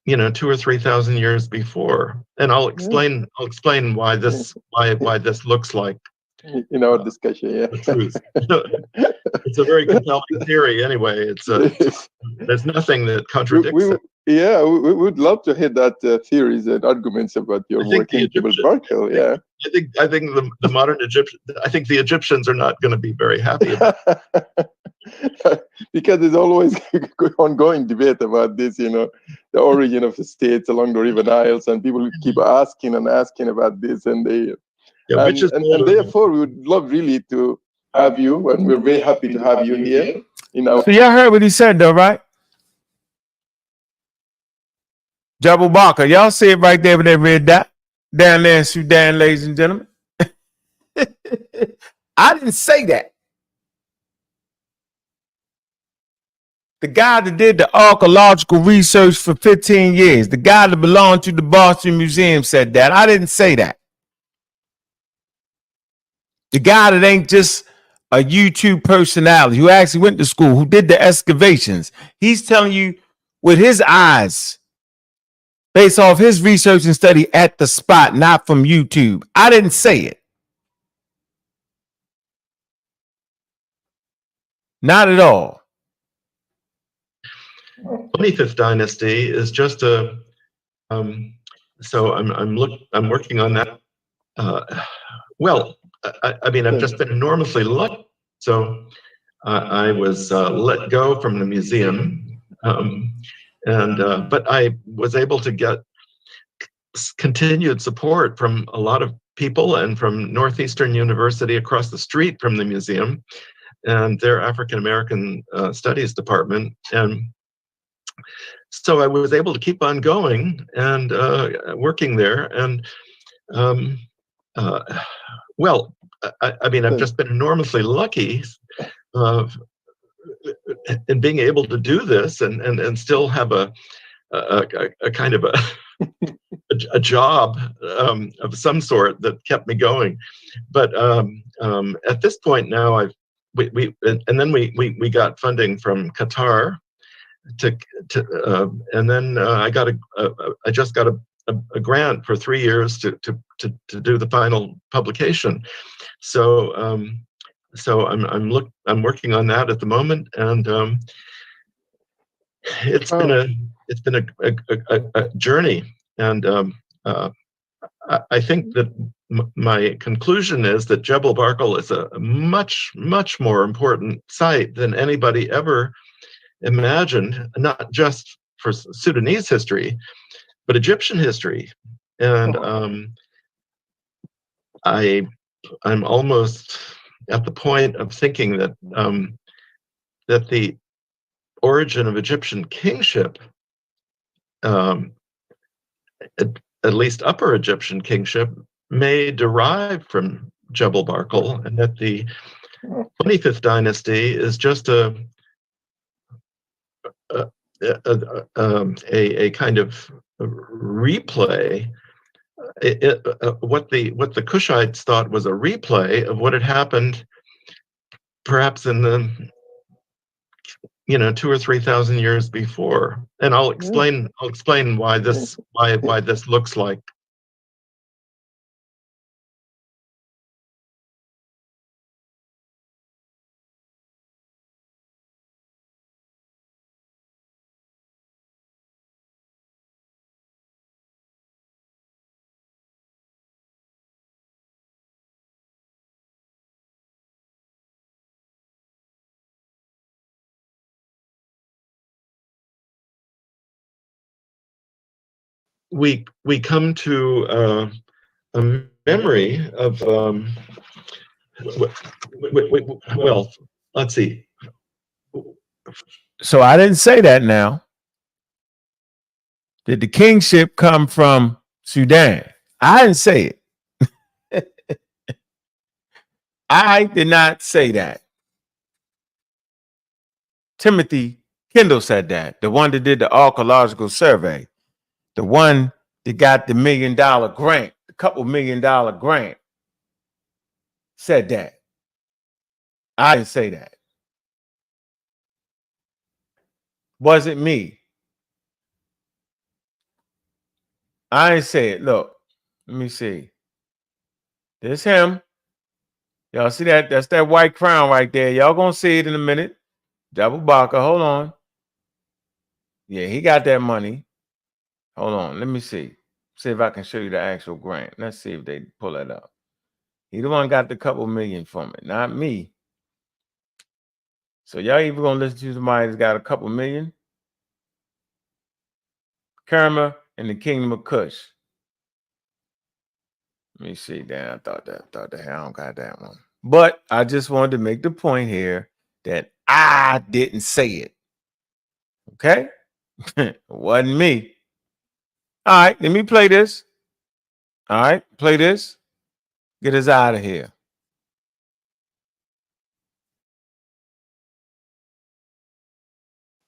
2,000 or 3,000 years before. And I'll explain why this looks like in our discussion. Yeah, the truth. It's a very compelling theory. Anyway, there's nothing that contradicts it. Yeah, we would love to hear that theories and arguments about your work in Jebel Barkal. Yeah, I think the modern Egyptians. I think the Egyptians are not going to be very happy about it. Because there's always ongoing debate about this. The origin of the states along the River Niles, and people keep asking about this, and they. Yeah, and therefore, we would love really to have you, and we're very happy to have you here. So y'all heard what he said, though, right? Jebel Barkal, y'all see it right there with that red dot down there in Sudan, ladies and gentlemen. I didn't say that. The guy that did the archaeological research for 15 years, the guy that belonged to the Boston Museum, said that. I didn't say that. The guy that ain't just a YouTube personality, who actually went to school, who did the excavations, he's telling you with his eyes, based off his research and study at the spot, not from YouTube. I didn't say it. Not at all. 25th dynasty is just a. So I'm working on that. Well, I mean, I've just been enormously lucky. So I was let go from the museum, but I was able to get continued support from a lot of people and from Northeastern University across the street from the museum and their African American Studies department. And so I was able to keep on going and working there. And well, I mean, I've just been enormously lucky in being able to do this and still have a kind of a job of some sort that kept me going. But at this point now, and then we got funding from Qatar and then I just got a grant for 3 years to do the final publication. So I'm working on that at the moment, and it's been a journey, and I think that my conclusion is that Jebel Barkal is a much more important site than anybody ever imagined, not just for Sudanese history, but Egyptian history. And I'm almost at the point of thinking that that the origin of Egyptian kingship, at least Upper Egyptian kingship, may derive from Jebel Barkal, and that the 25th dynasty is just a kind of replay. What the Kushites thought was a replay of what had happened, perhaps in the 2,000 or 3,000 years before. And I'll explain why this looks like. We come to a memory of well, let's see. So I didn't say that now. Did the kingship come from Sudan? I didn't say it. I did not say that. Timothy Kendall said that, the one that did the archaeological survey, the one that got the $1 million grant, the couple $1 million grant, said that. I didn't say that. Wasn't me. I didn't say it. Look, let me see. There's him. Y'all see that? That's that white crown right there. Y'all gonna see it in a minute. Jebel Barkal, hold on. Yeah, he got that money. Hold on, let me see. See if I can show you the actual grant. Let's see if they pull it up. He the one got the couple million from it, not me. So y'all even gonna listen to somebody that's got a couple million? Kerma and the Kingdom of Kush. Let me see. Damn, I thought that I don't got that one. But I just wanted to make the point here that I didn't say it. Okay? It wasn't me. All right, let me play this. All right, play this. Get us out of here.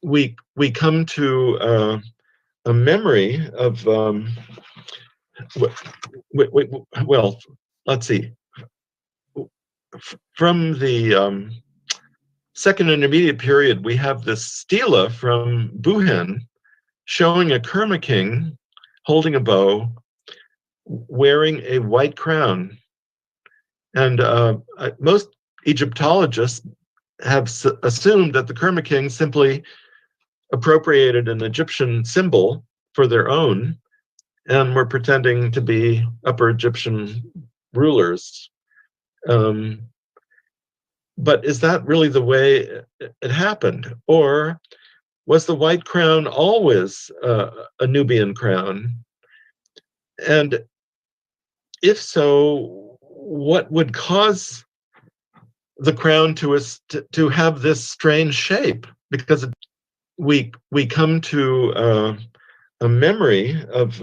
We come to a memory of well, let's see. From the Second Intermediate period, we have this stela from Buhen showing a Kerma king holding a bow, wearing a white crown. And most Egyptologists have assumed that the Kerma kings simply appropriated an Egyptian symbol for their own and were pretending to be Upper Egyptian rulers. But is that really the way it happened? Or was the white crown always a Nubian crown? And if so, what would cause the crown to have this strange shape? Because we come to a memory of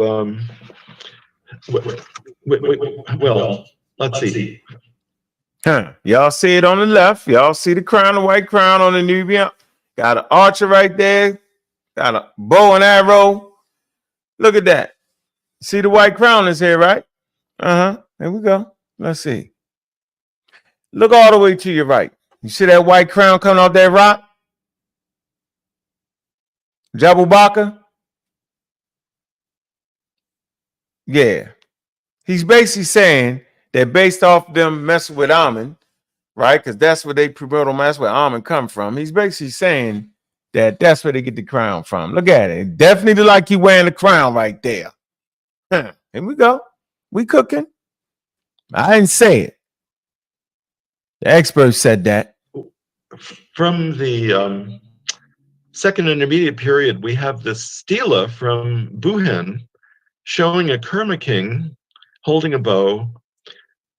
well, let's see. Y'all see it on the left. Y'all see the crown, the white crown on the Nubia. Got an archer right there. Got a bow and arrow. Look at that. See the white crown is here, right? There we go. Let's see. Look all the way to your right. You see that white crown coming off that rock? Jebel Barkal? Yeah. He's basically saying that based off them messing with Amun, right? Because that's where they primordial mass where Amun come from. He's basically saying that that's where they get the crown from. Look at it. Definitely look like you wearing the crown right there. Here we go. We cooking. I didn't say it. The expert said that. From the Second Intermediate period, we have this stela from Buhen showing a Kerma king holding a bow,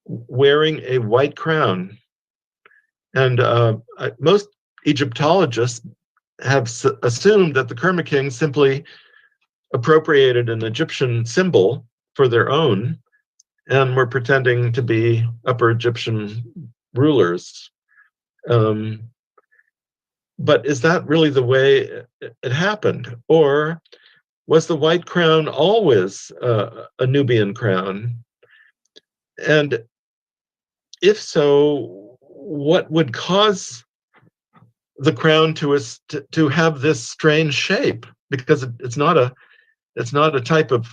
wearing a white crown. And most Egyptologists have assumed that the Kerma king simply appropriated an Egyptian symbol for their own and were pretending to be Upper Egyptian rulers. But is that really the way it happened? Or was the white crown always a Nubian crown? And if so, what would cause the crown to have this strange shape? Because it's not a type of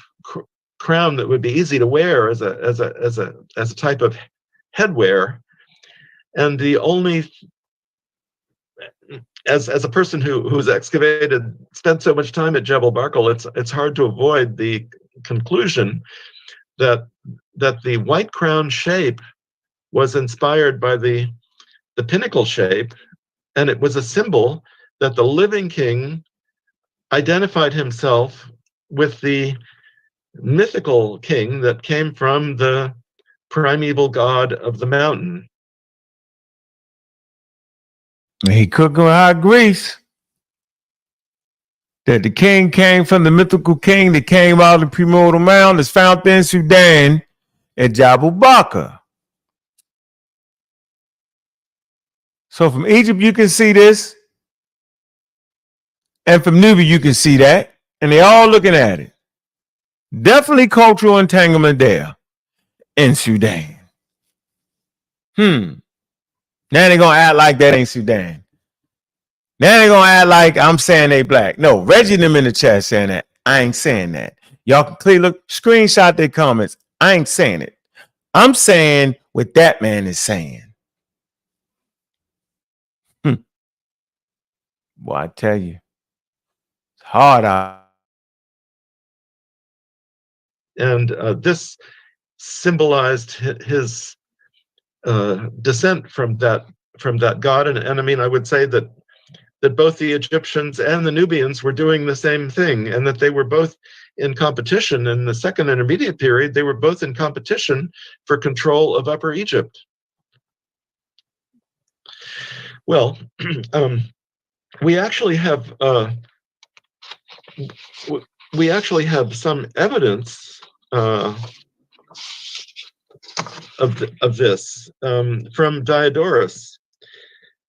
crown that would be easy to wear as a type of headwear. And the only, as a person who's spent so much time at Jebel Barkal, it's hard to avoid the conclusion that the white crown shape was inspired by the pinnacle shape, and it was a symbol that the living king identified himself with the mythical king that came from the primeval god of the mountain. He cooking with hot grease. That the king came from the mythical king that came out of the primordial mound that's found in Sudan at Jebel Barkal. So from Egypt, you can see this. And from Nubia, you can see that. And they all looking at it. Definitely cultural entanglement there in Sudan. Now they gonna act like that ain't Sudan. Now they gonna act like I'm saying they black. No, Reggie them in the chat saying that. I ain't saying that. Y'all can clearly look, screenshot their comments. I ain't saying it. I'm saying what that man is saying. Boy, I tell you, it's hard out. And this symbolized his descent from that god. And I mean, I would say that both the Egyptians and the Nubians were doing the same thing, and that they were both in competition. In the Second Intermediate period, they were both in competition for control of Upper Egypt. Well, we actually have some evidence of this from Diodorus,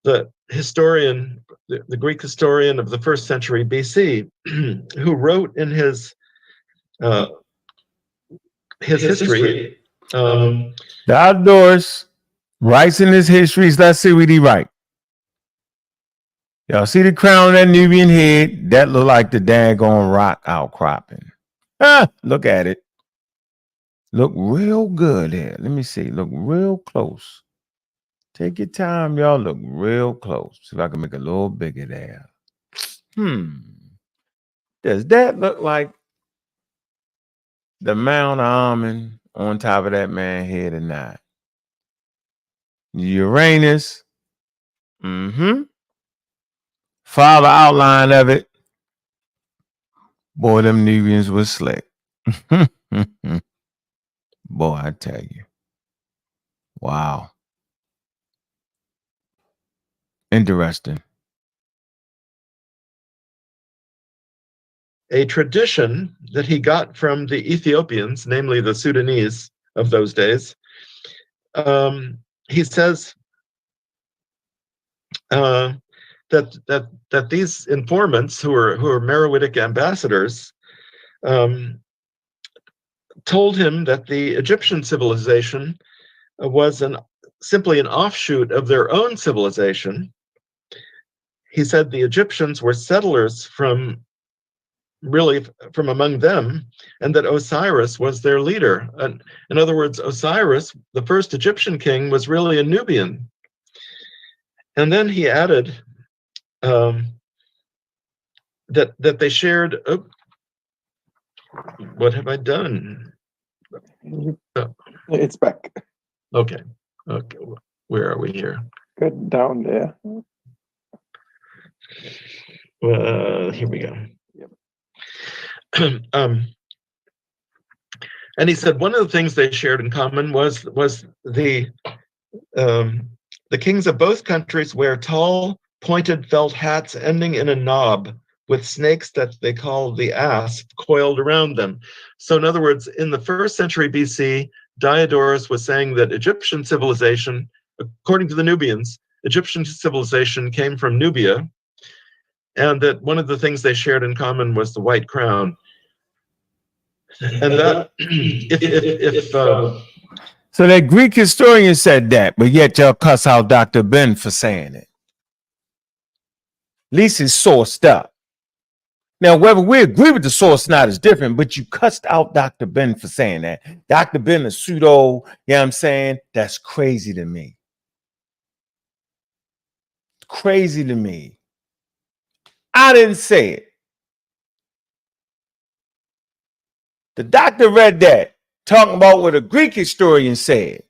the historian, the Greek historian of the 1st century BC, who wrote in his history. Diodorus writes in his histories. Let's see what he write. Y'all see the crown of that Nubian head? That look like the daggone rock outcropping. Look at it. Look real good here. Let me see. Look real close Take your time, y'all. Look real close. See if I can make a little bigger there. Does that look like the Mount Almond on top of that man's head or not? Uranus. Follow the outline of it. Boy, them Nubians was slick. Boy, I tell you. Wow. Interesting. A tradition that he got from the Ethiopians, namely the Sudanese of those days. He says that these informants who are Meroitic ambassadors told him that the Egyptian civilization was simply an offshoot of their own civilization. He said the Egyptians were settlers from among them, and that Osiris was their leader. In other words, Osiris, the first Egyptian king, was really a Nubian. And then he added that they shared. Oh, what have I done? It's back. Okay. Where are we here? Good, down there. Here we go. And he said one of the things they shared in common was the kings of both countries wear tall, pointed felt hats ending in a knob with snakes that they call the asp coiled around them. So in other words, in the 1st century BC, Diodorus was saying that Egyptian civilization, according to the Nubians, Egyptian civilization came from Nubia, and that one of the things they shared in common was the white crown. And that, so that Greek historian said that, but yet y'all cuss out Dr. Ben for saying it. At least it's sourced up. Now, whether we agree with the source or not is different, but you cussed out Dr. Ben for saying that. Dr. Ben is pseudo, you know what I'm saying? That's crazy to me. Crazy to me. I didn't say it. The doctor read that, talking about what a Greek historian said,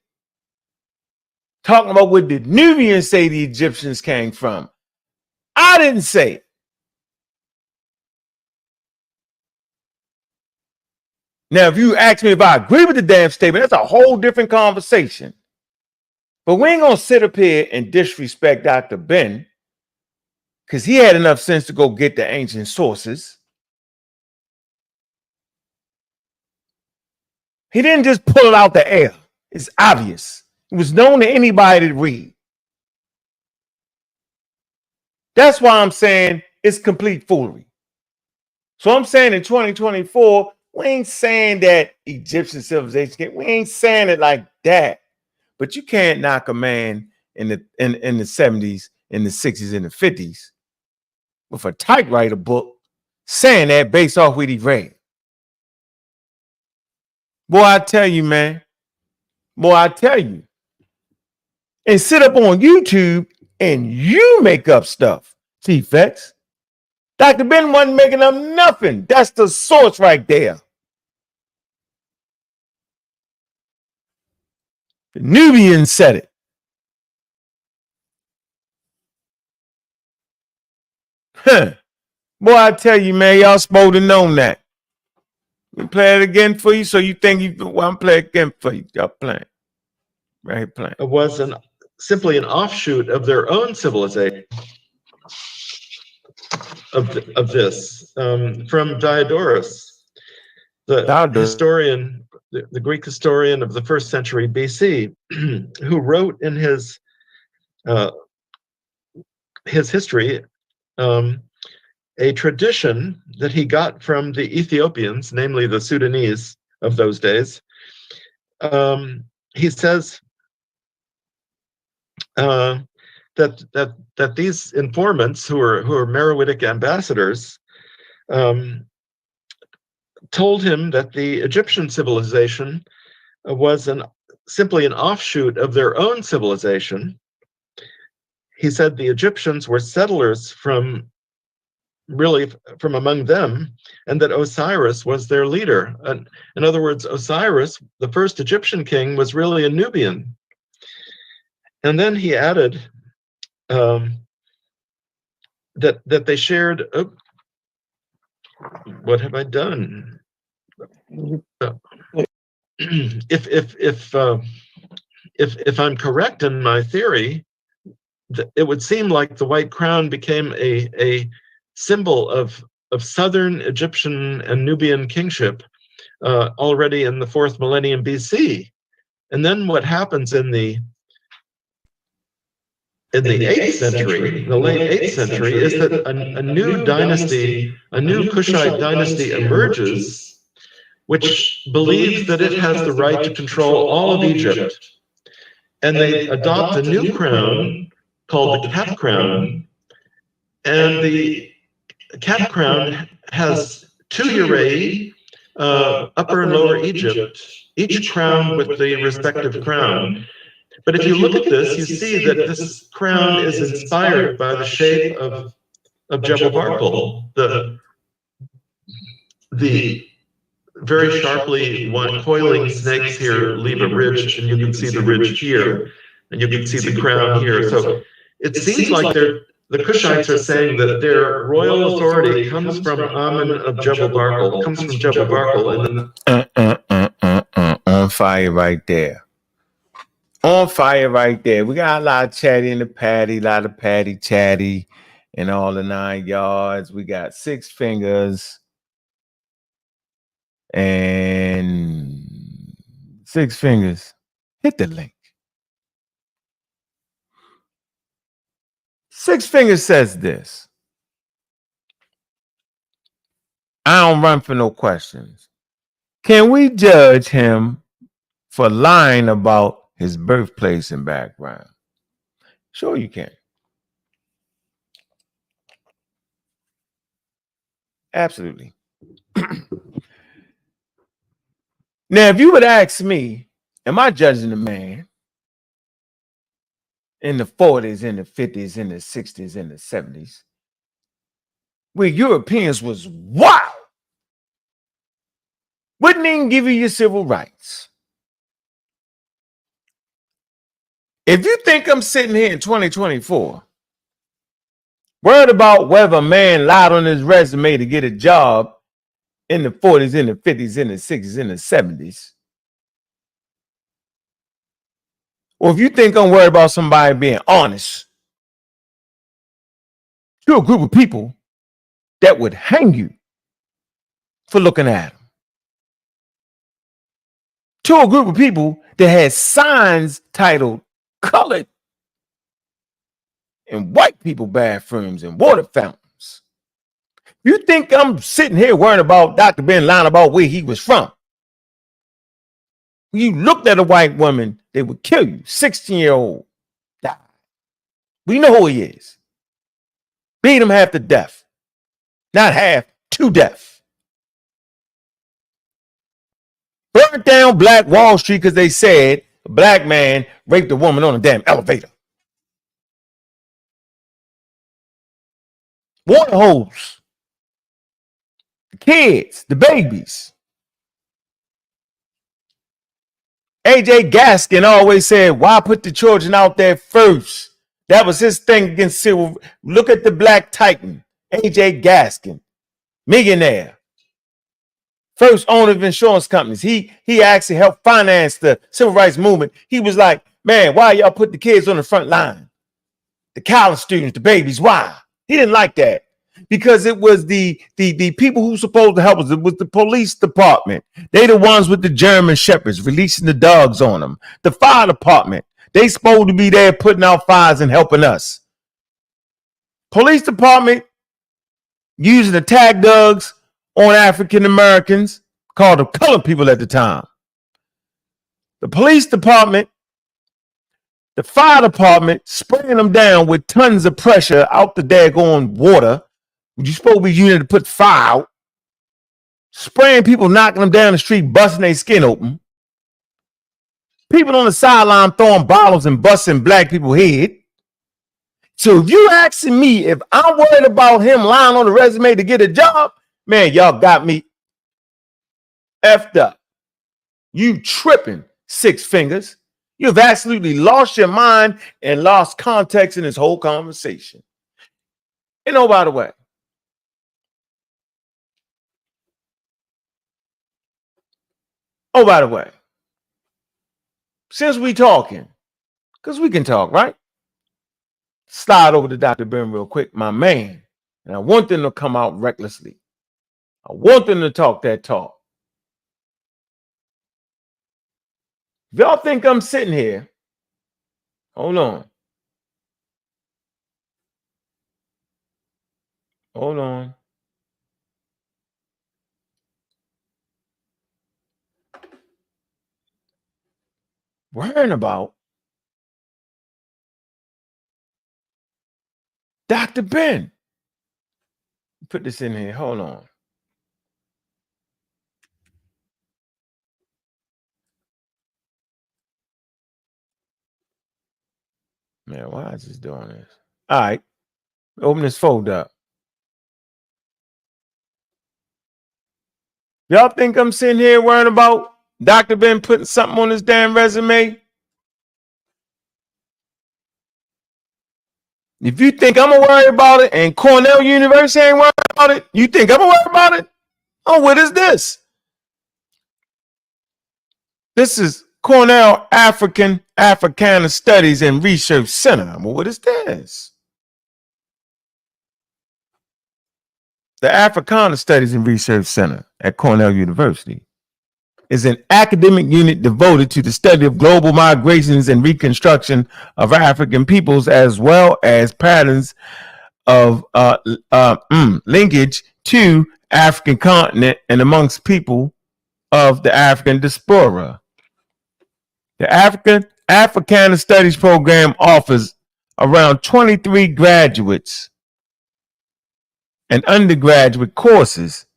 talking about what the Nubians say the Egyptians came from. I didn't say it. Now, if you ask me if I agree with the damn statement, that's a whole different conversation. But we ain't going to sit up here and disrespect Dr. Ben because he had enough sense to go get the ancient sources. He didn't just pull it out the air. It's obvious. It was known to anybody to read. That's why I'm saying it's complete foolery. So I'm saying in 2024, we ain't saying that Egyptian civilization, we ain't saying it like that. But you can't knock a man in the 70s, in the 60s, in the 50s with a typewriter book saying that based off what he read. Boy, I tell you, man. Boy, I tell you. And sit up on YouTube and you make up stuff. T-Fex. Dr. Ben wasn't making up nothing. That's the source right there. The Nubian said it. Huh. Boy, I tell you, man, y'all supposed to know that. We play it again for you, so you think you? Well, I'm playing again for you. Y'all playing, right? Playing. It was simply an offshoot of their own civilization. Of this from Diodorus, the historian, the Greek historian of the 1st century BC, who wrote in his history a tradition that he got from the Ethiopians, namely the Sudanese of those days. He says that these informants who are Meroitic ambassadors told him that the Egyptian civilization was simply an offshoot of their own civilization. he said the Egyptians were settlers from among them, and that Osiris was their leader. In other words, Osiris, the first Egyptian king, was really a Nubian. And then he added that they shared. What have I done? If I'm correct in my theory, it would seem like the white crown became a symbol of southern Egyptian and Nubian kingship already in the 4th millennium BC. And then what happens in the 8th century, the late 8th century, is that a new dynasty, a new Kushite dynasty emerges, which believes that it has the right to control all of Egypt. And they adopt a new crown called the Cat Crown. And the Cat Crown has 2 uraei, Upper and Lower Egypt, each crowned with the respective crown. But if you look at this, you see that this crown is inspired by the shape of Jebel Barkal, the very sharply coiling snakes here leave a ridge, and you can see the ridge here, and you can see the crown here. So it seems like the Kushites are saying that their royal authority comes from Amun of Jebel Barkal, comes from Jebel Barkal. And on fire right there. On fire right there. We got a lot of chatty in the patty, a lot of patty chatty and all the 9 yards. We got 6 fingers and 6 fingers. Hit the link. 6 fingers says this. I don't run for no questions. Can we judge him for lying about his birthplace and background? Sure you can. Absolutely. Now, if you would ask me, am I judging a man in the 40s, in the 50s, in the 60s, in the 70s, where Europeans was wild, wouldn't even give you your civil rights? If you think I'm sitting here in 2024, worried about whether a man lied on his resume to get a job in the 40s, in the 50s, in the 60s, in the 70s, or if you think I'm worried about somebody being honest, to a group of people that would hang you for looking at them, to a group of people that had signs titled colored in white people bathrooms and water fountains. You think I'm sitting here worrying about Dr. Ben lying about where he was from? When you looked at a white woman, they would kill you. 16-year-old died. We know who he is. Beat him half to death. Not half, to death. Burned down Black Wall Street because they said a black man raped a woman on a damn elevator. Water hose. The kids, the babies. AJ Gaskin always said, why put the children out there first? That was his thing against civil. Look at the Black Titan, AJ Gaskin, millionaire. First owner of insurance companies. He actually helped finance the civil rights movement. He was like, man, why y'all put the kids on the front line? The college students, the babies, why? He didn't like that. Because it was the people who were supposed to help us. It was the police department. They the ones with the German shepherds releasing the dogs on them. The fire department. They supposed to be there putting out fires and helping us. Police department using the tag dogs on African Americans, called them colored people at the time. The police department, the fire department spraying them down with tons of pressure out the daggone water. You're supposed to be using it to put fire out. Spraying people, knocking them down the street, busting their skin open. People on the sideline throwing bottles and busting black people's head. So if you asking me if I'm worried about him lying on the resume to get a job, man, y'all got me effed up. You tripping, Six Fingers. You've absolutely lost your mind and lost context in this whole conversation. And oh, by the way, since we talking, because we can talk, right? Slide over to Dr. Ben real quick, my man. And I want them to come out recklessly. I want them to talk that talk. If y'all think I'm sitting here, hold on. Hold on. Worrying about Dr. Ben. Put this in here. Hold on. Man, why is this doing this? All right. Open this folder up. Y'all think I'm sitting here worrying about Dr. Ben putting something on his damn resume? If you think I'm gonna worry about it and Cornell University ain't worried about it, you think I'm gonna worry about it? Oh, what is this? This is Cornell Africana Studies and Research Center. Well, what is this? The Africana Studies and Research Center at Cornell University is an academic unit devoted to the study of global migrations and reconstruction of African peoples, as well as patterns of linkage to African continent and amongst people of the African diaspora. The Africana Studies program offers around 23 graduates and undergraduate courses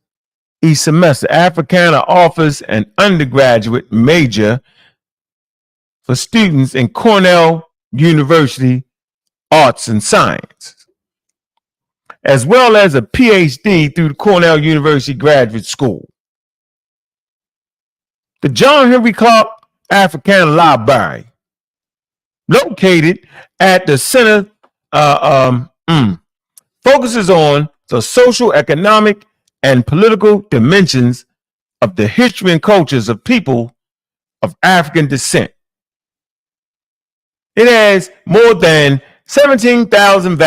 each semester. Africana offers an undergraduate major for students in Cornell University Arts and Science, as well as a PhD through the Cornell University Graduate School. The John Henry Clark Africana Library, located at the center, focuses on the social, economic, and political dimensions of the history and cultures of people of African descent. It has more than 17,000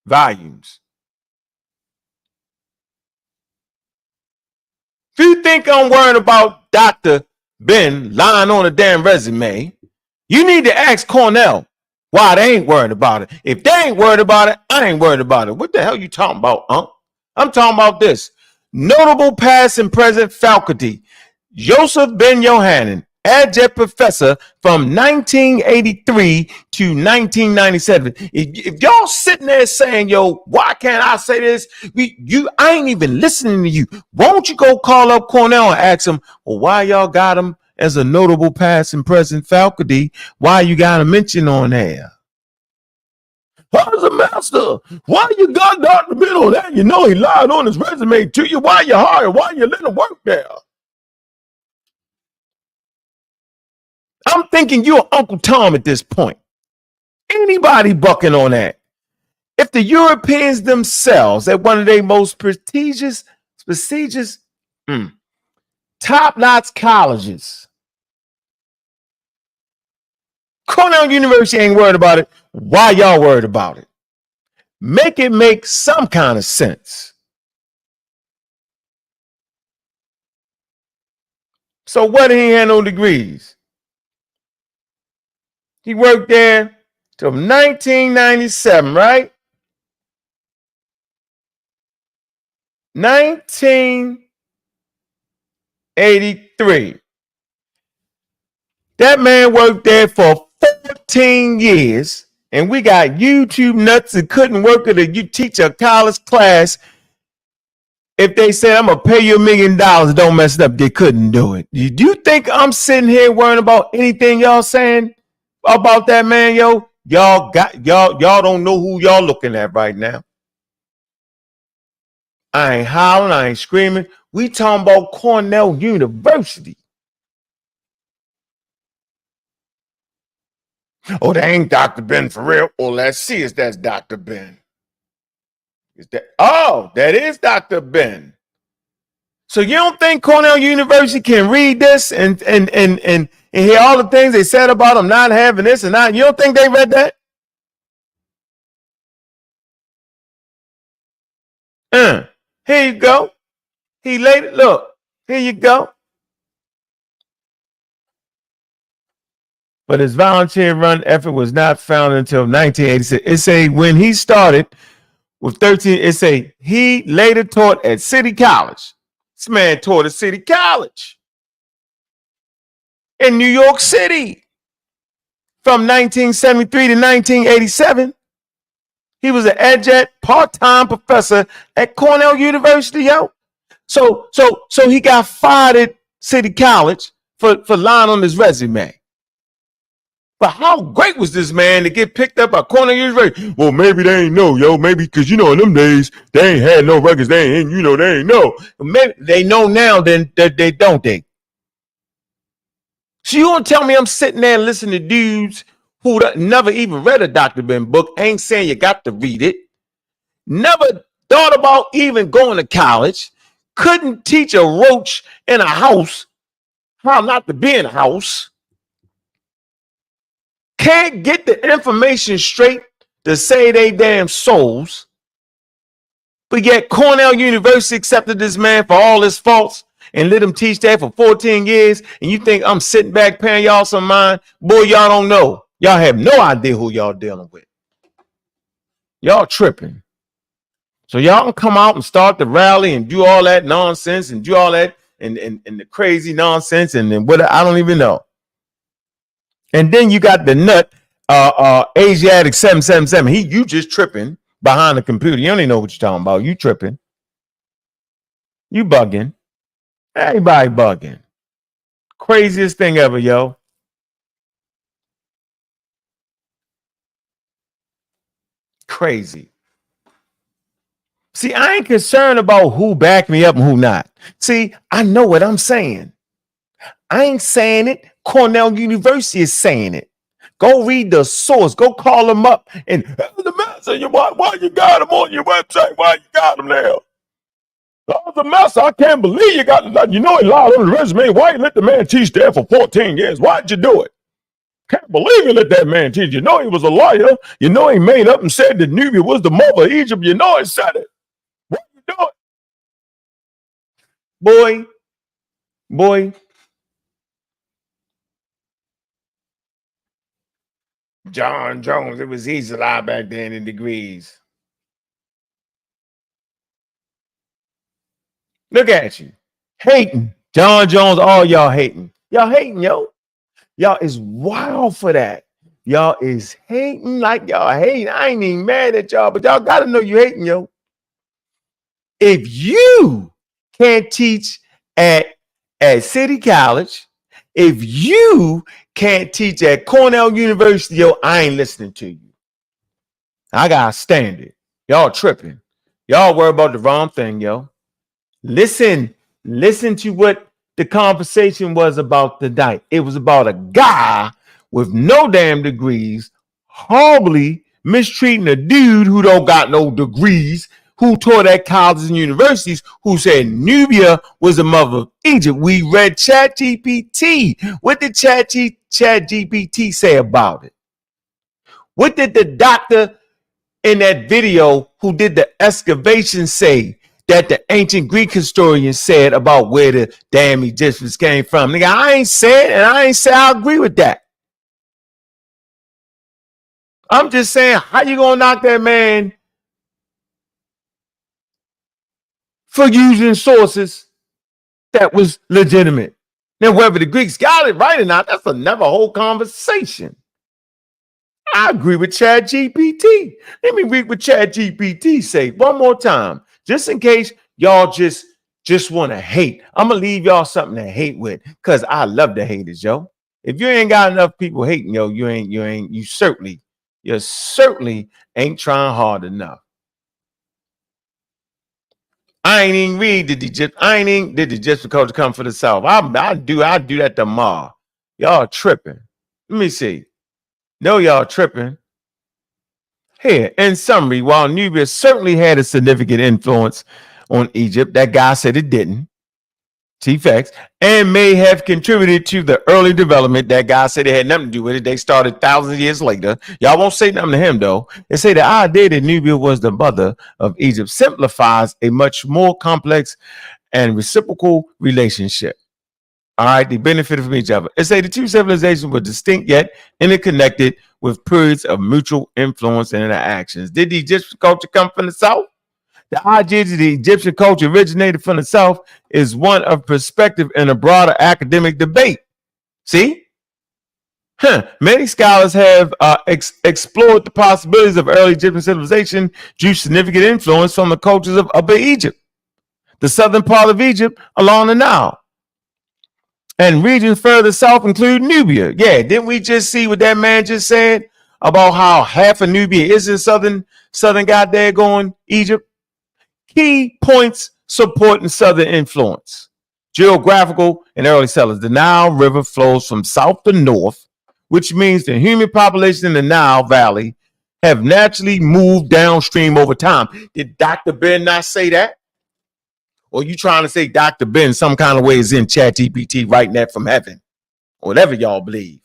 volumes. If you think I'm worried about Dr. Ben lying on a damn resume, you need to ask Cornell why they ain't worried about it. If they ain't worried about it, I ain't worried about it. What the hell you talking about, huh? I'm talking about this. Notable past and present faculty: Joseph Ben Yohanan, adjunct professor from 1983 to 1997. If y'all sitting there saying, yo, why can't I say this? I ain't even listening to you. Won't you go call up Cornell and ask them, well, why y'all got him as a notable past and present faculty? Why you got a mention on there? How's a master? Why you got Dr. Ben on that? You know he lied on his resume to you. Why you hired? Why you let him work there? I'm thinking you're Uncle Tom at this point. Anybody bucking on that? If the Europeans themselves, at one of their most prestigious, top-notch colleges, Cornell University ain't worried about it, why y'all worried about it? Make it make some kind of sense. So what, he had no degrees? He worked there till 1997, right? 1983. That man worked there for 14 years, and we got YouTube nuts that couldn't work at you teach a college class. If they said, I'm going to pay you $1 million, don't mess it up, they couldn't do it. Do you think I'm sitting here worrying about anything y'all saying about that man, yo? y'all don't know who y'all looking at right now. I ain't hollering, I ain't screaming. We talking about Cornell University. Oh, that ain't Dr. Ben for real. Well, let's see if that's Dr. Ben. That is Dr. Ben. So you don't think Cornell University can read this and hear all the things they said about them not having this and not? You don't think they read that? Here you go. He laid it. Look, here you go. But his volunteer run effort was not found until 1986. It say when he started with 13, it say he later taught at City College. This man taught at City College in New York City from 1973 to 1987. He was an adjunct part-time professor at Cornell University, yo. So he got fired at City College for lying on his resume. But how great was this man to get picked up by Cornell University? Well, maybe they ain't know, yo. Maybe because, in them days, they ain't had no records. They ain't know. Maybe they know now, then they don't. So you want to tell me I'm sitting there and listening to dudes who never even read a Dr. Ben book, ain't saying you got to read it, never thought about even going to college, couldn't teach a roach in a house how not to be in a house, can't get the information straight to say they damn souls, but yet Cornell University accepted this man for all his faults and let him teach that for 14 years, and you think I'm sitting back paying y'all some mind? Boy, y'all don't know. Y'all have no idea who y'all dealing with. Y'all tripping. So y'all can come out and start the rally and do all that nonsense and do all that and the crazy nonsense and then what I don't even know. And then you got the nut Asiatic 777. You just tripping behind the computer. You don't even know what you're talking about. You tripping. You bugging. Everybody bugging. Craziest thing ever, yo. Crazy. See, I ain't concerned about who backed me up and who not. See, I know what I'm saying. I ain't saying it. Cornell University is saying it. Go read the source. Go call them up. And the man, why you got them on your website? Why you got them there? That's a mess. I can't believe you got that. He lied on the resume. Why you let the man teach there for 14 years? Why'd you do it? Can't believe you let that man teach. He was a liar. He made up and said that Nubia was the mother of Egypt. He said it. What you doing? Boy. John Jones, it was easy to lie back then in degrees. Look at you. Hating. John Jones, all y'all hating. Y'all hating, yo. Y'all is wild for that. Y'all is hating like y'all hating. I ain't even mad at y'all, but y'all got to know you hating, yo. If you can't teach at City College, if you can't teach at Cornell University, yo, I ain't listening to you. I got a standard. Y'all tripping. Y'all worry about the wrong thing, yo. Listen to what the conversation was about tonight. It was about a guy with no damn degrees, horribly mistreating a dude who don't got no degrees, who taught at colleges and universities, who said Nubia was the mother of Egypt. We read ChatGPT. What did ChatGPT say about it? What did the doctor in that video who did the excavation say that the ancient Greek historians said about where the damn Egyptians came from? Nigga, I ain't said, and I ain't say I agree with that. I'm just saying, how you gonna knock that man for using sources that was legitimate? Now, whether the Greeks got it right or not, that's another whole conversation. I agree with ChatGPT. Let me read what ChatGPT say one more time, just in case y'all just want to hate. I'm gonna leave y'all something to hate with, because I love the haters, yo. If you ain't got enough people hating, yo, you certainly you certainly ain't trying hard enough. I ain't even read did the Egyptian culture come for the South. I do that tomorrow. Y'all tripping. Let me see. No, y'all tripping. Here, in summary, while Nubia certainly had a significant influence on Egypt, that guy said it didn't. T-Facts, and may have contributed to the early development. That guy said it had nothing to do with it. They started thousands of years later. Y'all won't say nothing to him, though. They say the idea that Nubia was the mother of Egypt simplifies a much more complex and reciprocal relationship. All right, they benefited from each other. They say the two civilizations were distinct yet interconnected with periods of mutual influence and interactions. Did the Egyptian culture come from the South? The idea that the Egyptian culture originated from the South is one of perspective in a broader academic debate. See? Many scholars have explored the possibilities of early Egyptian civilization due to significant influence from the cultures of Upper Egypt, the southern part of Egypt along the Nile, and regions further south include Nubia. Yeah, didn't we just see what that man just said about how half of Nubia is in southern goddamn going Egypt? Key points supporting southern influence. Geographical and early settlers. The Nile River flows from south to north, which means the human population in the Nile Valley have naturally moved downstream over time. Did Dr. Ben not say that? Or you trying to say Dr. Ben some kind of way is in ChatGPT writing that from heaven? Whatever y'all believe.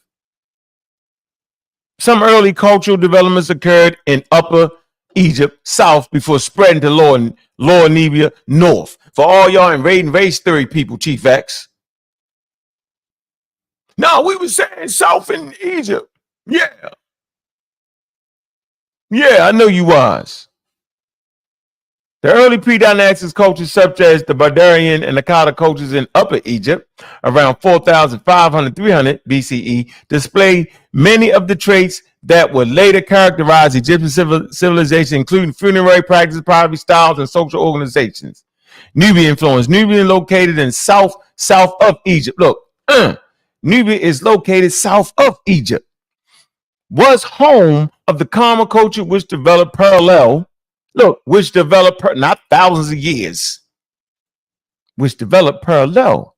Some early cultural developments occurred in Upper Egypt south before spreading to Lower Nubia north. For all y'all invading race theory people, Chief X. No, we were saying south in Egypt. Yeah. Yeah, I know you was. The early pre-dynastic cultures such as the Barbarian and Akkadian cultures in Upper Egypt around 4,500-300 BCE display many of the traits that would later characterize Egyptian civilization, including funerary practices, pottery styles, and social organizations. Nubia influence. Nubia located in south of Egypt. Look, Nubia is located south of Egypt. Was home of the common culture which developed parallel. Look, which developed not thousands of years, which developed parallel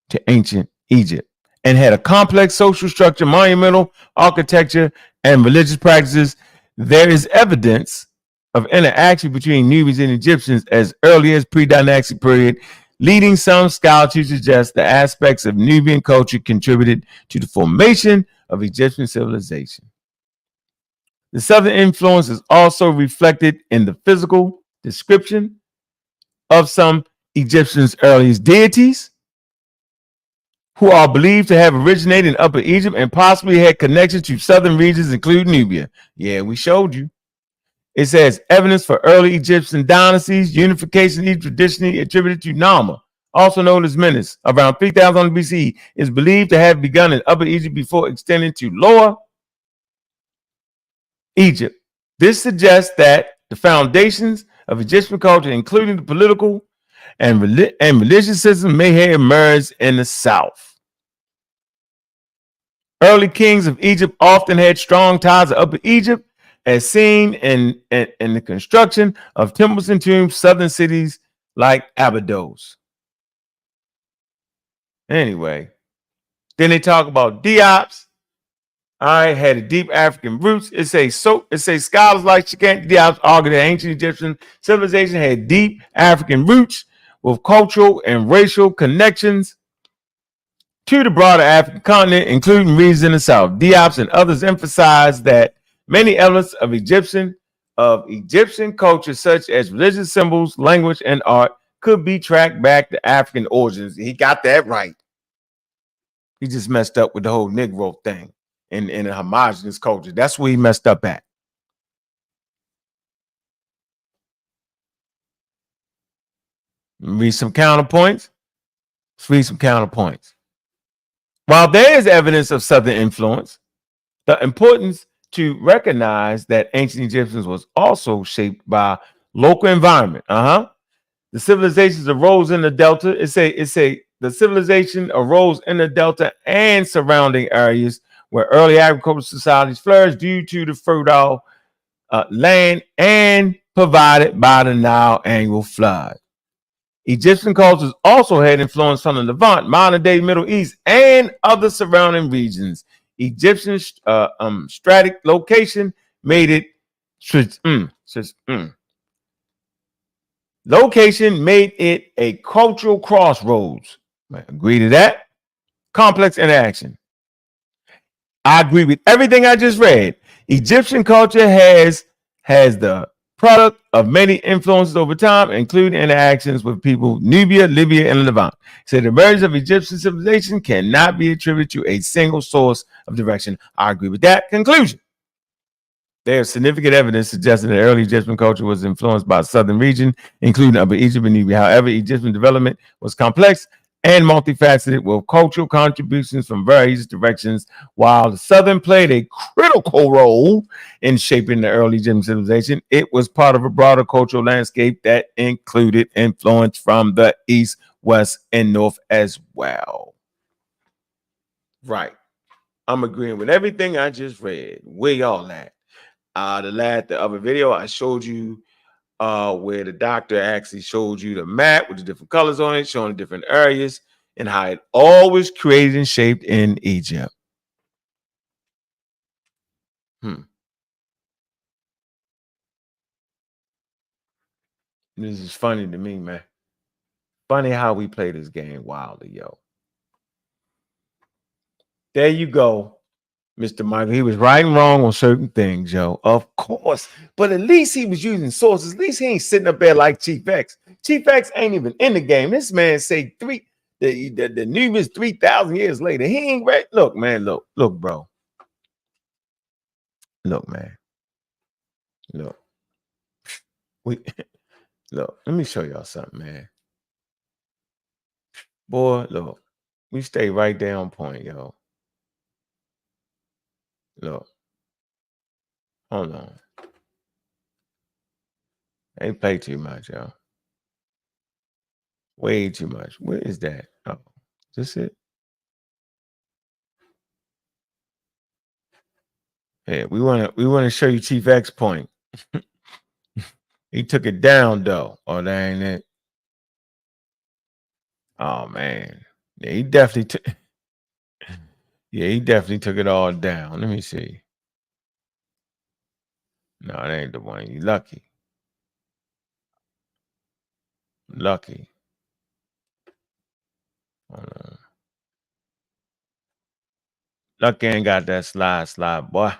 to ancient Egypt and had a complex social structure, monumental architecture, and religious practices. There is evidence of interaction between Nubians and Egyptians as early as pre-dynastic period, leading some scholars to suggest the aspects of Nubian culture contributed to the formation of Egyptian civilization. The southern influence is also reflected in the physical description of some Egyptians' earliest deities, who are believed to have originated in Upper Egypt and possibly had connections to southern regions, including Nubia. Yeah, we showed you. It says evidence for early Egyptian dynasties, unification Egypt traditionally attributed to Nama, also known as Menes, around 3000 BCE, is believed to have begun in Upper Egypt before extending to Lower Egypt. This suggests that the foundations of Egyptian culture, including the political and religious system, may have emerged in the south. Early kings of Egypt often had strong ties to Upper Egypt, as seen in the construction of temples and tombs, southern cities like Abydos. Anyway, then they talk about Diops. I had a deep African roots. It says scholars like Shikant Diops argue that ancient Egyptian civilization had deep African roots with cultural and racial connections to the broader African continent, including regions in the south. Diops and others emphasize that many elements of Egyptian culture, such as religious symbols, language, and art, could be tracked back to African origins. He got that right. He just messed up with the whole Negro thing. In a homogenous culture. That's where he messed up at. Read some counterpoints. Let's read some counterpoints. While there is evidence of southern influence, the importance to recognize that ancient Egyptians was also shaped by local environment. The civilizations arose in the Delta. It say the civilization arose in the Delta and surrounding areas where early agricultural societies flourished due to the fertile land and provided by the Nile annual flood. Egyptian cultures also had influence from the Levant, modern-day Middle East, and other surrounding regions. Egyptian strategic location made it a cultural crossroads. Agree to that? Complex interaction. I agree with everything I just read. Egyptian culture has the product of many influences over time, including interactions with people Nubia, Libya, and Levant. So the emergence of Egyptian civilization cannot be attributed to a single source of direction. I agree with that conclusion. There is significant evidence suggesting that early Egyptian culture was influenced by a southern region, including Upper Egypt and Nubia. However, Egyptian development was complex and multifaceted, with cultural contributions from various directions. While the southern played a critical role in shaping the early Egyptian civilization, it was part of a broader cultural landscape that included influence from the east, west, and north as well. Right. I'm agreeing with everything I just read. Where y'all at? The other video I showed you where the doctor actually showed you the map with the different colors on it, showing the different areas and how it all was created and shaped in Egypt. This is funny to me, man. Funny how we play this game wildly, yo. There you go, Mr. Michael. He was right and wrong on certain things, yo. Of course. But at least he was using sources. At least he ain't sitting up there like Chief X. Chief X ain't even in the game. This man say the Nubians 3,000 years later. He ain't right. Look, man. Look, bro. Look, man. Look. Look, let me show y'all something, man. Boy, look. We stay right there on point, yo. Look. Hold on. Ain't play too much, yo. Way too much. Where is that? Oh, is this it? Yeah, we wanna show you Chief X point. He took it down though. Oh, that ain't it. Oh man. Yeah, he definitely took it all down. Let me see. No, that ain't the one. You lucky. Lucky. Hold on. Lucky ain't got that slide, boy.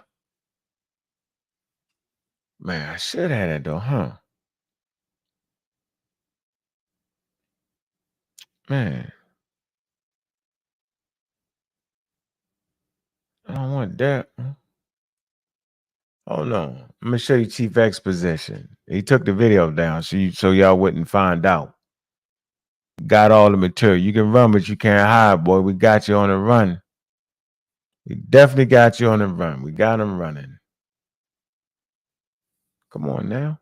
Man, I should have that though, huh? Man. I don't want that. Hold on. I'm gonna show you Chief X position. He took the video down so y'all wouldn't find out. Got all the material. You can run, but you can't hide, boy. We got you on the run. We definitely got you on the run. We got him running. Come on now.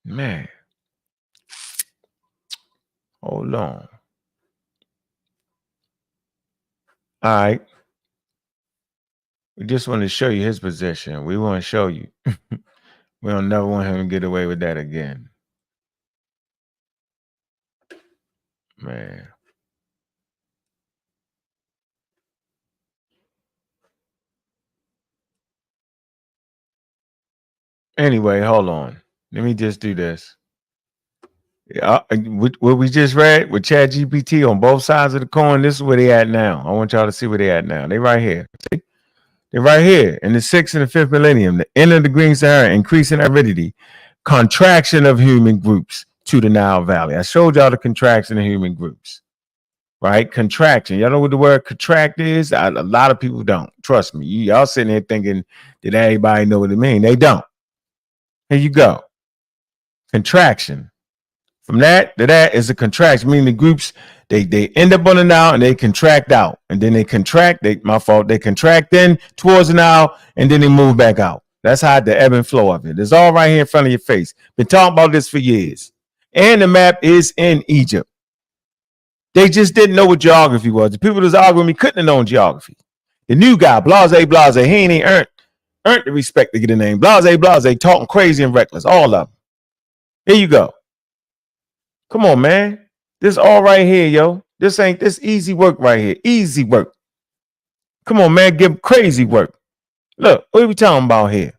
Man. Hold on. All right. We just want to show you his position. We want to show you. We don't never want him to get away with that again. Man. Anyway, hold on. Let me just do this. What we just read with ChatGPT on both sides of the coin, this is where they at now. I want y'all to see where they at now. They right here. See? They're right here in the 6th and the 5th millennium. The end of the Green Sahara, increasing aridity, contraction of human groups to the Nile Valley. I showed y'all the contraction of human groups, right? Contraction. Y'all know what the word contract is? A lot of people don't. Trust me. Y'all sitting here thinking that everybody know what it means. They don't. Here you go. Contraction. From that to that is a contraction, meaning the groups, they end up on the Nile and they contract out. And then they contract, they contract in towards the Nile and then they move back out. That's how the ebb and flow of it. It's all right here in front of your face. Been talking about this for years. And the map is in Egypt. They just didn't know what geography was. The people that was arguing with me couldn't have known geography. The new guy, blase, he ain't earned the respect to get a name. Blase, talking crazy and reckless. All of them. Here you go. Come on, man. This all right here, yo. This easy work right here. Easy work. Come on, man. Give crazy work. Look, what are we talking about here?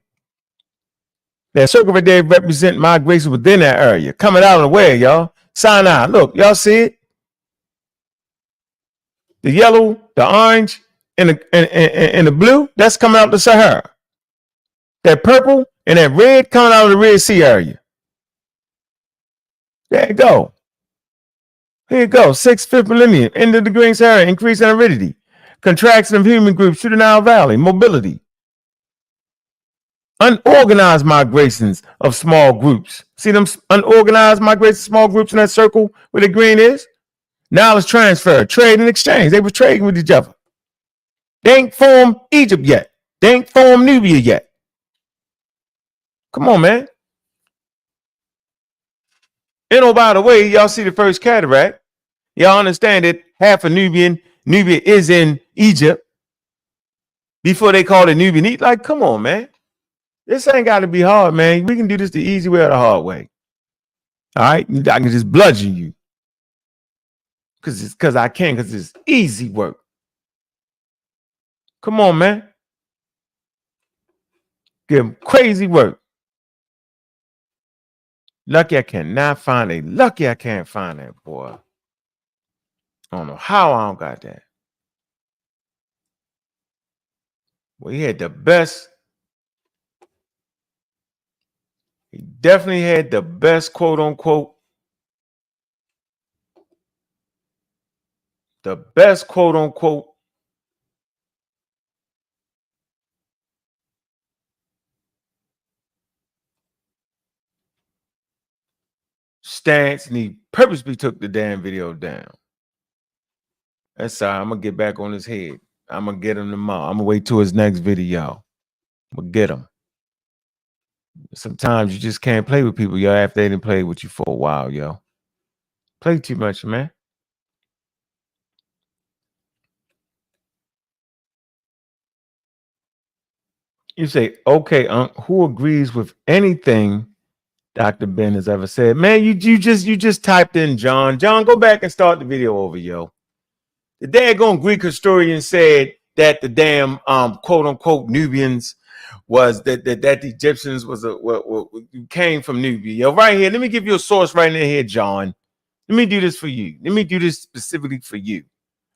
That circle right there represent migration within that area. Coming out of the way, y'all. Sinai. Look, y'all see it? The yellow, the orange, and the blue, that's coming out the Sahara. That purple and that red coming out of the Red Sea area. There you go. Here you go. 5th millennium. End of the Green Sahara. Increase in aridity. Contraction of human groups through the Nile Valley. Mobility. Unorganized migrations of small groups. See them unorganized migrations of small groups in that circle where the green is? Knowledge transfer, trade and exchange. They were trading with each other. They ain't formed Egypt yet. They ain't formed Nubia yet. Come on, man. And oh, by the way, y'all see the first cataract. Y'all understand that half of Nubia is in Egypt. Before they called it Nubian. Like, come on, man. This ain't got to be hard, man. We can do this the easy way or the hard way. All right? I can just bludgeon you. Because it's easy work. Come on, man. Give them crazy work. Lucky I can't find that, boy. I don't know how I don't got that. Well, he had the best. He definitely had the best, quote unquote, stance, and he purposely took the damn video down. That's all right. I'm gonna get back on his head. I'm gonna get him tomorrow. I'm gonna wait till his next video. I'm gonna get him. Sometimes you just can't play with people, yo, after they didn't play with you for a while, yo. Play too much, man. You say, okay, who agrees with anything Dr. Ben has ever said? Man, you just typed in John. John, go back and start the video over, yo. The daggone Greek historian said that the damn quote unquote Nubians was that the Egyptians came from Nubia. Yo, right here. Let me give you a source right in here, John. Let me do this for you. Let me do this specifically for you.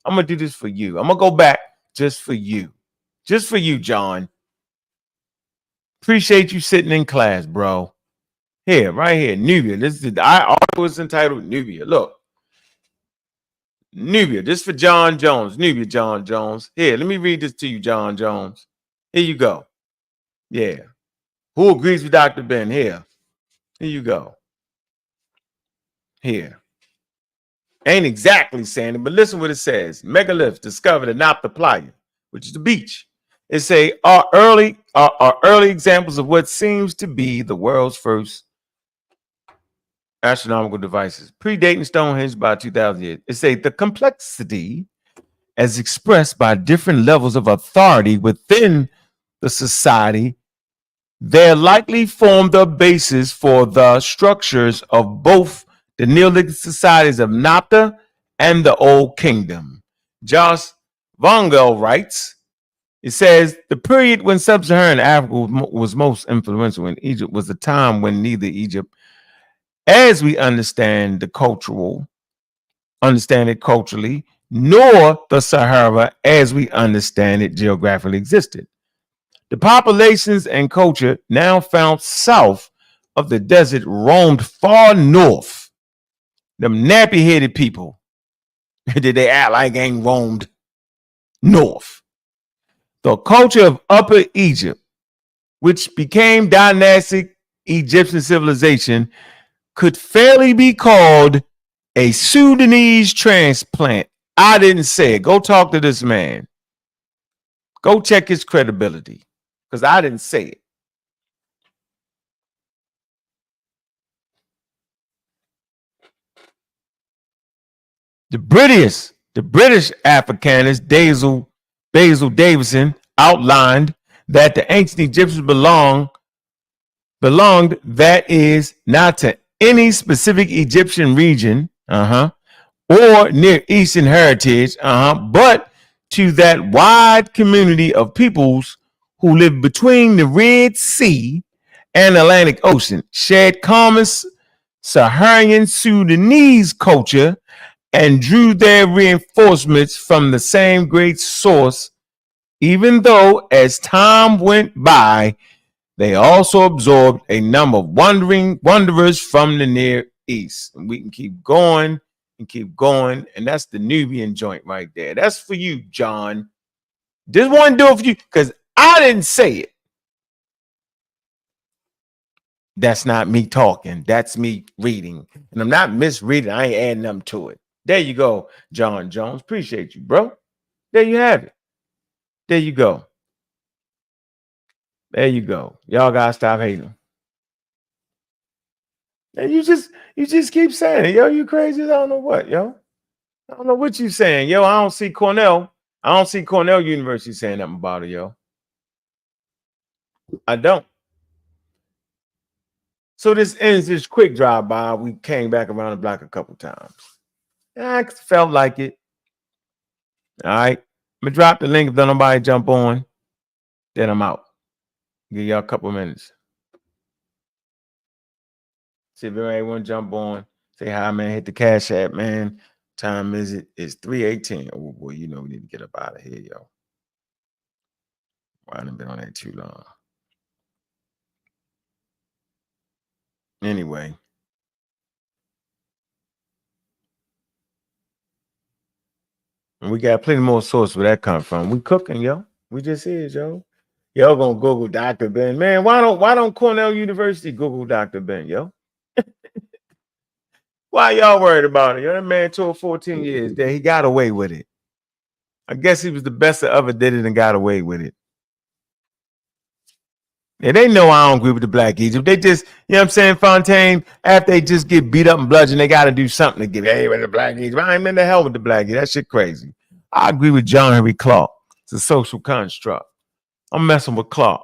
I'm gonna do this for you. I'm gonna go back just for you. Just for you, John. Appreciate you sitting in class, bro. Here, right here, Nubia. This is the article is entitled Nubia. Look. Nubia, this for John Jones. Nubia, John Jones. Here, let me read this to you, John Jones. Here you go. Yeah. Who agrees with Dr. Ben? Here. Here you go. Here. Ain't exactly saying it, but listen what it says. Megaliths discovered at Nabta Playa, which is the beach. It say are early examples of what seems to be the world's first astronomical devices, predating Stonehenge by 2,000 years. It say the complexity as expressed by different levels of authority within the society, there likely formed the basis for the structures of both the Neolithic societies of Nabta and the Old Kingdom. Josh Vongel writes, it says, the period when sub-Saharan Africa was most influential in Egypt was the time when neither Egypt, as we understand it culturally, nor the Sahara, as we understand it geographically, existed. The populations and culture now found south of the desert roamed far north. Them nappy-headed people, did they act like ain't roamed north? The culture of Upper Egypt, which became dynastic Egyptian civilization, could fairly be called a Sudanese transplant. I didn't say it. Go talk to this man. Go check his credibility, because I didn't say it. The British Africanist Basil Davison outlined that the ancient Egyptians belonged, that is, not to any specific Egyptian region, or Near Eastern heritage, but to that wide community of peoples who live between the Red Sea and Atlantic Ocean, shared common Saharan Sudanese culture, and drew their reinforcements from the same great source, even though as time went by, they also absorbed a number of wanderers from the Near East. And we can keep going and keep going, and that's the Nubian joint right there. That's for you, John. Just want to do it for you, because I didn't say it. That's not me talking. That's me reading. And I'm not misreading. I ain't adding them to it. There you go, John Jones. Appreciate you, bro. There you have it. There you go. There you go. Y'all gotta stop hating. And you just keep saying it. Yo, you crazy? I don't know what, yo. I don't know what you saying. Yo, I don't see Cornell University saying nothing about it, yo. I don't. So this ends this quick drive-by. We came back around the block a couple times. I felt like it. All right. I'm gonna drop the link if nobody jump on. Then I'm out. Give y'all a couple minutes. See if everybody want to jump on. Say hi, man. Hit the Cash App, man. Time is it? It's 3:18. Oh boy, you know we need to get up out of here, yo. I haven't been on that too long. Anyway. And we got plenty more sources where that come from. We cooking, yo. We just is, yo. Y'all gonna Google Dr. Ben. Man, why don't Cornell University Google Dr. Ben, yo? Why y'all worried about it? Yo, that man told 14 years that he got away with it. I guess he was the best that ever did it and got away with it. Yeah, they know I don't agree with the Black Egypt. They just, you know what I'm saying, Fontaine, after they just get beat up and bludgeoned, they got to do something to give, hey, with the Black Egypt. I ain't in the hell with the Black Egypt. That shit crazy. I agree with John Henry Clark. It's a social construct. I'm messing with Clark.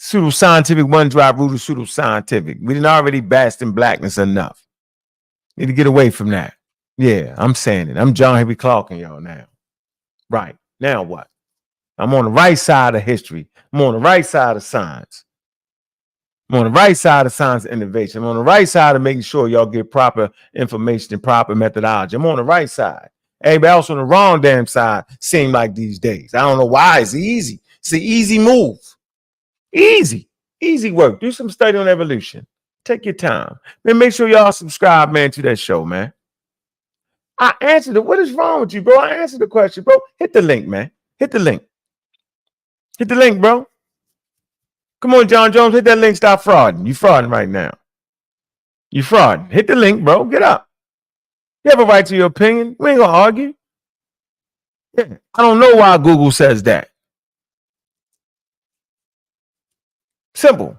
Pseudoscientific, one drop root of pseudoscientific. We didn't already bask in blackness enough. Need to get away from that. Yeah, I'm saying it. I'm John Henry Clark and y'all now. Right. Now what? I'm on the right side of history. I'm on the right side of science. I'm on the right side of science and innovation. I'm on the right side of making sure y'all get proper information and proper methodology. I'm on the right side. Everybody else on the wrong damn side seem like these days. I don't know why. It's easy. It's an easy move. Easy work. Do some study on evolution. Take your time. Man, make sure y'all subscribe, man, to that show, man. I answered it. What is wrong with you, bro? I answered the question, bro. Hit the link, man. Hit the link. Hit the link, bro. Come on, John Jones. Hit that link. Stop frauding. You frauding right now. You frauding. Hit the link, bro. Get up. You have a right to your opinion. We ain't gonna argue. Yeah. I don't know why Google says that. Simple.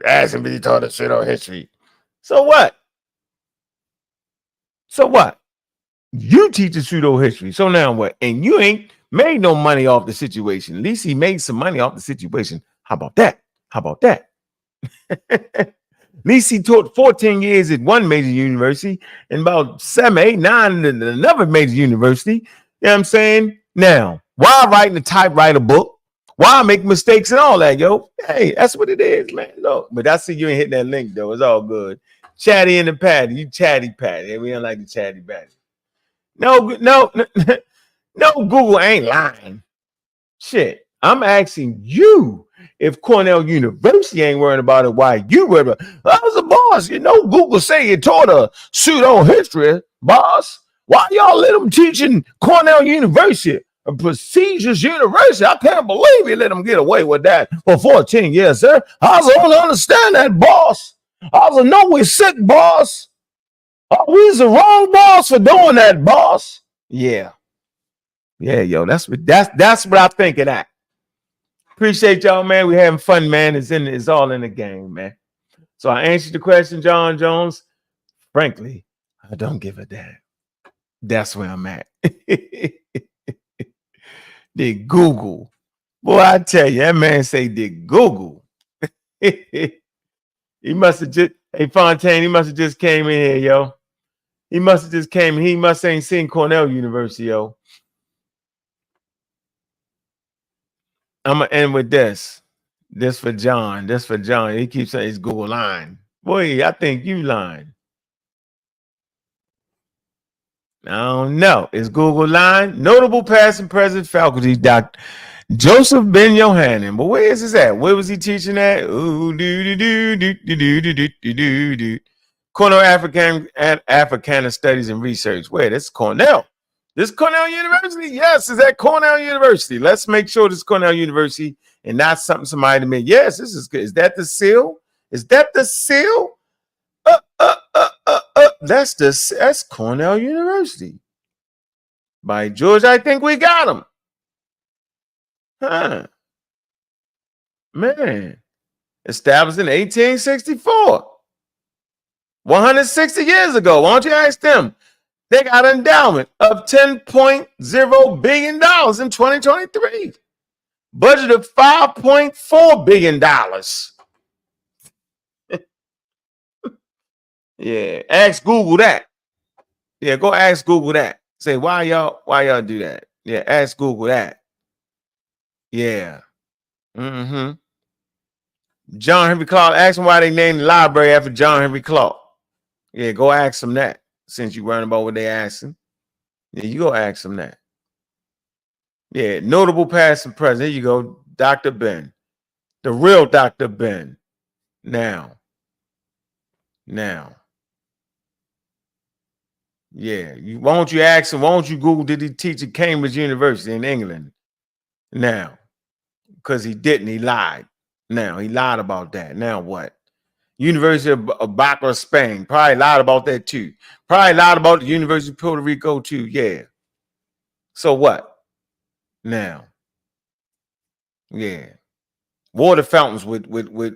Ask him if he taught us shit on history. So what? So what? You teach a pseudo history. So now what? And you ain't made no money off the situation. At least he made some money off the situation. How about that? How about that? At least he taught 14 years at one major university and about 7, 8, 9 at another major university. You know what I'm saying? Now, why writing a typewriter book? Why make mistakes and all that, yo? Hey, that's what it is, man. Look, but I see you ain't hitting that link, though. It's all good. Chatty and the Patty. You chatty Patty. We don't like the chatty Patty. No, Google ain't lying. Shit. I'm asking you if Cornell University ain't worrying about it, why you worried about it? I was a boss. You know, Google say you taught a pseudo history, boss. Why y'all let them teaching Cornell University? A prestigious university. I can't believe you let them get away with that for 14 years, sir. I don't understand that, boss. I was know we're sick, boss. Oh, we was the wrong boss for doing that, boss. Yeah. Yeah, yo, that's what I think of that. Appreciate y'all, man. We having fun, man. It's all in the game, man. So I answered the question, John Jones. Frankly, I don't give a damn. That's where I'm at. The Google. Boy, I tell you, that man say the Google. He must have just, hey Fontaine, he must have just came in here, yo. He must have just came. He must ain't seen Cornell University, yo. I'm gonna end with this. This for John. This for John. He keeps saying it's Google line. Boy, I think you lying. I don't know. It's Google line. Notable past and present faculty, Dr. Joseph Ben Yohanan. But where is this at? Where was he teaching at? Ooh, Cornell Africana Studies and Research. Where? This is Cornell. This is Cornell University? Yes, it's at Cornell University. Let's make sure this is Cornell University and not something somebody made. Yes, this is good. Is that the seal? Is that the seal? That's Cornell University. By George, I think we got him. Huh. Man. Established in 1864. 160 years ago. Why don't you ask them? They got an endowment of $10.0 billion in 2023. Budget of $5.4 billion. Yeah, ask Google that. Yeah, go ask Google that. Say, why y'all do that? Yeah, ask Google that. Yeah. Mm-hmm. John Henry Clark, ask him why they named the library after John Henry Clark. Yeah, go ask them that. Since you learn about what they asking. Yeah, you go ask them that. Yeah, notable past and present. There you go, Dr. Ben. The real Dr. Ben. Now. Yeah, why don't you ask him, why don't you Google, did he teach at Cambridge University in England? Now, because he didn't, he lied. Now, he lied about that. Now what? University of Barkal, Spain. Probably lied about that too. Probably lied about the University of Puerto Rico too. Yeah. So what? Now. Yeah. Water fountains with with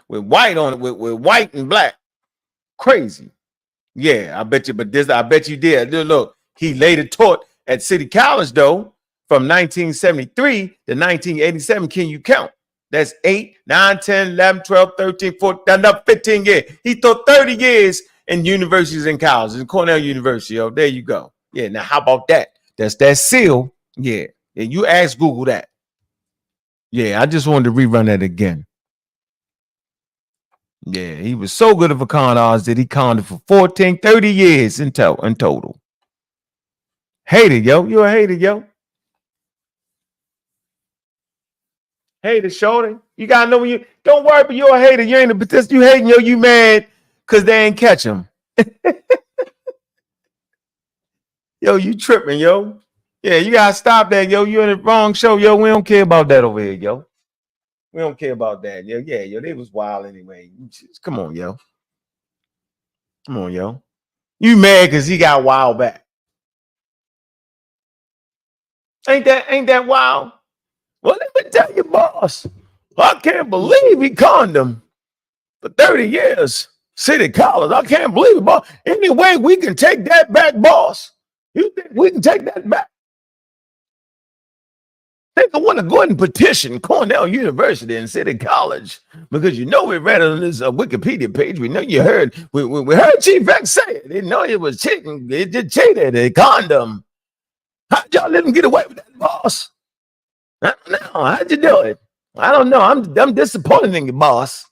white on it, with white and black. Crazy. Yeah, I bet you, but I bet you did. Look, he later taught at City College, though, from 1973 to 1987. Can you count? That's 8, 9, 10, 11, 12, 13, 14, another 15 years. He taught 30 years in universities and colleges, in Cornell University. Oh, there you go. Yeah, now how about that? That's that seal. Yeah, and you ask Google that. Yeah, I just wanted to rerun that again. Yeah, he was so good of a con artist that he conned it for 14, 30 years in total. Hater, yo. You a hater, yo. Hater, shorty. You gotta know when you don't worry, but you're a hater. You ain't a but you hating, yo. You mad because they ain't catch him. Yo, you tripping, yo. Yeah, you gotta stop that, yo. You in the wrong show, yo. We don't care about that over here, yo. We don't care about that, yo. Yeah, yo, they was wild anyway. Come on, yo. Come on, yo. You mad because he got wild back. Ain't that wild? Well, let me tell you, boss. I can't believe he conned him for 30 years. City College. I can't believe it, boss. Anyway, we can take that back, boss. You think we can take that back? I think I want to go ahead and petition Cornell University and City College because you know we read on this Wikipedia page. We know you heard. We heard Chief X say it. They know it was cheating. It did cheated. They conned him. How'd y'all let him get away with that, boss? I don't know. How'd you do it? I don't know. I'm disappointed in you, boss.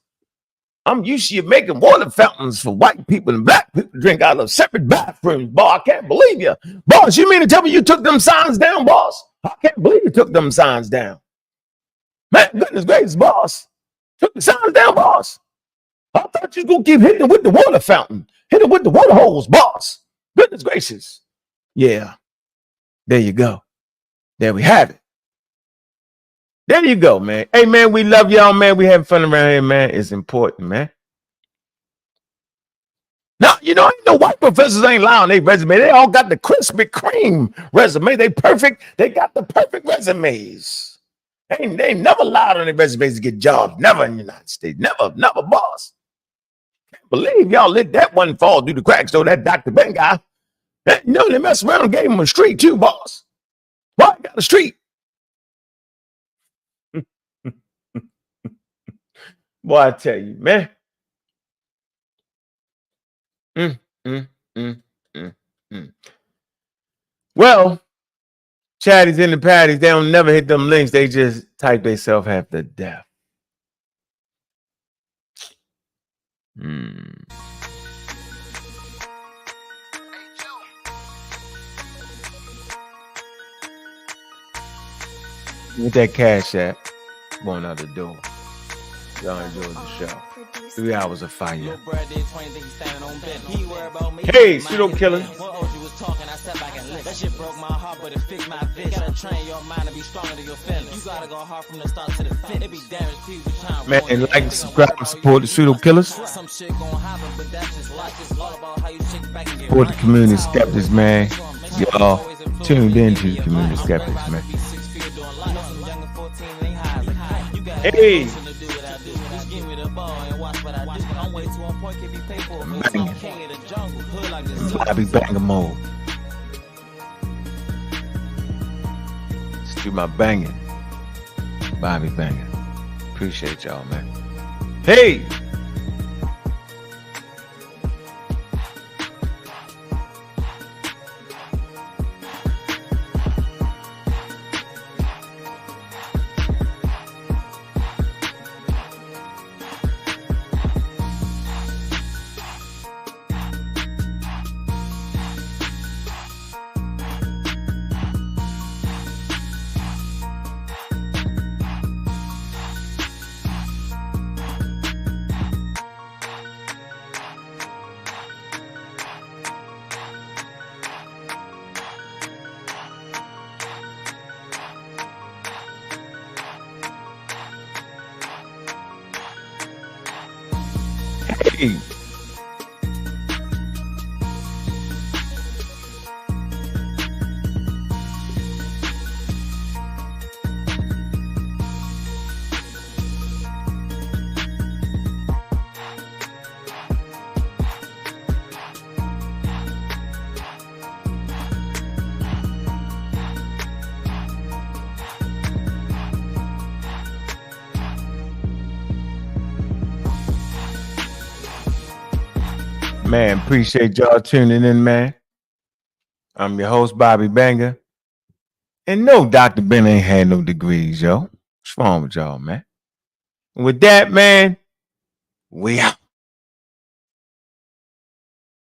I'm used to you making water fountains for white people and black people to drink out of separate bathrooms, boss. I can't believe you. Boss, you mean to tell me you took them signs down, boss? I can't believe you took them signs down. Man, goodness gracious, boss. Took the signs down, boss. I thought you was going to keep hitting it with the water fountain. Hit it with the water hose, boss. Goodness gracious. Yeah. There you go. There we have it. There you go, man. Hey, man, we love y'all, man. We having fun around here, man. It's important, man. Now, you know, ain't no white professors ain't lying on their resume. They all got the Krispy Kreme resume. They perfect. They got the perfect resumes. They ain't never lied on their resumes to get jobs. Never in the United States. Never, boss. Can't believe y'all let that one fall through the cracks, though, that Dr. Ben guy. You know, they messed around and gave him a street, too, boss. Why got a street? Boy, I tell you, man. Well, chatties in the patties, they don't never hit them links. They just type themselves half to death. With that cash app, going out the door. Y'all enjoyed the show. 3 hours of fire. Hey, pseudo killer. That shit broke my heart, but it fixed my bitch. I train your mind to be stronger than your feelings. You gotta go hard from the start to the finish. It be damaged people trying. Man, like, subscribe, support the pseudo killers. Support the community skeptics, man. Y'all tuned into the community skeptics, man. Hey. Bobby Banger mode. Let's do my banging. Bobby Banger. Appreciate y'all, man. Hey! Hey. Man, appreciate y'all tuning in, man. I'm your host, Bobby Banger. And no, Dr. Ben ain't had no degrees, yo. What's wrong with y'all, man? And with that, man, we out.